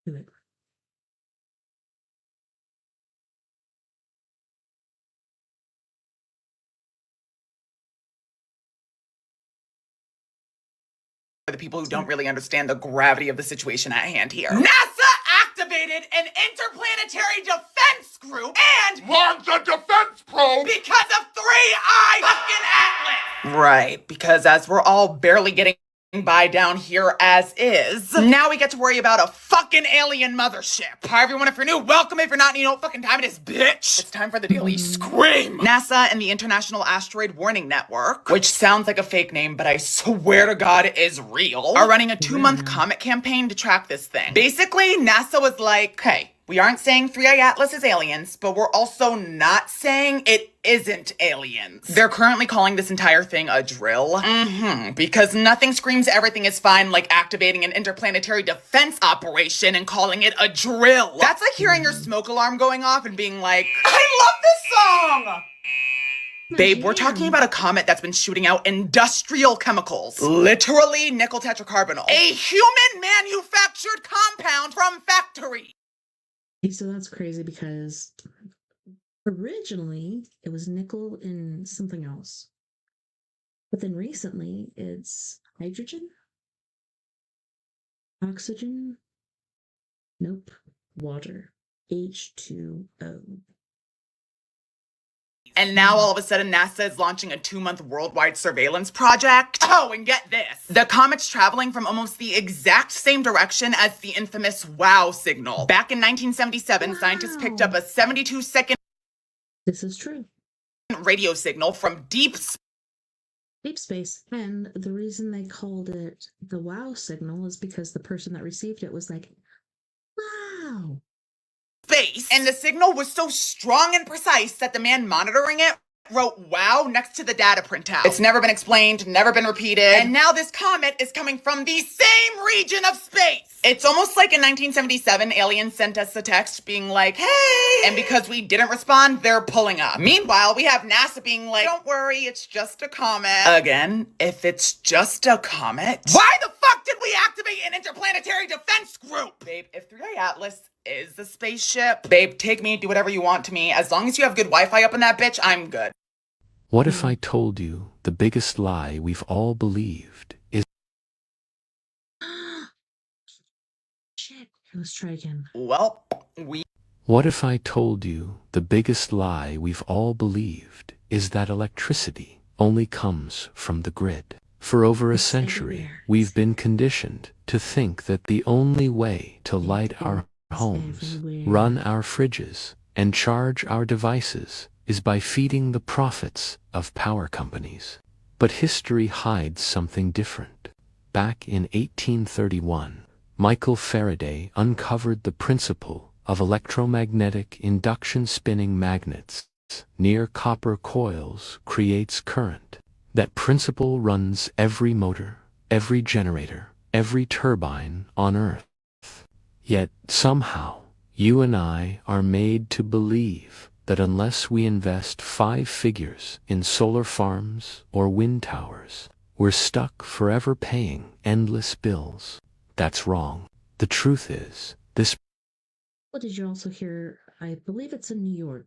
Do it. For the people who don't really understand the gravity of the situation at hand here. NASA activated an interplanetary defense group and launched a defense probe because of 3I fucking Atlas. Right, because as we're all barely getting by down here as is. Now we get to worry about a fucking alien mothership. Hi everyone, if you're new, welcome. If you're not, you know what fucking time it is, bitch. It's time for the daily scream. NASA and the International Asteroid Warning Network, which sounds like a fake name, but I swear to God is real, are running a 2-month comet campaign to track this thing. Basically, NASA was like, hey, we aren't saying 3i Atlas is aliens, but we're also not saying it isn't aliens. They're currently calling this entire thing a drill. Because nothing screams everything is fine like activating an interplanetary defense operation and calling it a drill. That's like hearing your smoke alarm going off and being like, I love this song! Babe, we're talking about a comet that's been shooting out industrial chemicals. Literally nickel tetracarbonyl. A human manufactured compound from factory. So that's crazy because originally it was nickel and something else. But then recently it's hydrogen, oxygen, nope, water, H2O. And now all of a sudden NASA is launching a 2-month worldwide surveillance project. Oh, and get this. The comet's traveling from almost the exact same direction as the infamous WOW signal. Back in 1977, scientists picked up a 72-second This is true. radio signal from deep space. And the reason they called it the WOW signal is because the person that received it was like, wow. space. And the signal was so strong and precise that the man monitoring it wrote wow next to the data printout. It's never been explained, never been repeated. And now this comet is coming from the same region of space. It's almost like in 1977, aliens sent us a text being like, hey, and because we didn't respond, they're pulling up. Meanwhile, we have NASA being like, don't worry, it's just a comet. Again, if it's just a comet, why the fuck did we activate an interplanetary defense group? Babe, if 3i Atlas is the spaceship, babe, take me, do whatever you want to me. As long as you have good Wi-Fi up in that bitch, I'm good. What if I told you the biggest lie we've all believed is... Shit, let's try again. Well, What if I told you the biggest lie we've all believed is that electricity only comes from the grid? For over a century, we've been conditioned to think that the only way to light our homes, run our fridges, and charge our devices is by feeding the profits of power companies. But history hides something different. Back in 1831, Michael Faraday uncovered the principle of electromagnetic induction spinning magnets near copper coils creates current. That principle runs every motor, every generator, every turbine on Earth. Yet somehow, you and I are made to believe that unless we invest 5 figures in solar farms or wind towers, we're stuck forever paying endless bills. That's wrong. The truth is, this... What did you also hear? I believe it's in New York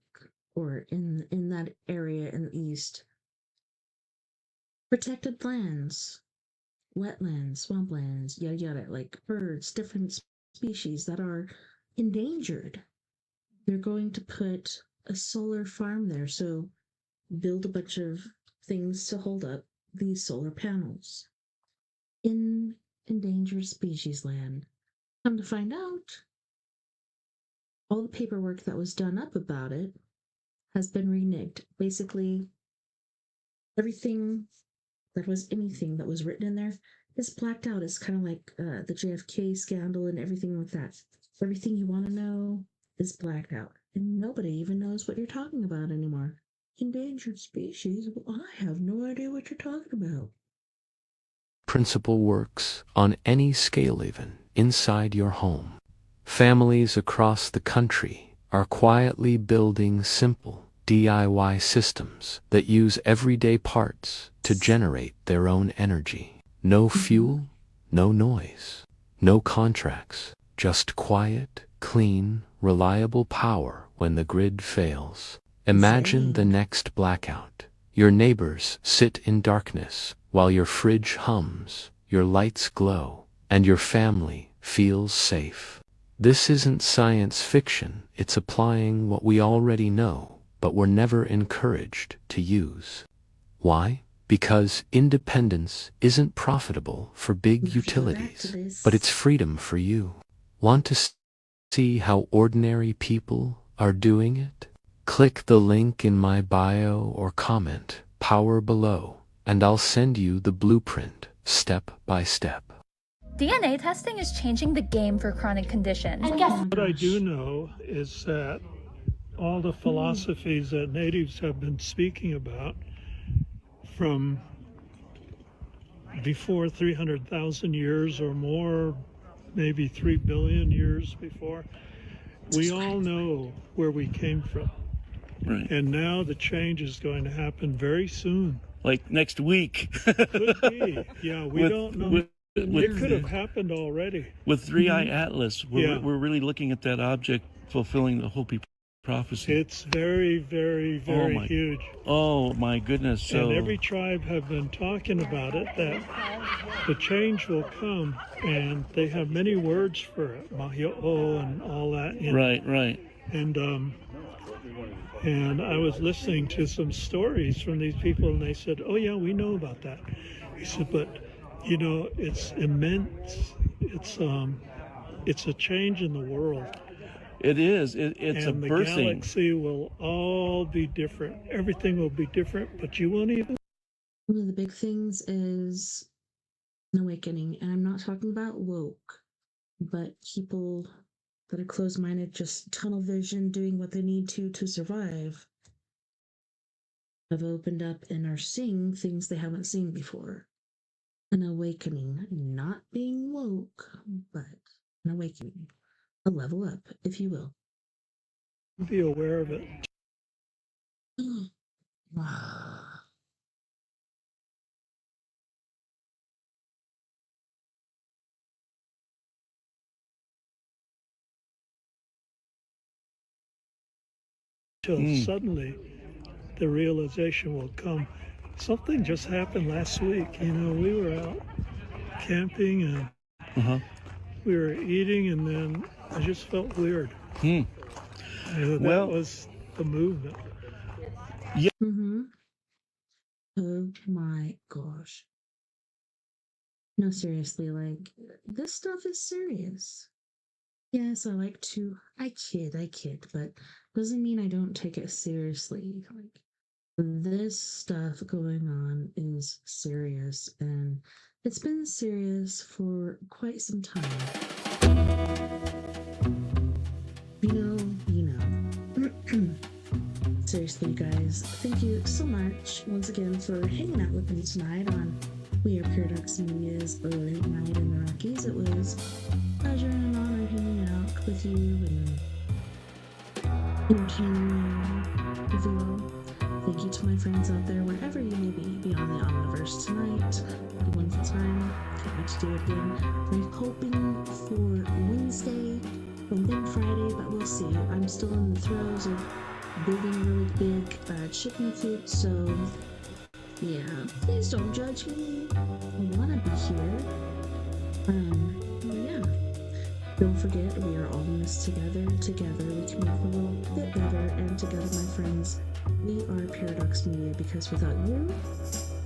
or in that area in the east. Protected lands, wetlands, swamplands, yada yada, like birds, different species that are endangered. They're going to put a solar farm there, so build a bunch of things to hold up these solar panels in endangered species land. Come to find out, all the paperwork that was done up about it has been reneged. Basically, everything that was anything that was written in there is blacked out. It's kind of like the JFK scandal and everything like that. Everything you want to know is blacked out. And nobody even knows what you're talking about anymore. Endangered species? Well, I have no idea what you're talking about. Principle works on any scale, even inside your home. Families across the country are quietly building simple DIY systems that use everyday parts to generate their own energy. No fuel, no noise, no contracts, just quiet, clean, reliable power when the grid fails. Imagine the next blackout. Your neighbors sit in darkness while your fridge hums, your lights glow, and your family feels safe. This isn't science fiction, it's applying what we already know, but were never encouraged to use. Why? Because independence isn't profitable for big utilities, but it's freedom for you. Want to see how ordinary people are doing it? Click the link in my bio or comment power below, and I'll send you the blueprint step by step. DNA testing is changing the game for chronic conditions. What I do know is that all the philosophies that natives have been speaking about from before 300,000 years or more, maybe 3 billion years before, we all know where we came from. Right. And now the change is going to happen very soon. Like next week. Could be. Yeah, we don't know. It could have happened already. With 3i Atlas, we're really looking at that object fulfilling the Hopi prophecy. It's very, very, very huge. Oh my goodness. So And every tribe have been talking about it, that the change will come, and they have many words for it, Mahio'o and all that. You know. Right. And I was listening to some stories from these people, and they said, oh yeah, we know about that. He said, but you know, it's immense. It's a change in the world. It is. It's and a the birthing. galaxy will all be different. Everything will be different, but you won't even. One of the big things is an awakening, and I'm not talking about woke, but people that are closed-minded, just tunnel vision, doing what they need to survive, have opened up and are seeing things they haven't seen before. An awakening, not being woke, but an awakening. A level up, if you will. Be aware of it. Till suddenly the realization will come. Something just happened last week. You know, we were out camping and we were eating, and then I just felt weird. That was the movement. Yeah. Oh my gosh. No, seriously, like, this stuff is serious. Yes, I kid, but doesn't mean I don't take it seriously. Like, this stuff going on is serious, and it's been serious for quite some time. You know. Seriously, you guys, thank you so much once again for hanging out with me tonight on We Are Paradox Media's Late Night in the Rockies. It was a pleasure and an honor hanging out with you and entertaining you, if you will. Thank you to my friends out there, wherever you may be beyond the Omniverse tonight. Had a wonderful time. Can't wait to do it again. We're hoping for Wednesday and then Friday, but we'll see. I'm still in the throes of building a really big chicken coop, so yeah, please don't judge me. I want to be here. But yeah, don't forget, we are all in this together. Together we can make the world a bit better, and together, my friends, we are Paradox Media, because without you,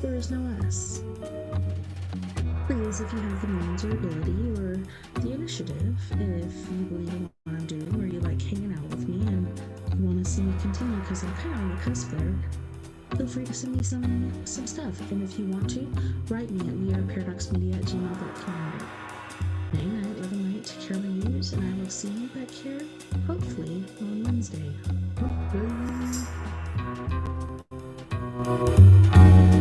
there is no us. Please, if you have the means or ability or the initiative, if you believe in what I'm doing, or you like hanging out with me and you want to see me continue, because I'm kind of on the cusp there, feel free to send me some stuff. And if you want to, write me at weareparadoxmedia@gmail.com. Night night, love and light, take care of my news, and I will see you back here, hopefully, on Wednesday. Bye.